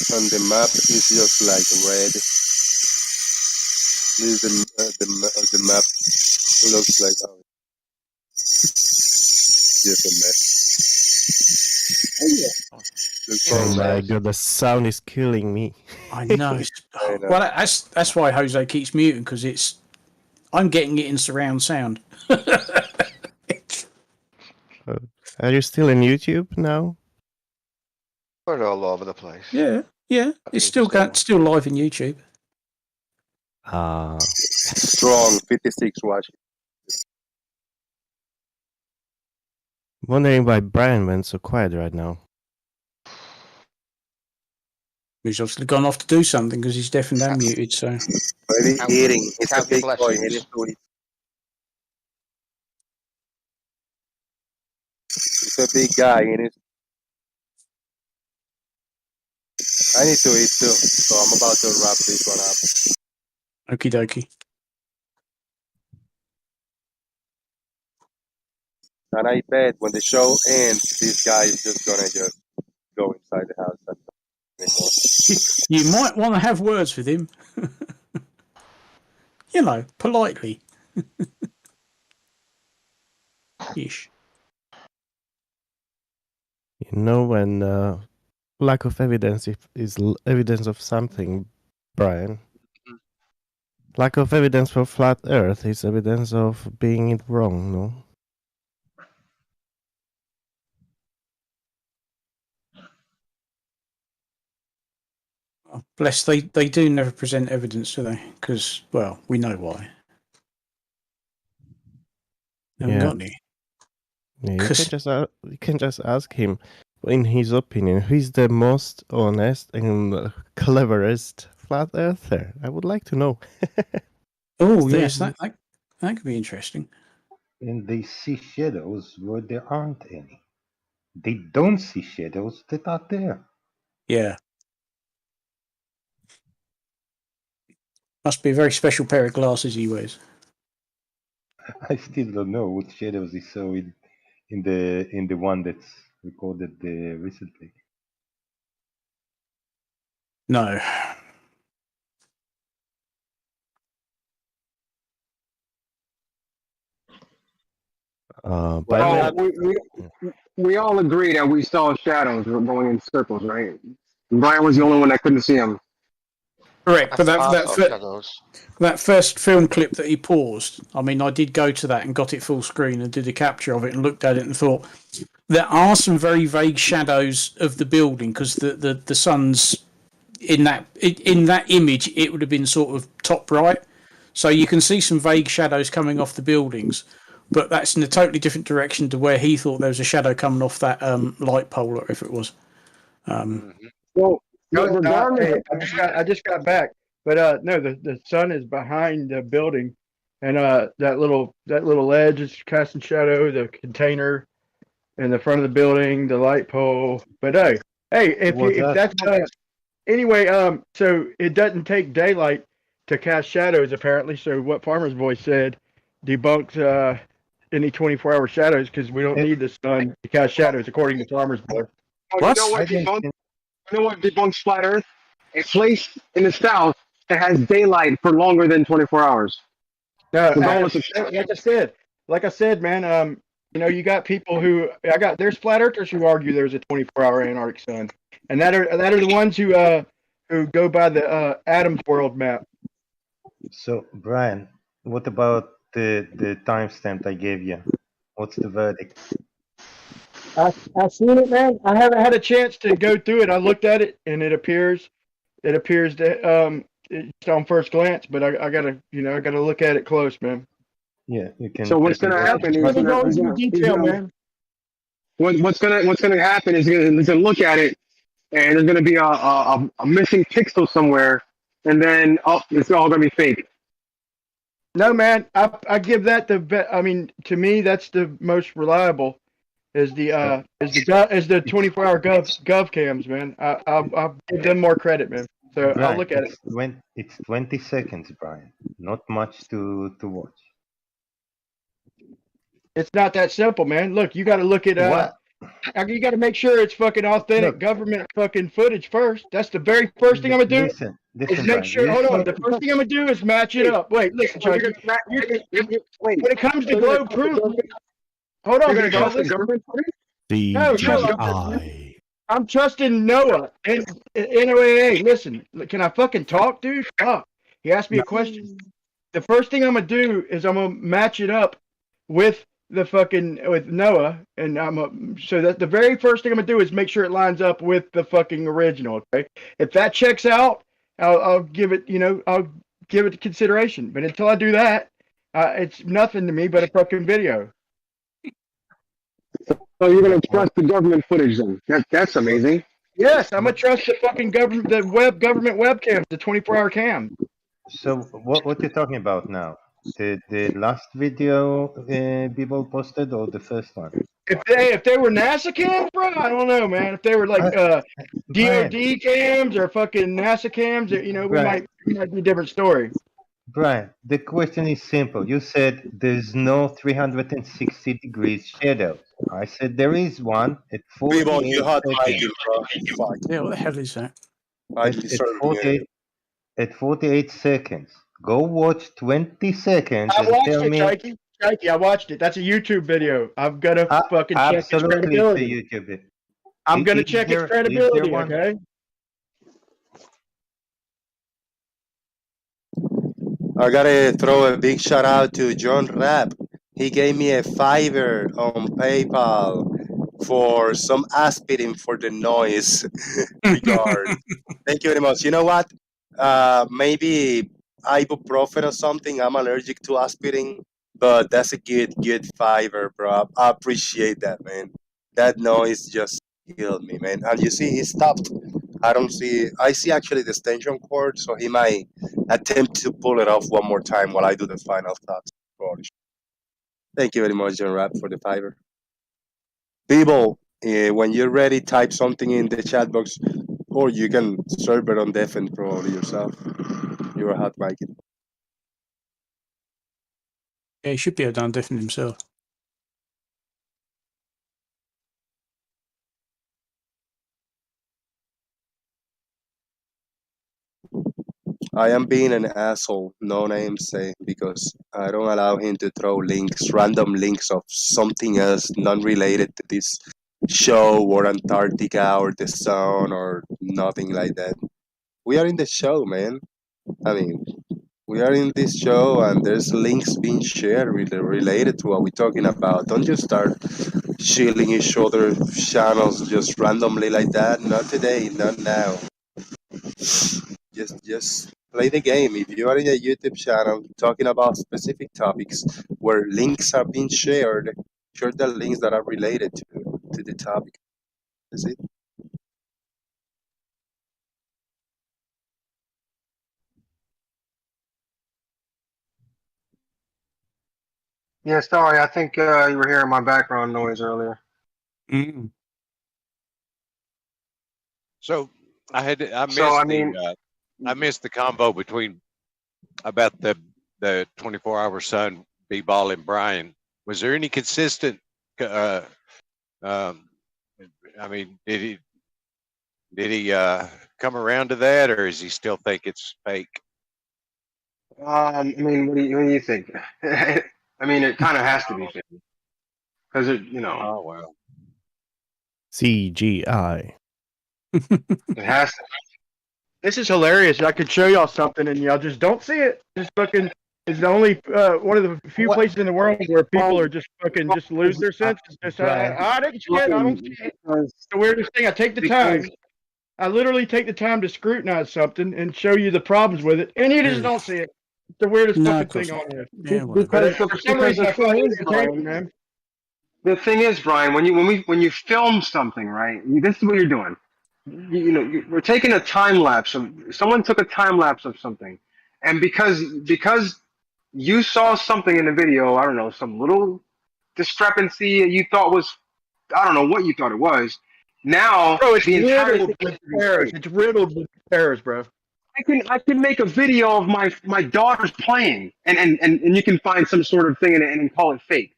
And the map is just like red. This is the map. It looks like just a mess. Oh my god, the sound is killing me. I know. Well, that's why Jose keeps muting, because I'm getting it in surround sound. Are you still in YouTube now? We're all over the place. Yeah. It's still live in YouTube. Strong 56 watch. Wondering why Brian went so quiet right now. He's obviously gone off to do something because he's deaf and muted. So maybe eating. It's a big boy. He's a big guy. I need to eat too, so I'm about to wrap this one up. Okie dokie. And I bet when the show ends, this guy is just gonna just go inside the house and anymore. You might want to have words with him. You know, politely. Ish. You know, when lack of evidence is evidence of something, Brian. Lack of evidence for flat Earth is evidence of being it wrong, no? Oh, bless, they do never present evidence, do they? Because, well, we know why. Haven't got any. Yeah, you can just ask him, in his opinion, who's the most honest and cleverest flat earther? I would like to know. Oh, yes, that could be interesting. And they see shadows where there aren't any. They don't see shadows that are there. Yeah. Must be a very special pair of glasses he wears. I still don't know what shadows he saw in the one that's recorded recently. No. Well, we all agree that we saw shadows going in circles, right? Brian was the only one that couldn't see them. Correct, but shadows. that first film clip that he paused, I mean, I did go to that and got it full screen and did a capture of it and looked at it and thought, there are some very vague shadows of the building because the sun's in that image, it would have been sort of top right. So you can see some vague shadows coming off the buildings, but that's in a totally different direction to where he thought there was a shadow coming off that light pole or if it was. Well, regardless, I just got back, but no, the sun is behind the building, and that little ledge is casting shadow. The container in the front of the building, the light pole. But hey, if that's anyway, so it doesn't take daylight to cast shadows apparently. So what Farmer's Boy said debunks any 24-hour shadows because we don't need the sun to cast shadows according to Farmer's Boy. You know what debunks? You know what debunks flat Earth? A place in the south that has daylight for longer than 24 hours. No, like I said, man. You know, you got people there's flat earthers who argue there's a 24-hour Antarctic sun, and that are the ones who go by the Adams World map. So, Brian, what about the timestamp I gave you? What's the verdict? I've seen it, man. I haven't had a chance to go through it. I looked at it, and it appears that it's on first glance, but I gotta look at it close, man. Yeah, you can. So what's gonna happen is what's gonna happen is he's gonna look at it, and there's gonna be a missing pixel somewhere, and then it's all gonna be fake. No, man, I give that the best. I mean, to me, that's the most reliable. Is the 24-hour gov cams, man. I'll give them more credit, man. So Brian, I'll look at it. It's 20 seconds, Brian. Not much to watch. It's not that simple, man. Look, you got to look at you got to make sure it's fucking authentic government fucking footage first. That's the very first thing I'm gonna do. Listen, is make sure. Hold on. The first thing I'm gonna do is match it up. Wait, listen, Chuck. When it comes to globe proof, hold on. You're gonna trust the government footage? No, I'm trusting Noah and NOAA. Listen, can I fucking talk, dude? Fuck. He asked me a question. The first thing I'm gonna do is I'm gonna match it up with Noah, and so that the very first thing I'm gonna do is make sure it lines up with the fucking original. Okay, if that checks out, I'll give it. I'll give it consideration. But until I do that, it's nothing to me but a fucking video. So you're gonna trust the government footage then? That's amazing. Yes, I'm gonna trust the fucking government webcams, the 24-hour cam. So what you're talking about now? The last video people posted or the first one? If they were NASA cams, bro, I don't know, man. If they were like DoD cams or fucking NASA cams, we might be a different story. Brian, the question is simple. You said there's no 360 degrees shadow. I said there is one at People, 48 you hot seconds. miking, bro. Fuck. Yeah, what the hell is that? I At, just at started 48 at 48 seconds. Go watch 20 seconds I and watched tell it, me. Jakey. I watched it. That's a YouTube video. I'm gonna fucking check its Absolutely, it's a credibility. YouTube video. I'm gonna Is check its there credibility. one? Okay. I gotta throw a big shout out to John Rapp. He gave me a $5 on PayPal for some aspirin for the noise regard. Thank you very much. You know what? Maybe ibuprofen or something. I'm allergic to aspirin, but that's a good $5, bro. I appreciate that, man. That noise just killed me, man. And you see, he stopped. I see actually the extension cord, so he might attempt to pull it off one more time while I do the final thoughts. Thank you very much, John Rapp, for the $5. People, when you're ready, type something in the chat box, or you can serve it on Defen probably yourself. You're a hot mic. Yeah, he should be able to undeafen himself. I am being an asshole, no name say, because I don't allow him to throw links, random links of something else non-related to this show or Antarctica or the sun or nothing like that. We are in the show, man. I mean, we are in this show and there's links being shared related to what we're talking about. Don't just start shielding each other channels just randomly like that. Not today, not now. Just play the game. If you are in a YouTube channel talking about specific topics where links are being shared, share the links that are related to the topic. That's it. Yeah, sorry. I think you were hearing my background noise earlier. Mm. So I missed So, I mean, I missed the combo between about the 24-hour sun, B-ball and Brian. Was there any consistent? I mean, did he come around to that, or does he still think it's fake? I mean, what do you think? I mean, it kind of has to be fake because Oh well. CGI. it has to. This is hilarious. I could show y'all something and y'all just don't see it. Just fucking is the only one of the few places in the world where people are just fucking just lose their senses. Just I didn't see it. I don't see it. It's the weirdest thing. I take the time. I literally take the time to scrutinize something and show you the problems with it, and you just don't see it. It's the weirdest fucking thing on earth. Yeah, well, Because For some reason, I find it entertaining, man. The thing is, Brian, when you film something, right? This is what you're doing. We're taking a time lapse of someone took a time lapse of something, and because you saw something in the video, I don't know, some little discrepancy you thought was, I don't know what you thought it was. Now, bro, it's the entire riddled with errors. It's riddled with errors, bro. I can make a video of my daughter's playing, and you can find some sort of thing in it and call it fake.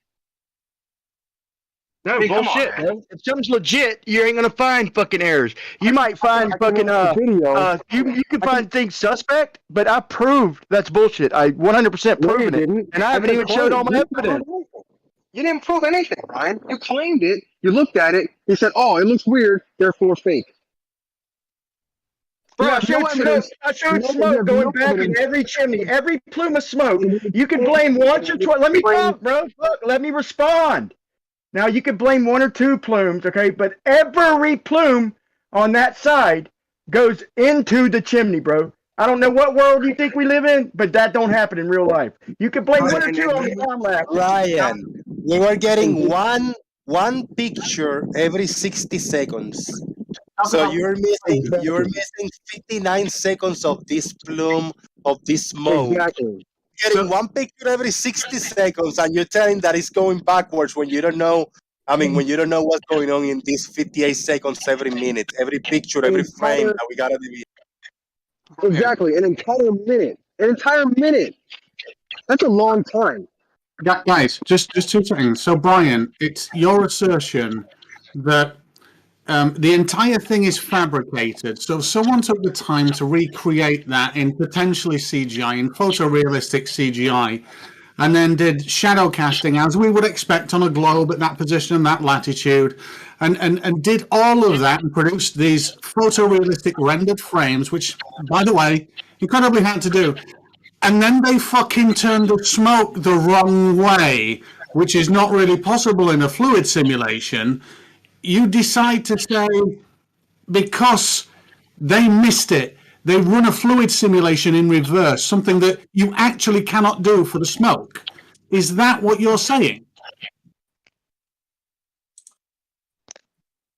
No, I mean, come on, bullshit, man. bro. If something's legit, you ain't gonna find fucking errors. You might find fucking you can find things suspect, but I proved that's bullshit. I 100% proven it, and I haven't even showed all my evidence. You didn't prove anything, Brian. You claimed it. You looked at it. You said, "Oh, it looks weird, therefore fake." Bro, I showed smoke going back in every chimney, every plume of smoke. You can blame once or twice. Let me talk, bro. Look, let me respond. Now, you could blame one or two plumes, okay? But every plume on that side goes into the chimney, bro. I don't know what world you think we live in, but that don't happen in real life. You could blame one or two on the time lapse. Ryan, we were getting one picture every 60 seconds. So you're missing 59 seconds of this plume of this smoke. Exactly. Getting one picture every 60 seconds, and you're telling that it's going backwards when you don't know. I mean, when you don't know what's going on in these 58 seconds every minute, every picture, every frame that we gotta be. Exactly, an entire minute An entire minute. That's a long time. Guys, just 2 seconds. So, Brian, it's your assertion that the entire thing is fabricated. So, someone took the time to recreate that in potentially CGI, in photorealistic CGI, and then did shadow casting as we would expect on a globe at that position and that latitude, and did all of that and produced these photorealistic rendered frames, which, by the way, incredibly hard to do. And then they fucking turned the smoke the wrong way, which is not really possible in a fluid simulation. You decide to say, because they missed it, they run a fluid simulation in reverse, something that you actually cannot do for the smoke. Is that what you're saying?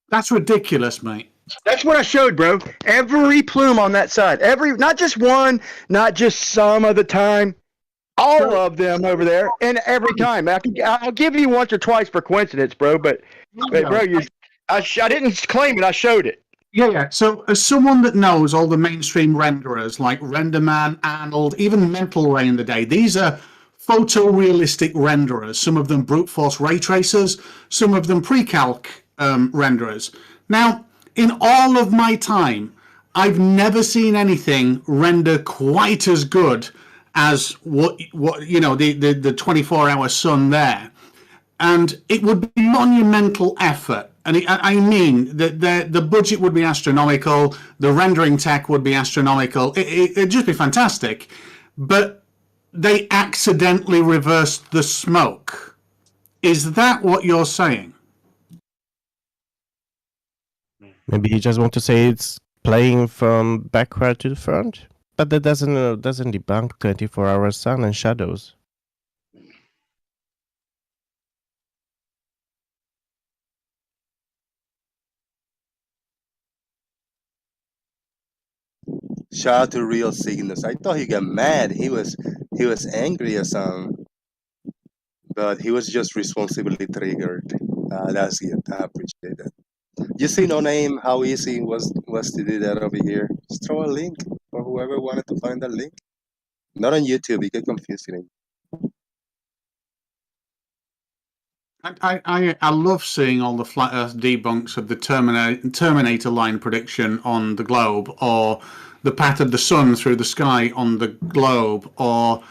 That's ridiculous, mate. That's what I showed, bro. Every plume on that side. Not just one, not just some of the time. All of them over there, and every time. I'll give you once or twice for coincidence, bro. But bro, I didn't claim it. I showed it. Yeah. So, as someone that knows all the mainstream renderers like RenderMan, Arnold, even Mental Ray in the day, these are photorealistic renderers. Some of them brute force ray tracers, some of them pre-calc renderers. Now, in all of my time, I've never seen anything render quite as good as what you know, the 24-hour sun there. And it would be monumental effort. And I mean, the budget would be astronomical, the rendering tech would be astronomical, it'd just be fantastic. But they accidentally reversed the smoke. Is that what you're saying? Maybe you just want to say it's playing from backward to the front, but that doesn't debunk 24-hour sun and shadows. Shout out to Real Cygnus. I thought he got mad. He was angry or something, but he was just responsibly triggered. That's good. I appreciate that. You see, No Name, how easy it was to do that over here. Just throw a link for whoever wanted to find that link. Not on YouTube. You get confusing. I love seeing all the flat Earth debunks of the Terminator line prediction on the globe, or the path of the sun through the sky on the globe, or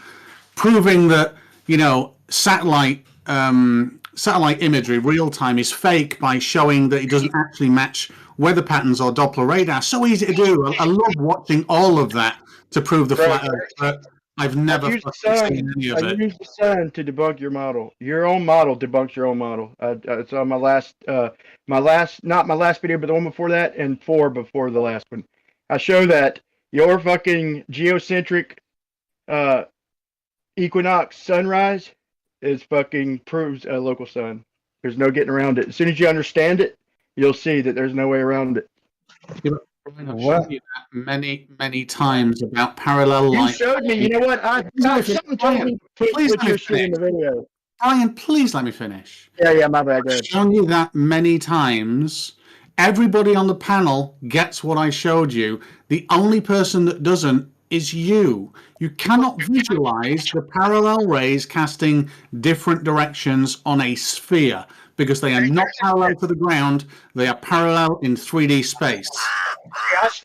proving that, you know, satellite imagery real time is fake by showing that it doesn't actually match weather patterns or Doppler radar. So easy to do. I love watching all of that to prove the flat Earth, but I've never seen any of it. I used the sun to debunk your model. Your own model debunks your own model. It's on my last, not my last video, but the one before that, and 4 before the last one. I show that your fucking geocentric equinox sunrise is fucking proves a local sun. There's no getting around it. As soon as you understand it, you'll see that there's no way around it. I've shown you that many times about parallel light. You showed me. You know what? Something told me put your shit in the video. Brian, please let me finish. Yeah, my bad. I've shown you that many times. Everybody on the panel gets what I showed you. The only person that doesn't is you. You cannot visualize the parallel rays casting different directions on a sphere because they are not parallel to the ground. They are parallel in 3D space.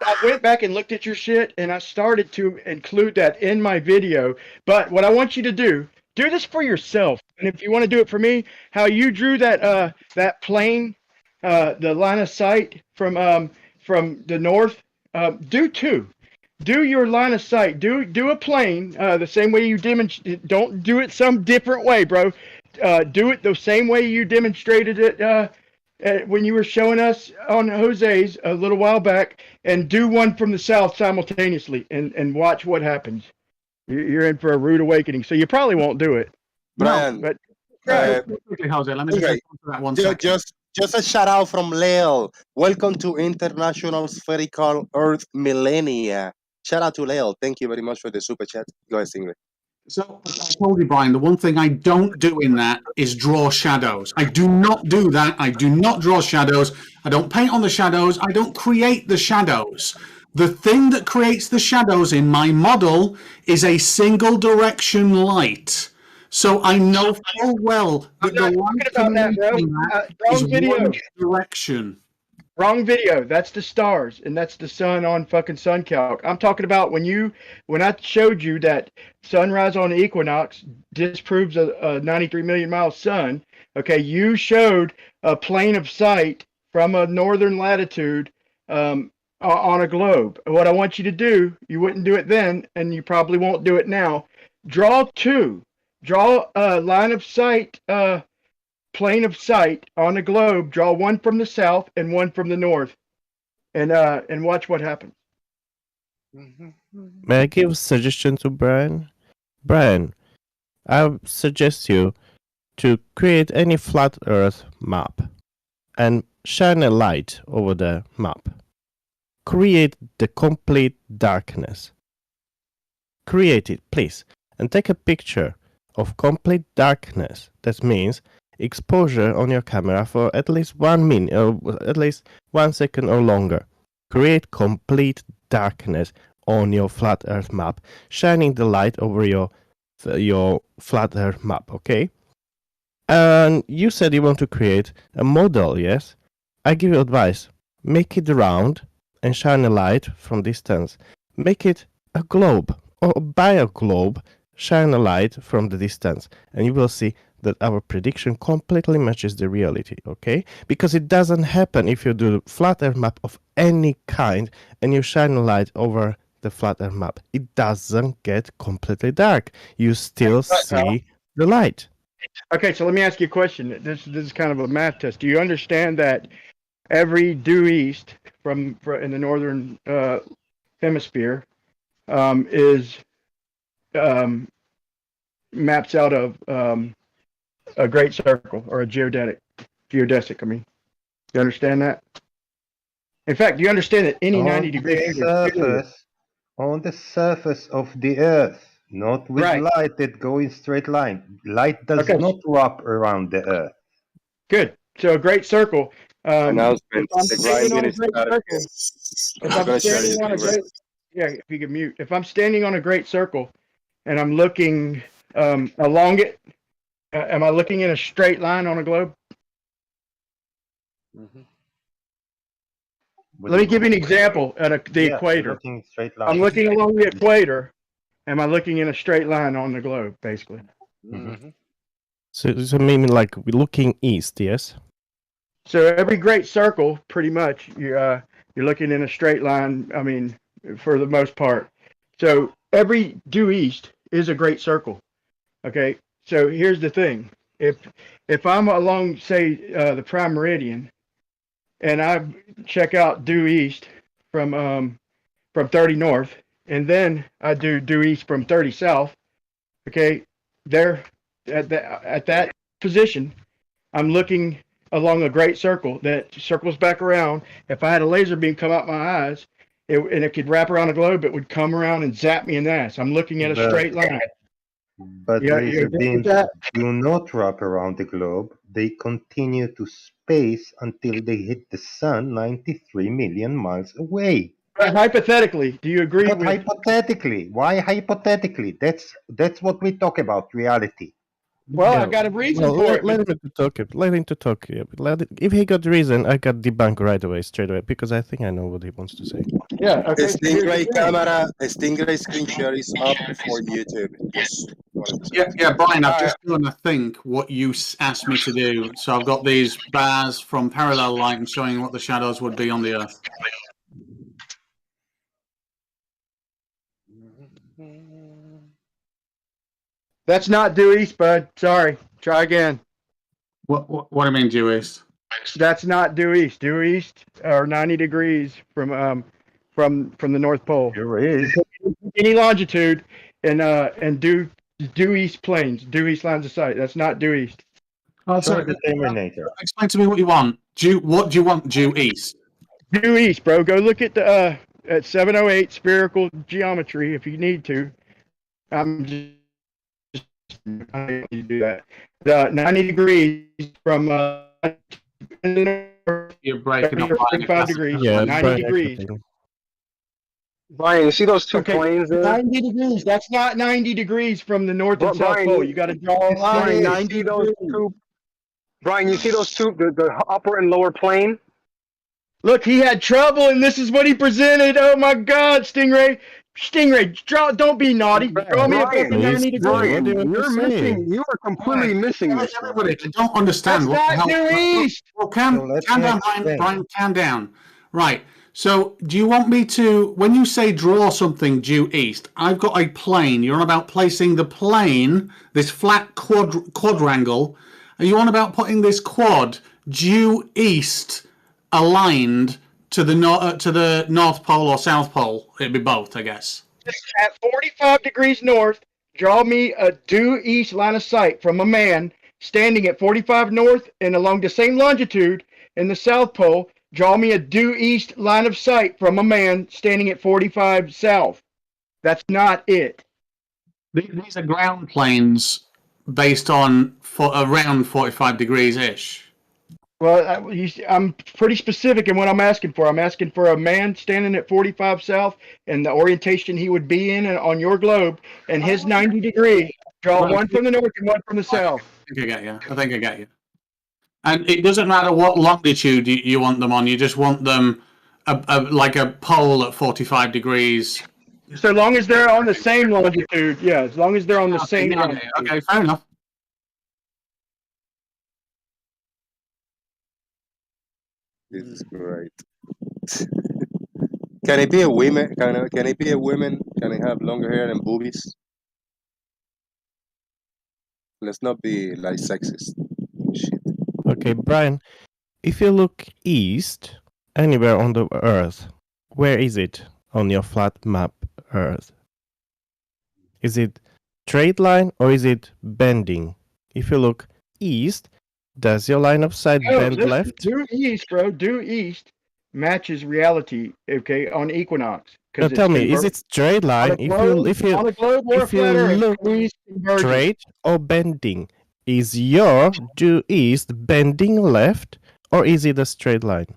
I went back and looked at your shit, and I started to include that in my video. But what I want you to do this for yourself. And if you want to do it for me, how you drew that that plane, the line of sight from the north, do two. Do your line of sight. Do a plane the same way you demonstrate. Don't do it some different way, bro. Do it the same way you demonstrated it when you were showing us on Jose's a little while back, and do one from the south simultaneously, and watch what happens. You're in for a rude awakening. So you probably won't do it. Brian, but Jose, let me just answer that one second. Just a shout out from Leo. Welcome to International Spherical Earth Millennia. Shout out to Leo. Thank you very much for the super chat. Go ahead, Stingray. So I told you, Brian, the one thing I don't do in that is draw shadows. I do not do that. I do not draw shadows. I don't paint on the shadows. I don't create the shadows. The thing that creates the shadows in my model is a single direction light. So I know full well that the light about that, bro. is Wrong video. one direction. Wrong video. That's the stars, and that's the sun on fucking sun calc. I'm talking about when I showed you that sunrise on the equinox disproves a 93 million mile sun. Okay, you showed a plane of sight from a northern latitude on a globe. What I want you to do, you wouldn't do it then, and you probably won't do it now. Draw a line of sight. Plane of sight on the globe. Draw one from the south and one from the north, and watch what happens. May I give a suggestion to Brian? Brian, I suggest you to create any flat Earth map and shine a light over the map. Create the complete darkness. Create it, please, and take a picture of complete darkness. That means exposure on your camera for at least 1 minute or at least 1 second or longer. Create complete darkness on your flat Earth map, shining the light over your flat Earth map, okay? And you said you want to create a model, yes? I give you advice. Make it round and shine a light from distance. Make it a globe, or buy a globe, shine a light from the distance, and you will see that our prediction completely matches the reality, okay? Because it doesn't happen if you do a flat Earth map of any kind and you shine a light over the flat Earth map. It doesn't get completely dark. You still see the light. Okay, so let me ask you a question. This is kind of a math test. Do you understand that every due east from in the northern hemisphere is maps out of a great circle or a geodesic? I mean, you understand that? In fact, do you understand that any 90-degree angle on the surface of the Earth, not with light that go in straight line. Light does not wrap around the Earth. Good. So a great circle. Announcement. If I'm The standing on a grinding is great started. circle, if I'm standing on a great, if you can mute. If I'm standing on a great circle, and I'm looking along it, am I looking in a straight line on a globe? Let me give you an example at the equator. I'm looking along the equator. Am I looking in a straight line on the globe, basically? So maybe like we're looking east, yes? So every great circle, pretty much, you're looking in a straight line. I mean, for the most part. So every due east is a great circle. Okay. So here's the thing: if I'm along, say, the prime meridian, and I check out due east from 30 north, and then I do due east from 30 south. Okay, there at that position, I'm looking along a great circle that circles back around. If I had a laser beam come out my eyes, and it could wrap around the globe, it would come around and zap me in the ass. I'm looking at a straight line. But laser beams do not wrap around the globe. They continue to space until they hit the sun 93 million miles away. But hypothetically, do you agree But with... hypothetically? Why hypothetically? That's what we talk about, reality. Well, I got a reason for it. Let him to talk. Let him to talk. If he got reason, I got debunked right away, straight away, because I think I know what he wants to say. Yeah. Okay. Stingray camera, Stingray screen share is up for YouTube. Yeah, Brian, I've just done, I think, what you asked me to do. So I've got these bars from parallel light and showing what the shadows would be on the Earth. That's not due east, bud. Sorry. Try again. What do you mean due east? That's not due east. Due east are 90 degrees from the North Pole. Sure is. Any longitude and due east planes, due east lines of sight. That's not due east. Oh, sorry. Explain to me what you want. What do you want due east? Due east, bro. Go look at the at 708 spherical geometry if you need to. I'm just I need to do that. The 90 degrees from you're breaking up 35 degrees, yeah, 90 degrees. Brian, you see those two Okay, planes there? 90 degrees. That's not 90 degrees from the north and south Brian, pole. You got to draw a line Brian, you 90 see those degrees. two? Brian, you see those two, the upper and lower plane? Look, he had trouble, and this is what he presented. Oh my God, Stingray! Stingray, don't be naughty. Draw me a Brian, fucking 90 degrees. Brian, What do you want to you're say? missing. You are completely missing this. Everybody, I don't understand That's what the not hell. due east. Well, So calm let down, me Brian. explain. Brian, calm down. Right. So, do you want me to, when you say draw something due east, I've got a plane. You're on about placing the plane, this flat quadrangle. Are you on about putting this quad due east, aligned to the North Pole or South Pole? It'd be both, I guess. At 45 degrees north, draw me a due east line of sight from a man standing at 45 north, and along the same longitude in the South Pole, draw me a due east line of sight from a man standing at 45 south. That's not it. These are ground planes based on around 45 degrees ish. Well, I'm pretty specific in what I'm asking for. I'm asking for a man standing at 45 south and the orientation he would be in on your globe, and his 90 degree. Draw one from the north and one from the south. I think I get you. And it doesn't matter what longitude you want them on. You just want them like a pole at 45 degrees. So long as they're on the same longitude, yeah. As long as they're on the same longitude. Okay, fair enough. This is great. Can it be a woman? Can it be a woman? Can it have longer hair and boobies? Let's not be like sexist. Shit. Okay, Brian, if you look east, anywhere on the Earth, where is it on your flat map Earth? Is it straight line or is it bending? If you look east, does your line of sight bend listen, left? Due east, bro. Due east matches reality. Okay, on equinox. Now tell me, is it straight line? On a globe or a if you flat Earth, look east converges. straight or bending, is your due east bending left or is it a straight line?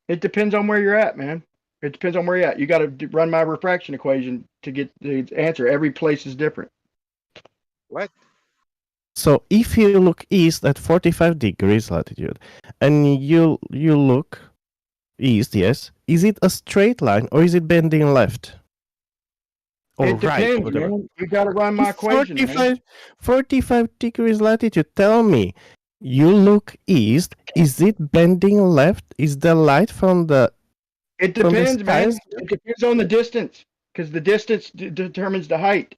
It depends on where you're at, man. It depends on where you're at. You got to run my refraction equation to get the answer. Every place is different. What? So if you look east at 45 degrees latitude and you look east, yes, is it a straight line or is it bending left? Or It right, depends, whatever. man. You got to run my equation, man. 45 degrees latitude. Tell me, you look east, is it bending left? Is the light from the It from the depends, man. skies? It depends on the distance, because the distance determines the height.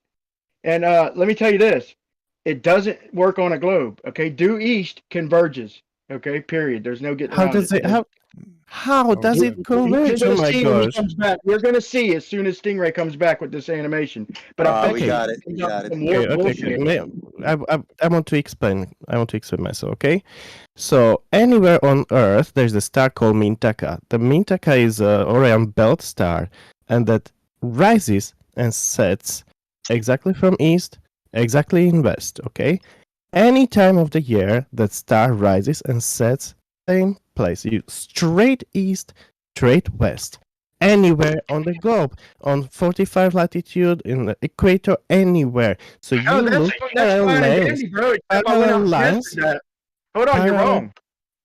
And let me tell you this: it doesn't work on a globe. Okay, due east converges. Okay, period. There's no getting How around does it. it how does it converge? You're Oh gonna my see when he gosh. comes back. You're gonna see as soon as Stingray comes back with this animation. But I bet We you got it. he We got got it. some more Okay. bullshit. I want to explain. I want to explain myself. Okay, so anywhere on Earth, there's a star called Mintaka. The Mintaka is a Orion belt star, and that rises and sets exactly from east, exactly in west. Okay, any time of the year that star rises and sets, same place. You straight east, straight west. Anywhere on the globe, on 45 latitude, in the equator, anywhere. So you Oh, look that's fine and parallel dandy, bro. Except I went out and lines. tested that. Hold on, you're Parallel- wrong.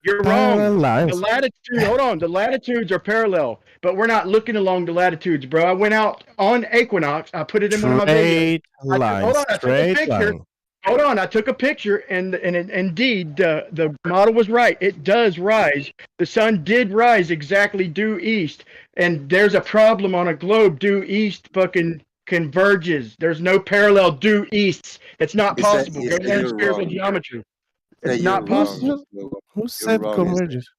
You're parallel wrong. lines. The latitude, hold on. The latitudes are parallel, but we're not looking along the latitudes, bro. I went out on equinox. I put it in one of my videos. Straight line. Hold on, I took a Straight picture. line. Hold on, I took a picture, and indeed, the model was right. It does rise. The sun did rise exactly due east, and there's a problem on a globe. Due east fucking converges. There's no parallel due easts. It's not It's that- possible. it's Go that learn you're spherical wrong. geometry. That It's you're not wrong. possible. Who said wrong, converges?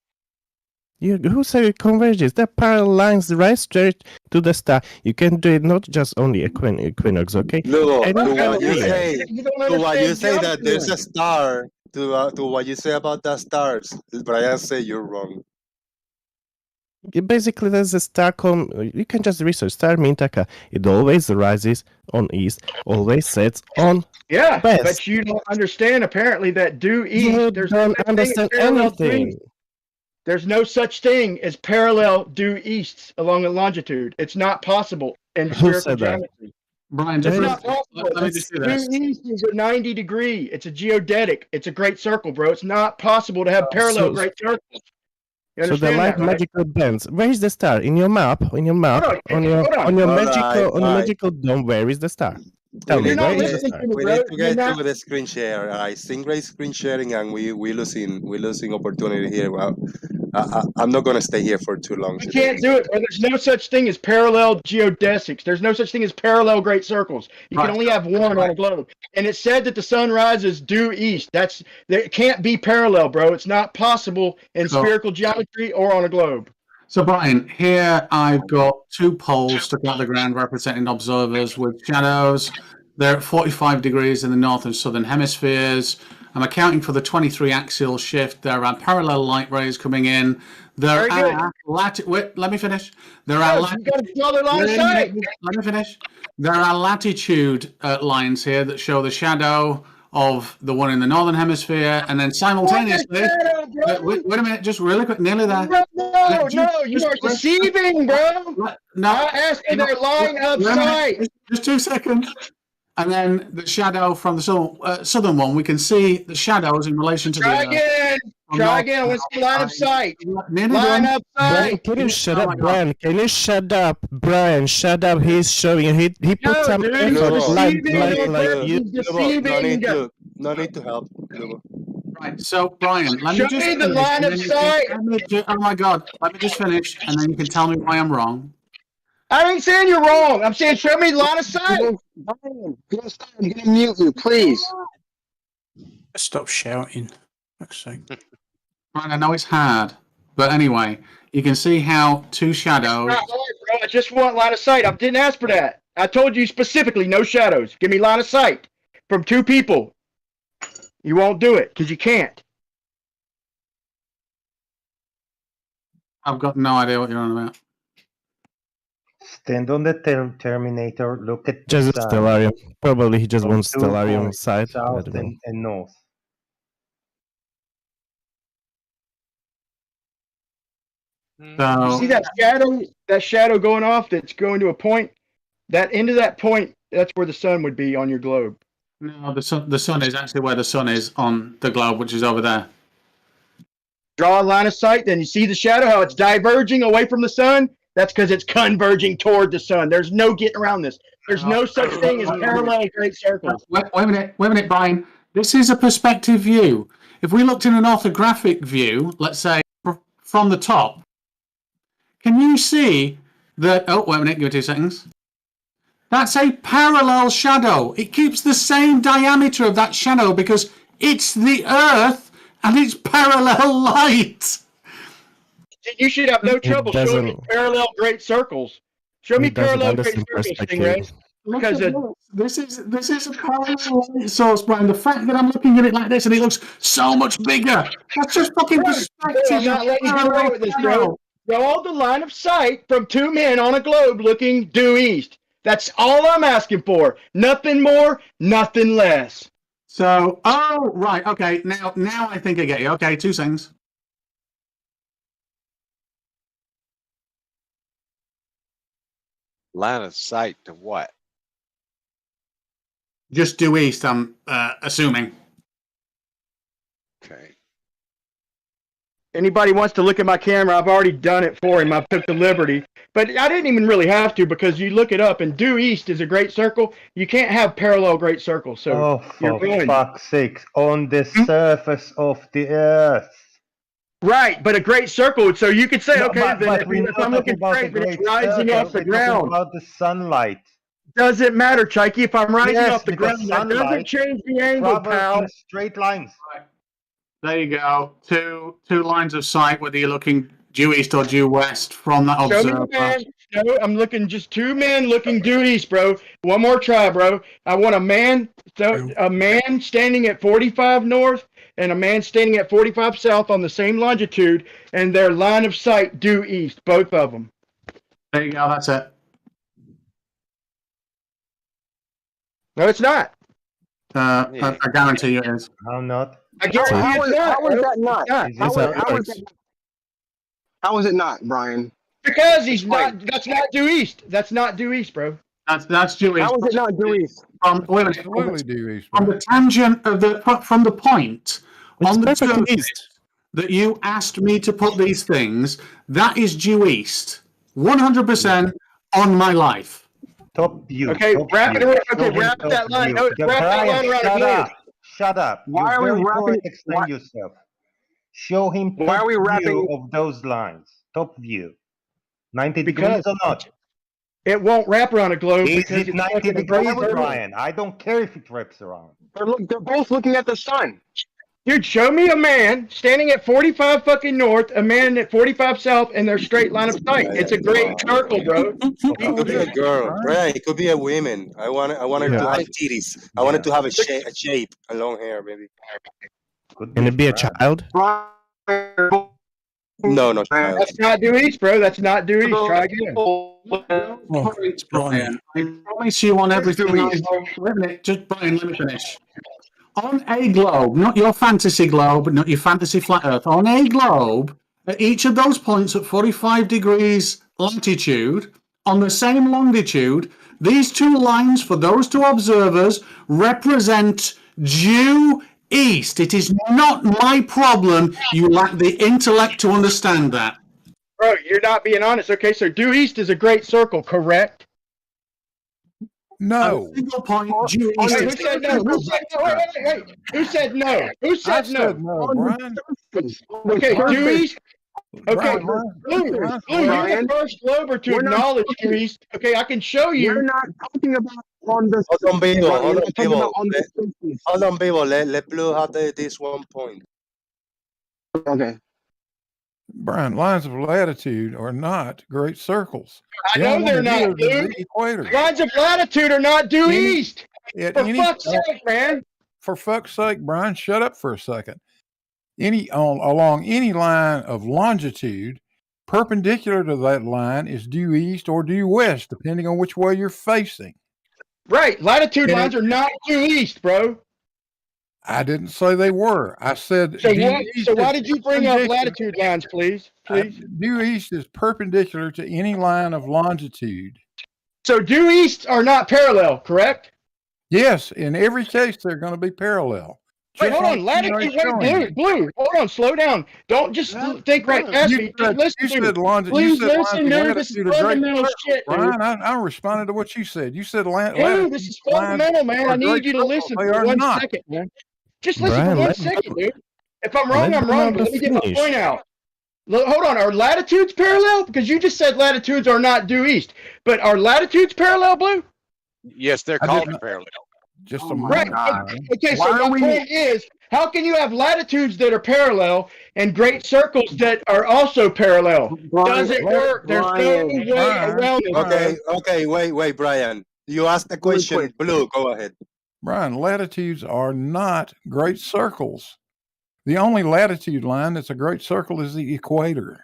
Who said it converges? They're parallel lines right straight to the star. You can do it not just only equinox, okay? Lugo, Any to time what of you the year. say, You don't to what you understand say that geometry. there's a star, to what you say about the stars, Brian say you're wrong. Basically, there's a star called, you can just research star Mintaka. It always rises on east, always sets on Yeah, west. but you don't understand apparently that due east. You There's don't no such thing as understand parallel anything. due. There's no such thing as parallel due east along a longitude. It's not possible in Who spherical said that? geometry. Brian, It's just not possible. let me just do this. Due east is a 90 degree. It's a geodetic. It's a great circle, bro. It's not possible to have parallel So- great circles. You So the understand light that, right? magical bends. Where is the star? In your map? On your map? Hold on, On your hold on. on your Alright, magical on your alright. magical dome? Where is the star? Tell We me, You're need not where to is the get, listening star? to me, we bro. need to You're get not. to the screen share. I think great screen sharing, and we losing opportunity here. Well, I'm not gonna stay here for too long We today. can't do it, bro. There's no such thing as parallel geodesics. There's no such thing as parallel great circles. You can Right. only have one on a globe. And it said that the sun rises due east. It can't be parallel, bro. It's not possible in So- spherical geometry or on a globe. So, Brian, here I've got 2 poles stuck out the ground representing observers with shadows. They're at 45 degrees in the north and southern hemispheres. I'm accounting for the 23 axial shift. There are parallel light rays coming in. There Very good. are wait, let me finish. There are No, you got to draw the line of sight. let me finish. There are latitude lines here that show the shadow of the one in the northern hemisphere, and then simultaneously. Wait a minute, just really quick, nearly there. No, you are deceiving, bro. No, I asked for their line of wait a minute, sight. just 2 seconds. And then the shadow from the southern one, we can see the shadows in relation to Try the. again. Try again. I want to see line of sight. Line of Brian, sight. can you shut Oh up, my God. Brian? Can you shut up, Brian? Shut up. He's showing. He put No, some dude, effort, he's like deceiving. you. He's deceiving. No need to help. Lubo. Right, so Brian, let Show me just me the finish, line and of then you sight. oh my God, let me just finish, and then you can tell me why I'm wrong. I ain't saying you're wrong. I'm saying show me the line of sight. Brian, I'm gonna mute you, please. Stop shouting. Fuck's sake. Brian, I know it's hard, but anyway, you can see how 2 shadows. Not hard, bro. I just want line of sight. I didn't ask for that. I told you specifically no shadows. Give me line of sight from 2 people. You won't do it because you can't. I've got no idea what you're on about. Stand on the Terminator, look at Just the sun, Stellarium. Probably he just from wants 2 Stellarium points, side. I south don't know. and north. So, You see that shadow going off that's going to a point? That into that point, that's where the sun would be on your globe. no, the sun is actually where the sun is on the globe, which is over there. Draw a line of sight, then you see the shadow, how it's diverging away from the sun? That's because it's converging toward the sun. There's no getting around this. There's no such thing as parallel great circles. Wait a minute, Brian. This is a perspective view. If we looked in an orthographic view, let's say from the top, can you see that? Oh, wait a minute, give me 2 seconds. That's a parallel shadow. It keeps the same diameter of that shadow because it's the Earth and it's parallel light. You should have no trouble showing me doesn't- parallel great circles. Show me He doesn't parallel great understand circles, perspective. Stingray. Because this is a parallel light source, Brian. The fact that I'm looking at it like this and it looks so much bigger, that's just fucking perspective. I'm not letting you get away with this, bro. Draw the line of sight from 2 men on a globe looking due east. That's all I'm asking for. Nothing more, nothing less. So, oh, right, okay. Now I think I get you. Okay, 2 seconds. Line of sight to what? Just due east, I'm assuming. Okay. Anybody wants to look at my camera, I've already done it for him. I took the liberty. But I didn't even really have to because you look it up and due east is a great circle. You can't have parallel great circles. So Oh, you're for going. fuck's sake, on the surface of the Earth. Right, but a great circle. So you could say, No, okay, but then we're if not I'm talking looking about the straight, then it's great rising circle, off the we're talking ground. about the sunlight. Doesn't matter, Chikey. If I'm rising Yes, off the because ground, that doesn't sunlight change the angle, travels pal. in straight lines. There you go. Two lines of sight, whether you're looking due east or due west from that Show me observer. the man. No, I'm looking just 2 men looking due east, bro. One more try, bro. I want a man standing at 45 north and a man standing at 45 south on the same longitude, and their line of sight due east, both of them. There you go. That's it. No, it's not. I guarantee you it is. How not? I guarantee How it's is not. that not? It's not. These are How is facts. that not? How is it not, Brian? Because he's not. That's not due east. That's not due east, bro. That's due east. How is it not due east? Absolutely due east. On the tangent of from the point on the surface that you asked me to put these things, that is due east, 100% on my life. Top view. Okay, top wrap view. it. Okay, Show him wrap top that line. view. No, wrap that line around Shut a up. Shut up. Why You're are we very poor wrapping? at explaining yourself. Show him Why top are we view wrapping? of those lines. Top view. 90 Because degrees or not? it won't wrap around a globe Is because it it's 90 fucking a degrees, great circle. Brian? I don't care if it wraps around. They're both looking at the sun. Dude, show me a man standing at 45 fucking north, a man at 45 south, and their straight line of sight. It's a great circle, bro. It could be a girl, right? It could be a woman. I want her to have titties. I want it to have a shape, a long hair, maybe. Can it be a child? No, no child. That's not due east, bro. That's not due east. Try again. Points, Brian. I promise you on everything. Just Brian, let me finish. On a globe, not your fantasy globe, not your fantasy flat Earth. On a globe, at each of those points at 45 degrees latitude, on the same longitude, these two lines for those two observers represent due east. It is not my problem. You lack the intellect to understand that. Bro, you're not being honest. Okay, so due east is a great circle, correct? No. Single point due Who east. said no? Who said no? Wait. Who said no? Who said no? Brian. Okay, due east. Okay, Blue, you're the first glober to acknowledge due east. Okay, I can show you. We're not talking about on the. Hold on, Bevo. Hold on, Bevo. On the Hold on, Bevo. Let Blue have this 1 point. Okay. Brian, lines of latitude are not great circles. I know they're not, dude. Lines of latitude are not due east. For fuck's sake, man. For fuck's sake, Brian, shut up for a second. Along any line of longitude, perpendicular to that line is due east or due west, depending on which way you're facing. Right. Latitude lines are not due east, bro. I didn't say they were. I said. So why did you bring up latitude lines, please? Due east is perpendicular to any line of longitude. So due east are not parallel, correct? Yes, in every case they're going to be parallel. Wait, hold on. Latitude, Blue. Hold on, slow down. Don't just think right past me. Just listen to me. Please listen, dude. This is fundamental shit, dude. Brian, I responded to what you said. You said dude, this is fundamental, man. I need you to listen for 1 second, man. Just listen for 1 second, dude. If I'm wrong, I'm wrong, but let me get my point out. Hold on. Are latitudes parallel? Because you just said latitudes are not due east. But are latitudes parallel, Blue? Yes, they're called parallel. Just right. Okay, so my point is, how can you have latitudes that are parallel and great circles that are also parallel? Doesn't work. There's no way around it. Okay, wait, Brian. You asked the question. Blue, go ahead. Brian, latitudes are not great circles. The only latitude line that's a great circle is the equator.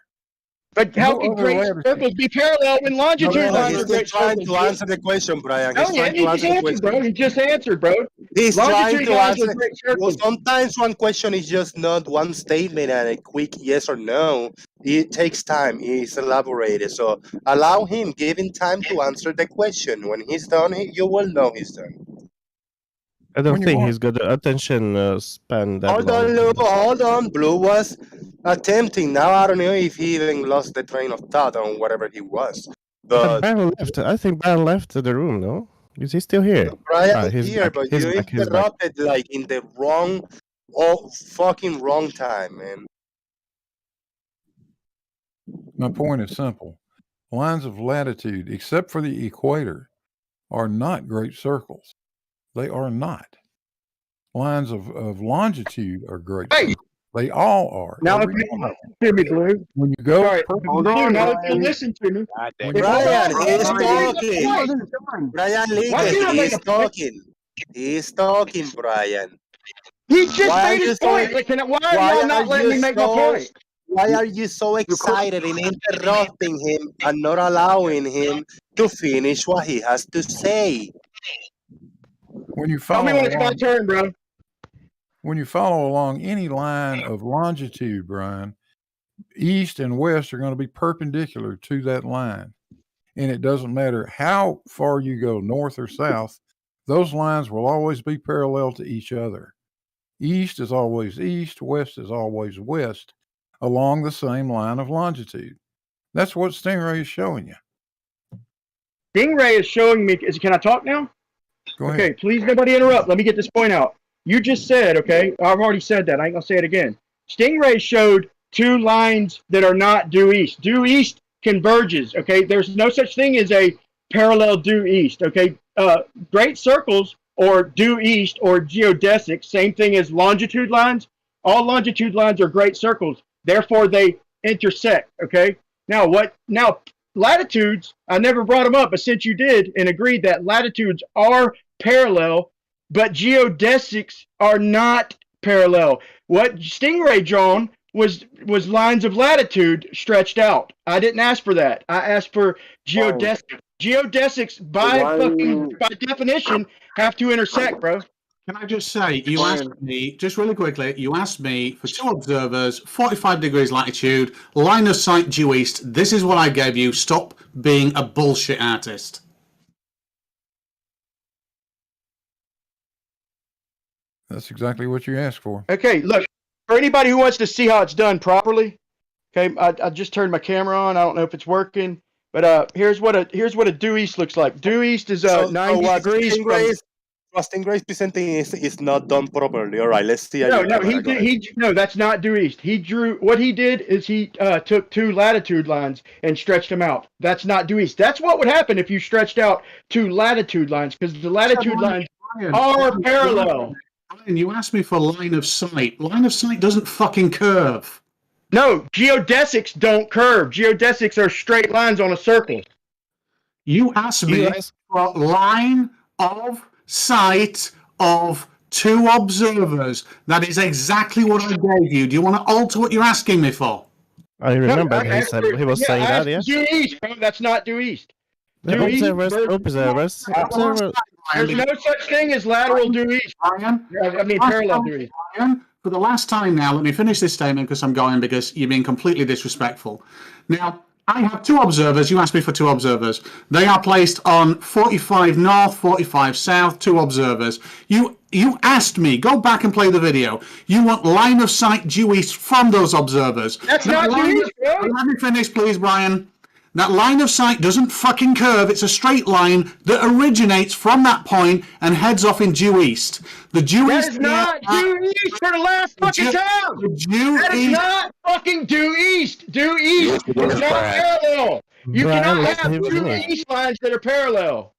But how can great circles be parallel when longitude lines are great circles? He's trying to answer the question, Brian. He just answered, bro. He's trying to answer. Well, sometimes one question is just not one statement and a quick yes or no. It takes time. He's elaborated. So allow him, give him time to answer the question. When he's done, you will know he's done. I don't think he's got the attention span that Hold long. on, Lou. Hold on. Blue was attempting. Now I don't know if he even lost the train of thought on whatever he was. But Brian left. I think Brian left the room. No, is he still here? Brian is here, but you interrupted like in the fucking wrong time, man. My point is simple. Lines of latitude, except for the equator, are not great circles. They are not. Lines of longitude are great. Hey. They all are. Now, hear me, Blue. When you go, hold on. Now, if you listen to me, Brian is talking. Brian Liggett is talking. He's talking, Brian. He just made his point. Why are you not letting me make my point? Why are you so excited in interrupting him and not allowing him to finish what he has to say? When you follow Tell me when it's my turn, bro. When you follow along any line of longitude, Brian, east and west are going to be perpendicular to that line. And it doesn't matter how far you go, north or south, those lines will always be parallel to each other. East is always east, west is always west, along the same line of longitude. That's what Stingray is showing you. Stingray is showing me. Can I talk now? Go ahead. Okay, please nobody interrupt. Let me get this point out. You just said, okay, I've already said that. I ain't gonna say it again. Stingray showed two lines that are not due east. Due east converges, okay? There's no such thing as a parallel due east, okay? Great circles or due east or geodesic, same thing as longitude lines. All longitude lines are great circles. Therefore, they intersect, okay? Now, latitudes, I never brought them up, but since you did and agreed that latitudes are parallel, but geodesics are not parallel. What Stingray drawn was lines of latitude stretched out. I didn't ask for that. I asked for geodesics. Geodesics by definition have to intersect, bro. Can I just say, you asked me, just really quickly, you asked me for two observers, 45 degrees latitude, line of sight due east. This is what I gave you. Stop being a bullshit artist. That's exactly what you asked for. Okay, look, for anybody who wants to see how it's done properly, okay, I just turned my camera on. I don't know if it's working, but here's what a due east looks like. Due east is 90 degrees from... What Stingray is presenting is not done properly. All right, let's see. No, that's not due east. What he did is he took two latitude lines and stretched them out. That's not due east. That's what would happen if you stretched out two latitude lines, because the latitude lines are parallel. Brian, you asked me for line of sight. Line of sight doesn't fucking curve. No, geodesics don't curve. Geodesics are straight lines on a circle. You asked me for line of sight of two observers. That is exactly what I gave you. Do you want to alter what you're asking me for? I remember he was saying that, yeah? Due east, bro. That's not due east. Observers. There's no such thing as lateral due east. Parallel due east. For the last time now, let me finish this statement because you're being completely disrespectful. Now, I have two observers. You asked me for two observers. They are placed on 45 north, 45 south, two observers. You asked me, go back and play the video. You want line of sight due east from those observers. That's not due east, bro. Let me finish, please, Brian. That line of sight doesn't fucking curve. It's a straight line that originates from that point and heads off in due east. The due east is not due east for the last fucking time. That is not fucking due east. Due east is not parallel. You cannot have two east lines that are parallel.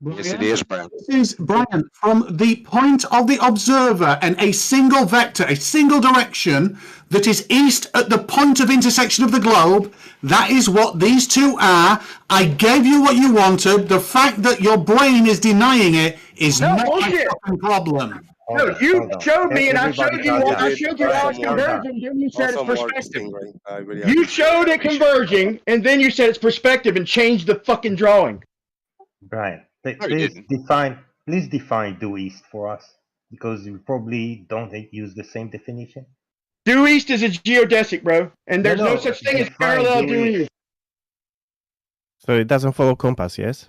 Yes, it is, Brian. This is, Brian, from the point of the observer and a single vector, a single direction that is east at the point of intersection of the globe. That is what these two are. I gave you what you wanted. The fact that your brain is denying it is not a fucking problem. No, you showed me, and I showed you how it's converging, and you said it's perspective. You showed it converging, and then you said it's perspective and changed the fucking drawing. Brian, please define due east for us, because you probably don't use the same definition. Due east is a geodesic, bro, and there's no such thing as parallel due east. So it doesn't follow compass, yes?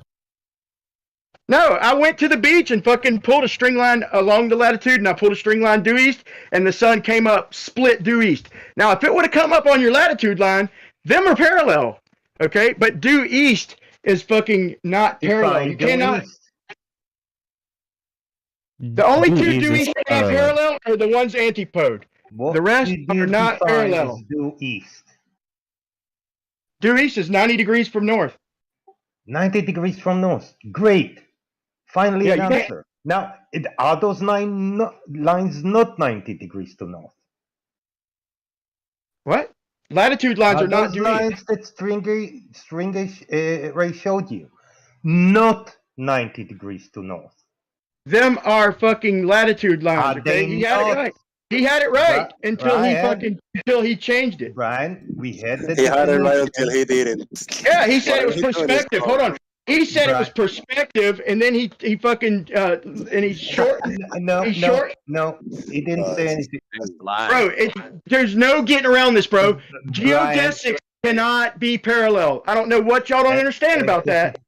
No, I went to the beach and fucking pulled a string line along the latitude, and I pulled a string line due east, and the sun came up split due east. Now, if it would have come up on your latitude line, them are parallel, okay? But due east is fucking not parallel. You cannot. The only two due east that are parallel are the ones antipode. The rest are not parallel. Due east. Due east is 90 degrees from north. 90 degrees from north. Great. Finally, an answer. Now, are those lines not 90 degrees to north? What? Latitude lines are not due lines east. That Stringray Ray showed you. Not 90 degrees to north. Them are fucking latitude lines. Okay? He had it right. He had it right until he changed it. Brian, we had that. He had it right until he didn't. Yeah, he said it was perspective. Hold on. He said it was perspective, and then he fucking and he's short. No, he's no, short. no. He didn't say anything. Bro, there's no getting around this, bro. Geodesics cannot be parallel. I don't know what y'all don't understand about that.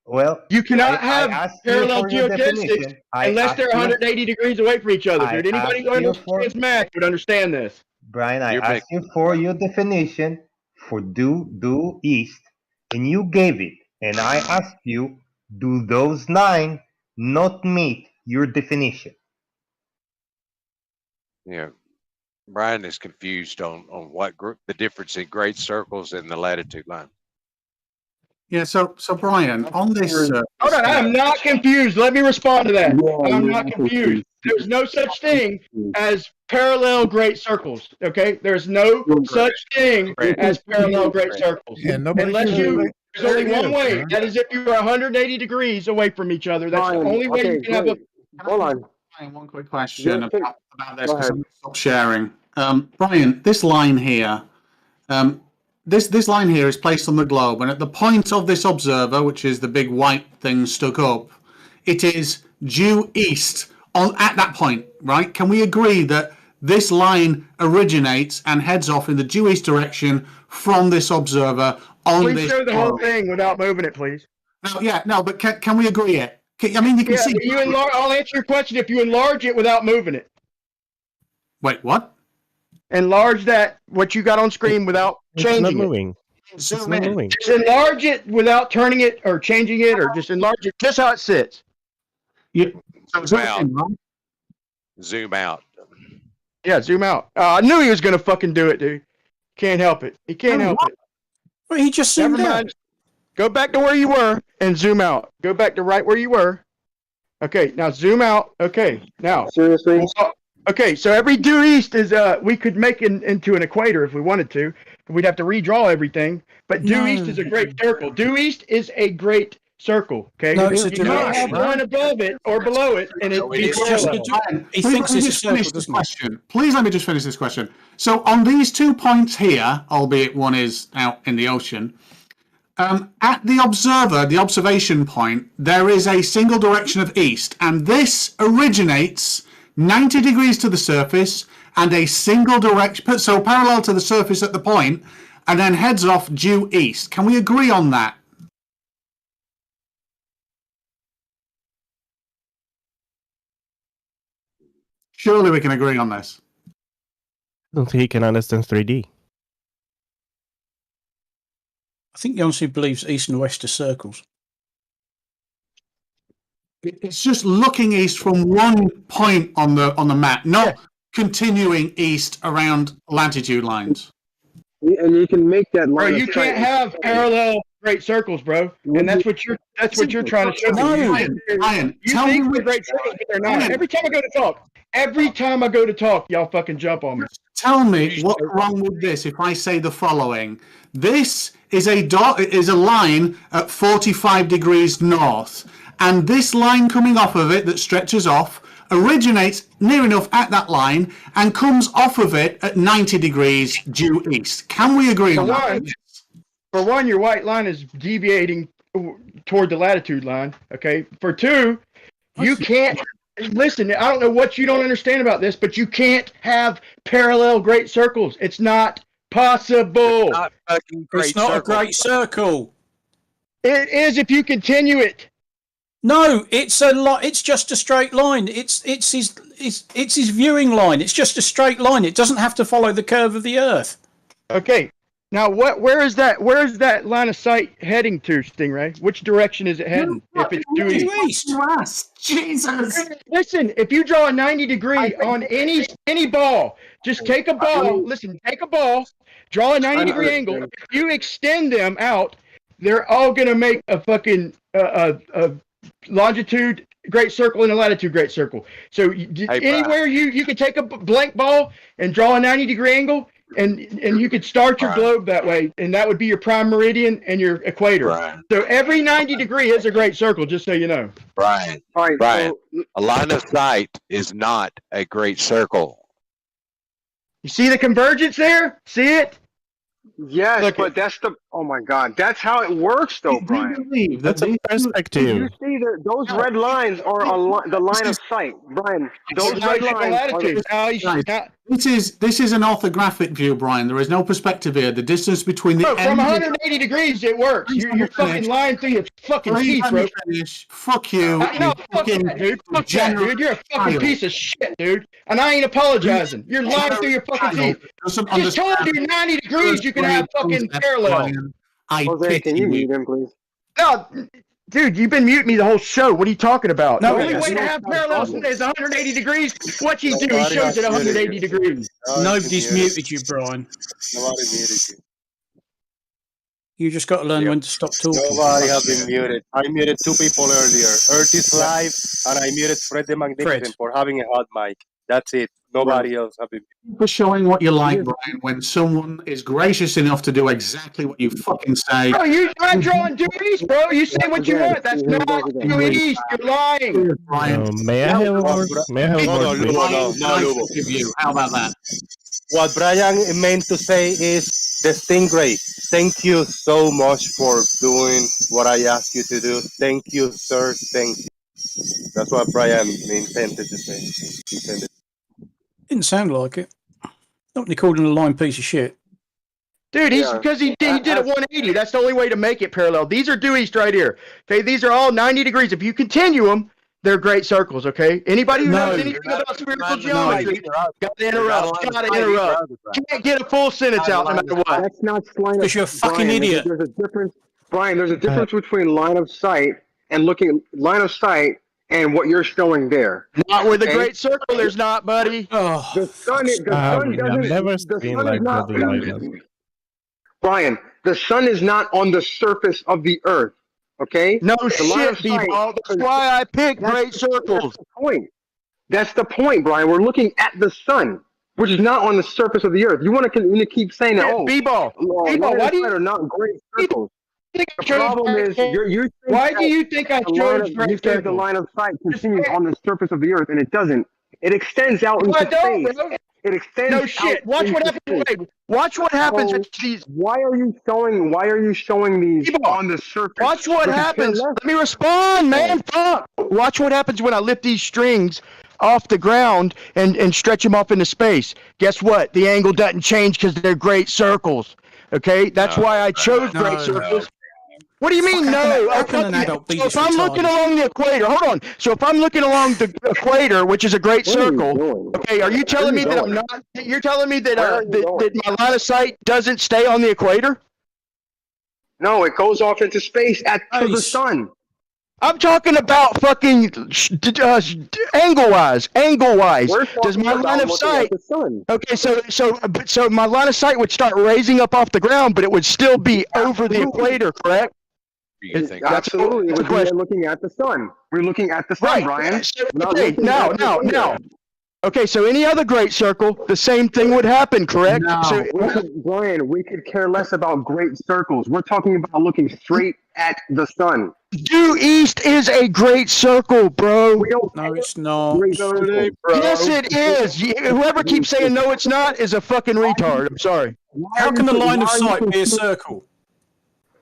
Well, You cannot I have asked you parallel for your geodesics definition. I unless asked they're you- 180 degrees away from each other, I dude. Anybody who asked you understands math would understand this. Brian, I asked you for your definition for due east, and you gave it. And I asked you, do those 9 not meet your definition? Yeah. Brian is confused on what group the difference in great circles and the latitude line. Yeah, so Brian, on this... Hold on, I'm not confused. Let me respond to that. I'm not confused. There's no such thing as parallel great circles, okay? There's no such thing as parallel great circles. Unless there's only one way. That is if you are 180 degrees away from each other. That's the only way you can have a... Hold on. Brian, one quick question about this, because I'm going to stop sharing. Brian, this line here... This line here is placed on the globe, and at the point of this observer, which is the big white thing stuck up, it is due east at that point, right? Can we agree that this line originates and heads off in the due east direction from this observer on Please this... show the whole thing without moving it, please. No, but can we agree it? I mean, you can see... I'll answer your question if you enlarge it without moving it. Wait, what? Enlarge that, what you got on screen without changing It's not it. moving. Zoom in. Just enlarge it without turning it or changing it, or just enlarge it just how it sits. Zoom out. Zoom out. Yeah, zoom out. I knew he was gonna fucking do it, dude. Can't help it. He can't help it. Well, he just zoomed out. Go back to where you were and zoom out. Go back to right where you were. Okay, now zoom out. Okay, now. Seriously? Okay, so every due east is we could make it into an equator if we wanted to. We'd have to redraw everything. But due east is a great circle. Due east is a great circle. Okay, No, it's a you can't have one above it or below it, and it's just he thinks it's a circle, doesn't he? Question. Please let me just finish this question. So on these 2 points here, albeit one is out in the ocean, at the observer, the observation point, there is a single direction of east, and this originates 90 degrees to the surface and a single direction, so parallel to the surface at the point, and then heads off due east. Can we agree on that? Surely we can agree on this. I don't think he can understand 3D. I think he honestly believes east and west are circles. It's just looking east from one point on the map, not continuing east around latitude lines. And you can make that line. Bro, you can't have parallel great circles, bro. And that's what you're trying to show me. Ryan, You tell think me they're great circles, but they're not. Every time I go to talk, y'all fucking jump on me. Tell me what's wrong with this if I say the following. This is a line at 45 degrees north, and this line coming off of it that stretches off originates near enough at that line and comes off of it at 90 degrees due east. Can we agree on that? For one, your white line is deviating toward the latitude line. Okay. For two, you can't listen. I don't know what you don't understand about this, but you can't have parallel great circles. It's not possible. It's not a great circle. It is if you continue it. No, it's just a straight line. It's his viewing line. It's just a straight line. It doesn't have to follow the curve of the Earth. Okay. Now, where is that line of sight heading to, Stingray? Which direction is it heading? If it's due east. Jesus. Listen, if you draw a 90 degree on any ball, just take a ball. Listen, take a ball, draw a 90 degree angle. If you extend them out, they're all gonna make a fucking a longitude great circle and a latitude great circle. So anywhere you could take a blank ball and draw a 90 degree angle. And you could start your globe that way, and that would be your prime meridian and your equator. Brian. So every 90 degree is a great circle, just so you know. Brian, a line of sight is not a great circle. You see the convergence there? See it? Yes, Look, but that's the. Oh my God, that's how it works, though, Do you Brian. believe that That's a these two, perspective. You see that those red lines are the line of sight, Brian. Those red lines are the. latitude. this is an orthographic view, Brian. There is no perspective here. The distance between the Bro, from ends of- 180 degrees, it works. You're fucking lying through your fucking Please teeth, let bro. me finish. Fuck you. No, you fuck fucking that, dude. Fuck that, degenerate dude. You're a fucking child. piece of shit, dude. And I ain't apologizing. You're lying through your fucking Child teeth. doesn't I just told understand you 90 degrees, you can have fucking concept, parallel. Brian. I Jose, pity can you you. mute him, please? No, dude, you've been muting me the whole show. What are you talking about? No, the only yes. way to have parallels is 180 degrees. What you do, he Nobody shows has it muted 180 you. degrees. Nobody's muted you, Brian. Nobody muted you. You just got to learn when to stop talking. Nobody has been muted. I muted 2 people earlier. Earth is live, and I muted Fred the Magnificent for having a hot mic. That's it. Nobody else have been. For showing what you like, Brian, when someone is gracious enough to do exactly what you fucking say. Bro, you're not drawing duties, bro. You say what you want. That's not duties. You're lying. Brian. May I have a word? May I have a No, word, please? Lubo. How about that? What Brian meant to say is the Stingray. Thank you so much for doing what I asked you to do. Thank you, sir. Thank you. That's what Brian intended to say. Didn't sound like it. Not when he called him a lying piece of shit. Dude, he's because he did it 180. That's the only way to make it parallel. These are due east right here. Okay, these are all 90 degrees. If you continue them, they're great circles. Okay, anybody who knows anything about spherical geometry, gotta interrupt. Can't get a full sentence out no matter what. That's not line of. Because you're a fucking Brian, idiot. There's a difference, Brian. There's a difference between line of sight and looking line of sight and what you're showing there. Not with a great circle. There's not, buddy. Oh, The sun I've doesn't. never The seen sun like is not. that like that. Brian, the sun is not on the surface of the earth. Okay. No The line shit, of sight- B-ball. That's why I picked great circles. That's the point. That's the point, Brian. We're looking at the sun, which is not on the surface of the earth. You want to keep saying that? Yeah, Oh, B-ball. B-ball. Why do you are not great circles? think I The chose problem is, you why do you think I chose you great think the circles? line of sight continues on the surface of the earth, and it doesn't. It extends out No, into I don't, space. bro. It extends. No shit. out Watch what into happens. space. Wait, watch what happens So, with these. Why are you showing these on the surface? Watch what We could care happens. less. Let me respond, man. Fuck. Watch what happens when I lift these strings off the ground and stretch them off into space. Guess what? The angle doesn't change because they're great circles. Okay? That's why I chose great circles. What do you mean, no? How can an adult be So this if I'm looking retarded? along the equator, hold on. So if I'm looking along the equator, which is a great Where are you circle, going? okay, are you telling me that I'm not? You're telling me that Where are you going? that my line of sight doesn't stay on the equator? No, it goes off into space to the Nice. sun. I'm talking about fucking angle-wise. Angle-wise, We're does talking my about line of looking at sight? the sun. Okay, so my line of sight would start raising up off the ground, but it would still be over the equator, correct? Absolutely, it would be question. looking at the sun. We're looking at the sun, Right. Brian. So, We're not okay, looking now. at the equator. Okay, so any other great circle, the same thing would happen, correct? No. So, Brian, we could care less about great circles. We're talking about looking straight at the sun. due east is a great circle, bro. We don't No, it's not. great circles. Yes, it is. Whoever keeps saying no, it's not, is a fucking retard. I'm sorry. How can the line of sight be a circle?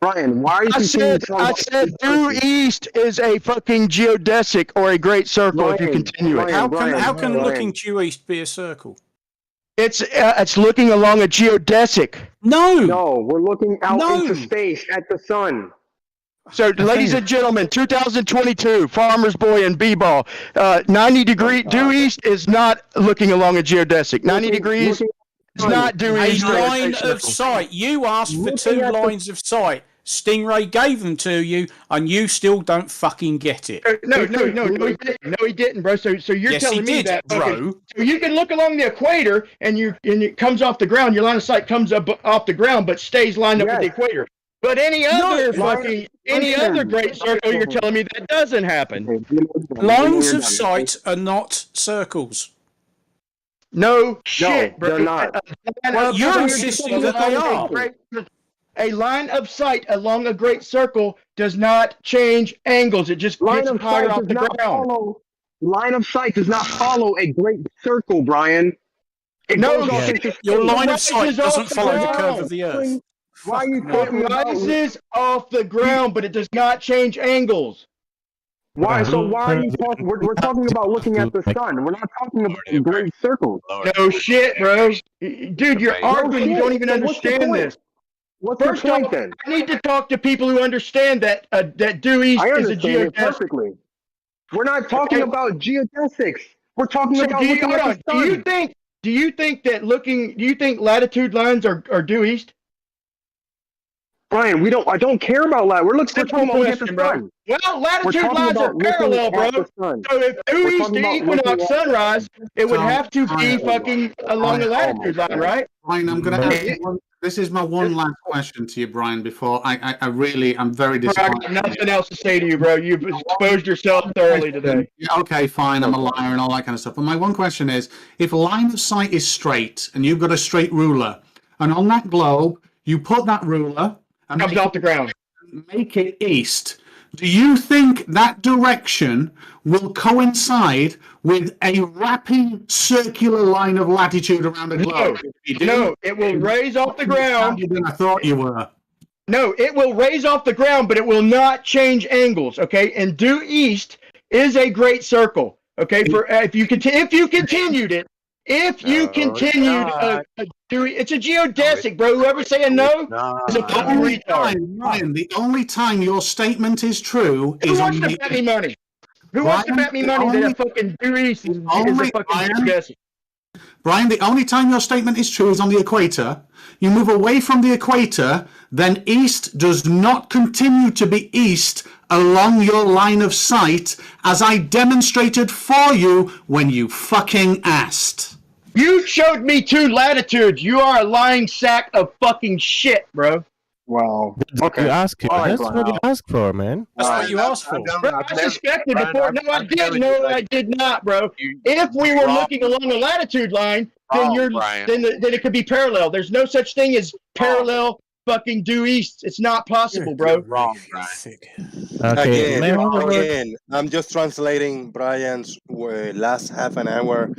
Brian, why are you I continuing said due east is a fucking geodesic or a great circle if you Brian, continue it. How can Brian. looking due east be a circle? It's looking along a geodesic. No, we're looking out No. into space at the sun. So, ladies and gentlemen, 2022, Farmer's Boy and B-Ball, 90 degree due east is not looking along a geodesic. 90 degrees is not due A east. line of sight. You asked for two lines of sight. Stingray gave them to you, and you still don't fucking get it. No, he didn't. No, he didn't, bro. So you're Yes, telling he me did, that, bro. fucking- so you can look along the equator, and it comes off the ground. Your line of sight comes up off the ground, but stays lined up with the equator. But any other other great circle, you're telling me that doesn't happen. Lines of sight are not circles. No shit, bro. they're not. Well, you're insisting that they are. A line of sight along a great circle does not change angles. It just Line gets of higher sight off does the not ground. follow. Line of sight does not follow a great circle, Brian. It No, goes off shit. into Your space. line of rises sight off doesn't the follow the ground. curve of the Earth. Why are you Fuck talking It about? rises off the ground, but it does not change angles. Why? So Brian, why are you talking? We're talking about looking at the sun. We're not talking about great circles. No shit, bro. Dude, you're amazing. arguing. You shit. don't even So what's the understand point? this. What's First the point off, then? I need to talk to people who understand that that due east I is a understand it geodesic. perfectly. We're not talking Okay. about geodesics. We're talking So about do you, looking hold at on. the sun. Do you think that looking? Do you think latitude lines are due east? Brian, I don't care about that. We're talking Simple about looking at the question, bro. sun. Well, We're latitude talking lines are about looking parallel, bro. at the sun. So if due We're east talking to about looking equinox at sunrise, it would So, have to be Brian, fucking along the latitude line, right? Brian, I'm going to But- ask you one. This is my one last question to you, Brian. Before I'm very Bro, I disappointed. got nothing else to say to you, bro. You've exposed yourself thoroughly today. Yeah, okay, fine. I'm a liar and all that kind of stuff. But my one question is, if line of sight is straight and you've got a straight ruler, and on that globe you put that ruler and Comes off the ground. make it east, do you think that direction will coincide with a wrapping circular line of latitude around the globe? No, it will raise off the ground. Than I thought you were. No, it will raise off the ground, but it will not change angles. Okay, and due east is a great circle. Okay, for if you continued it, it's a geodesic, bro. Whoever's saying no is a fucking retard. Brian, the only time your statement is true Who is wants on to bet me money? Who wants to Brian, bet me the money that only- a fucking due east is a only- fucking Brian, geodesic? Brian, the only time your statement is true is on the equator. You move away from the equator, then east does not continue to be east along your line of sight, as I demonstrated for you when you fucking asked. You showed me 2 latitudes. You are a lying sack of fucking shit, bro. Wow. You ask you. All right, That's Brian. what you ask for, man. That's what you asked for. Bro, I suspected before. No, I did. No, I did not, bro. If we were looking along the latitude line, then then it could be parallel. There's no such thing as parallel fucking due east. It's not possible, bro. Wrong, Brian. Okay, may I have a word? Again, I'm just translating Brian's last half an hour.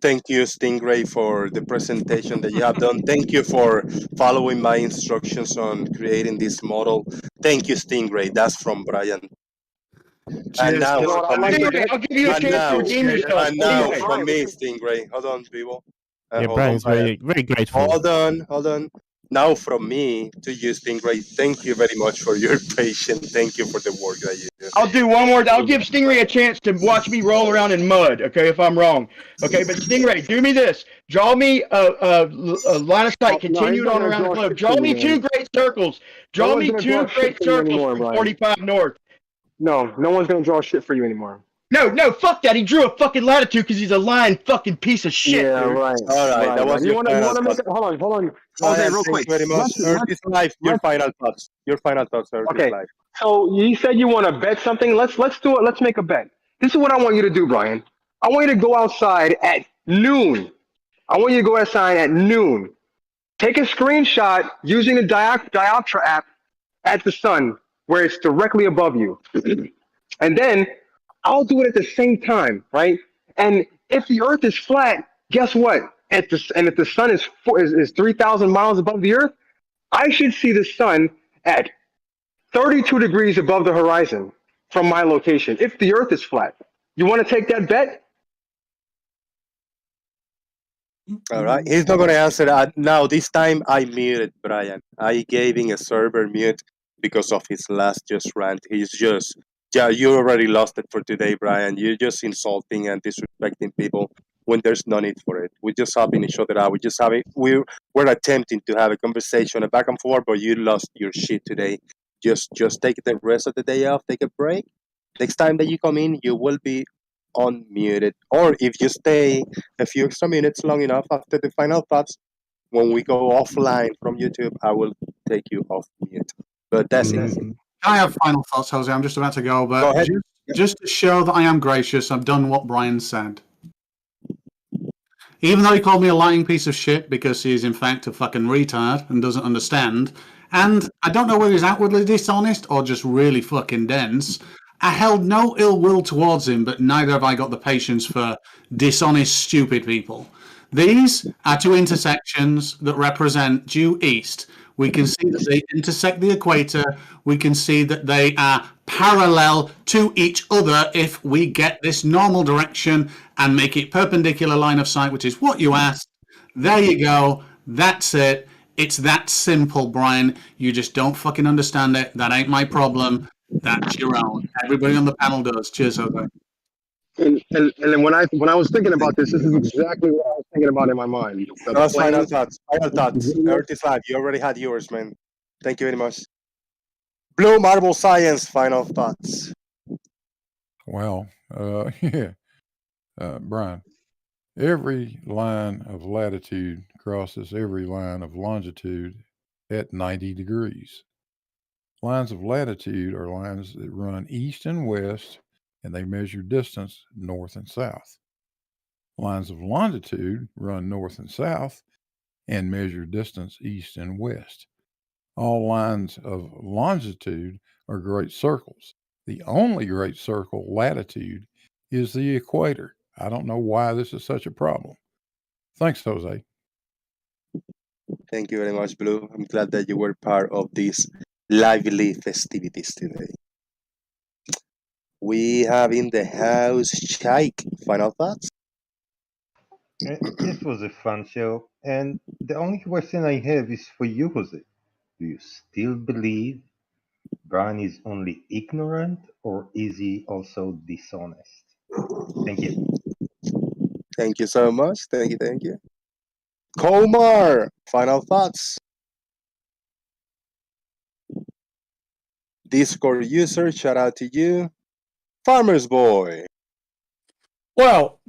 Thank you, Stingray, for the presentation that you have done. Thank you for following my instructions on creating this model. Thank you, Stingray. That's from Brian. And now, You know what I like to get? I'll give you a chance to redeem yourself. and now Anyway. from me, Stingray. Hold on, people. Yeah, Hold on, Brian's Brian. very grateful. Hold on. Now from me to you, Stingray. Thank you very much for your patience. Thank you for the work that you do. I'll do one more. I'll give Stingray a chance to watch me roll around in mud, okay, if I'm wrong. Okay, but Stingray, do me this. Draw me a line of sight continued on around the globe. Draw me 2 great circles. Draw me 2 great circles from 45 north. No one's gonna draw shit for you anymore. No, fuck that. He drew a fucking latitude because he's a lying fucking piece of shit. Yeah, dude. right. All right, that was You your wanna final make thoughts. it? Hold on. Brian, Okay, real thanks quick. very much. Earth is life. Your final thoughts. Your final thoughts, Earth Okay. is life. So you said you want to bet something. Let's do it. Let's make a bet. This is what I want you to do, Brian. I want you to go outside at noon. Take a screenshot using the dioptra app at the sun where it's directly above you. And then I'll do it at the same time, right? And if the Earth is flat, guess what? If the sun is 3,000 miles above the Earth, I should see the sun at 32 degrees above the horizon from my location, if the Earth is flat. You want to take that bet? All right. He's not going to answer that. Now, this time I muted Brian. I gave him a server mute because of his last just rant. He's just, yeah, you already lost it for today, Brian. You're just insulting and disrespecting people when there's no need for it. We're just helping each other out. We're attempting to have a conversation, a back and forth, but you lost your shit today. Just take the rest of the day off, take a break. Next time that you come in, you will be unmuted. Or if you stay a few extra minutes long enough after the final thoughts, when we go offline from YouTube, I will take you off mute. But that's it. I have final thoughts, Jose. I'm just about to go, but Go ahead. just to show that I am gracious, I've done what Brian said. Even though he called me a lying piece of shit because he is in fact a fucking retard and doesn't understand, and I don't know whether he's outwardly dishonest or just really fucking dense, I held no ill will towards him, but neither have I got the patience for dishonest, stupid people. These are two intersections that represent due east. We can see that they intersect the equator. We can see that they are parallel to each other if we get this normal direction and make it perpendicular line of sight, which is what you asked. There you go. That's it. It's that simple, Brian. You just don't fucking understand it. That ain't my problem. That's your own. Everybody on the panel does. Cheers, Jose. And then when I was thinking about this is exactly what I was thinking about in my mind. The That's final planes, thoughts. Final thoughts. 35. You already had yours, man. Thank you very much. Blue Marble Science. Final thoughts. Well, yeah, Brian. Every line of latitude crosses every line of longitude at 90 degrees. Lines of latitude are lines that run east and west, and they measure distance north and south. Lines of longitude run north and south and measure distance east and west. All lines of longitude are great circles. The only great circle, latitude, is the equator. I don't know why this is such a problem. Thanks, Jose. Thank you very much, Blue. I'm glad that you were part of these lively festivities today. We have in the house Shaik. Final thoughts? This was a fun show, and the only question I have is for you, Jose. Do you still believe Brian is only ignorant, or is he also dishonest? Thank you. Thank you so much. Thank you. Komar, final thoughts. Discord user, shout out to you. Farmer's Boy. Well,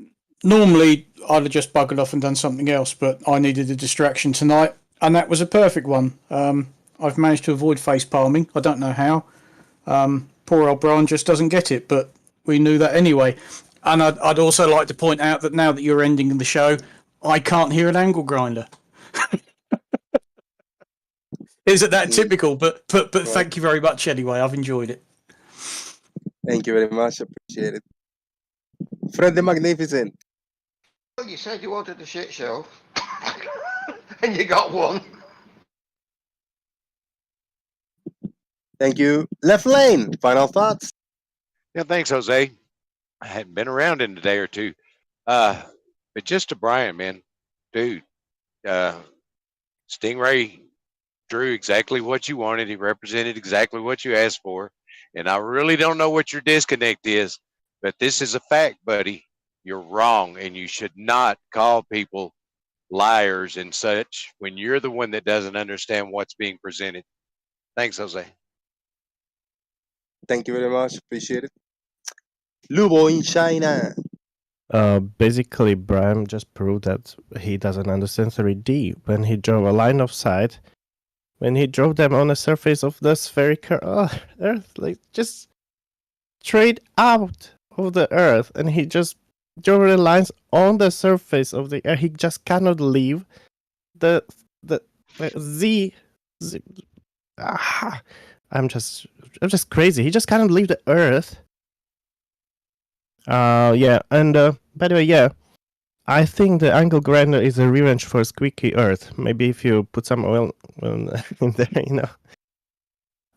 normally I'd have just buggered off and done something else, but I needed a distraction tonight, and that was a perfect one. I've managed to avoid face palming. I don't know how. Poor old Brian just doesn't get it, but we knew that anyway. And I'd also like to point out that now that you're ending the show, I can't hear an angle grinder. Isn't that typical? But thank you very much anyway. I've enjoyed it. Thank you very much. Appreciate it. Fred the Magnificent. Well, you said you wanted a shit show, and you got one. Thank you. Left Lane, final thoughts. Yeah, thanks, Jose. I hadn't been around in a day or two. But just to Brian, man, dude, Stingray drew exactly what you wanted. He represented exactly what you asked for. And I really don't know what your disconnect is, but this is a fact, buddy. You're wrong, and you should not call people liars and such when you're the one that doesn't understand what's being presented. Thanks, Jose. Thank you very much. Appreciate it. Lubo in China. Basically, Brian just proved that he doesn't understand 3D. When he drove a line of sight, when he drove them on the surface of the spherical Earth, like just straight out of the Earth, and he just drove the lines on the surface of the Earth. He just cannot leave the Z. I'm just crazy. He just cannot leave the Earth. Yeah, and by the way, yeah, I think the angle grinder is a revenge for Squeaky Earth. Maybe if you put some oil in there, you know.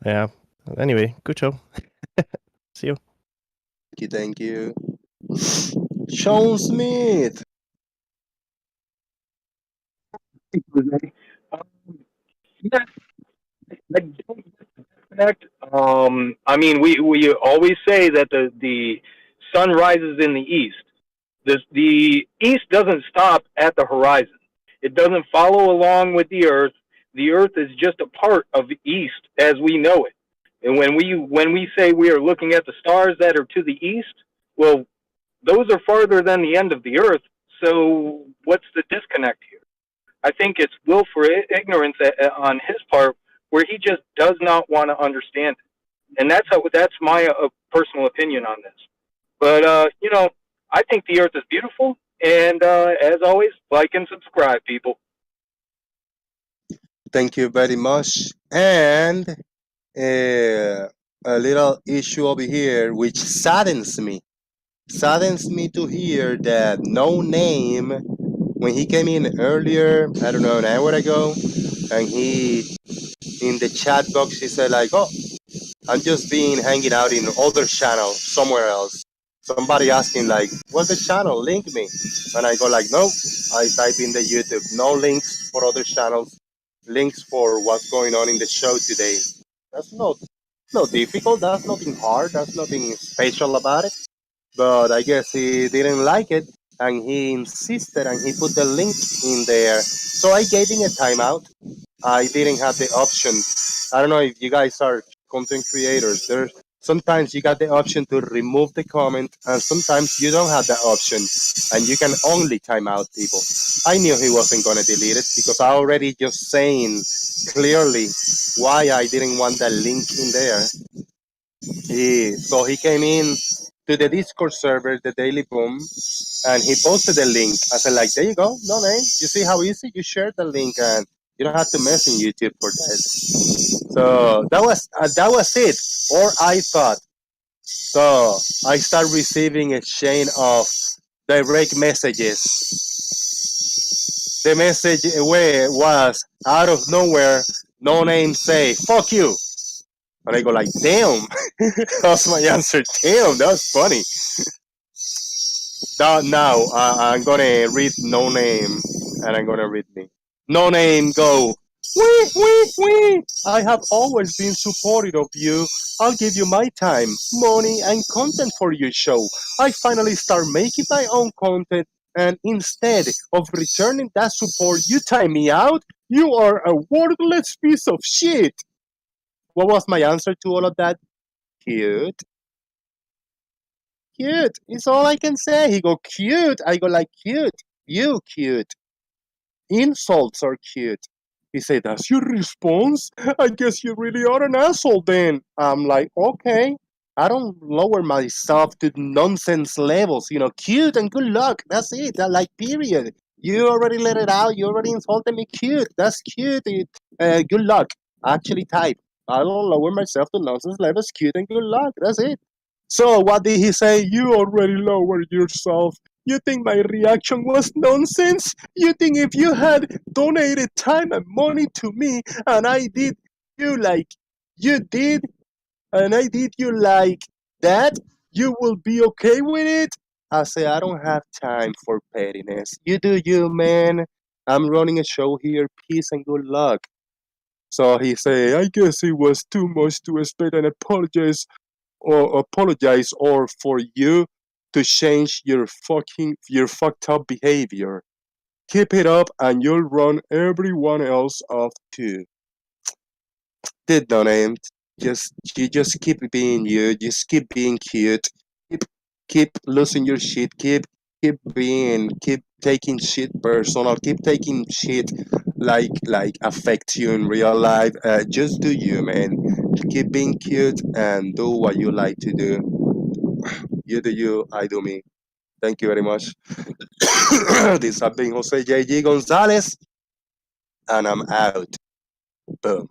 Yeah. Anyway, good show. See you. Thank you. Sean Smith. Yeah, I don't disconnect. I mean, we always say that the sun rises in the east. The east doesn't stop at the horizon. It doesn't follow along with the earth. The earth is just a part of the east as we know it. And when we say we are looking at the stars that are to the east, well, those are farther than the end of the earth. So what's the disconnect here? I think it's willful ignorance on his part, where he just does not want to understand it, and that's my personal opinion on this. But you know, I think the Earth is beautiful, and as always, like and subscribe, people. Thank you very much. And a little issue over here, which saddens me. Saddens me to hear that No Name, when he came in earlier, I don't know, an hour ago, and he in the chat box he said like, "Oh, I'm just being hanging out in other channel somewhere else." Somebody asking like, "What's the channel? Link me." And I go like, "No." I type in the YouTube, no links for other channels, links for what's going on in the show today. That's not difficult. That's nothing hard. That's nothing special about it. But I guess he didn't like it, and he insisted, and he put the link in there. So I gave him a timeout. I didn't have the option. I don't know if you guys are content creators. There's sometimes you got the option to remove the comment, and sometimes you don't have that option, and you can only time out people. I knew he wasn't gonna delete it because I already just saying clearly why I didn't want that link in there. So he came in to the Discord server, the Daily Boom, and he posted the link. I said, like, there you go, No Name. You see how easy you share the link, and you don't have to mess in YouTube for that. So that was it, or I thought. So I start receiving a chain of direct messages. The message where was out of nowhere. No Name say, "Fuck you." And I go like, damn, that's my answer. Damn, that's funny. Now I'm gonna read No Name, and I'm gonna read me. No Name go. Wee, wee, wee. I have always been supportive of you. I'll give you my time, money, and content for your show. I finally start making my own content, and instead of returning that support, you time me out? You are a worthless piece of shit. What was my answer to all of that? Cute. Cute. It's all I can say. He go, cute. I go like, cute. You cute. Insults are cute. He said, that's your response? I guess you really are an asshole then. I'm like, okay. I don't lower myself to nonsense levels. You know, cute and good luck. That's it. That like, period. You already let it out. You already insulted me. Cute. That's cute. Good luck. Actually type. I don't lower myself to nonsense levels. Cute and good luck. That's it. So what did he say? You already lowered yourself. You think my reaction was nonsense? You think if you had donated time and money to me and I did you like you did and I did you like that, you will be okay with it? I say I don't have time for pettiness. You do you, man. I'm running a show here. Peace and good luck. So he say, I guess it was too much to expect an apologize or for you to change your fucked up behavior. Keep it up and you'll run everyone else off too. Did not aim. You just keep being you, just keep being cute. Keep losing your shit, keep taking shit personal, keep taking shit like affect you in real life. Just do you, man. Keep being cute and do what you like to do. You do you, I do me. Thank you very much. This has been Jose J.G. Gonzalez, and I'm out. Boom.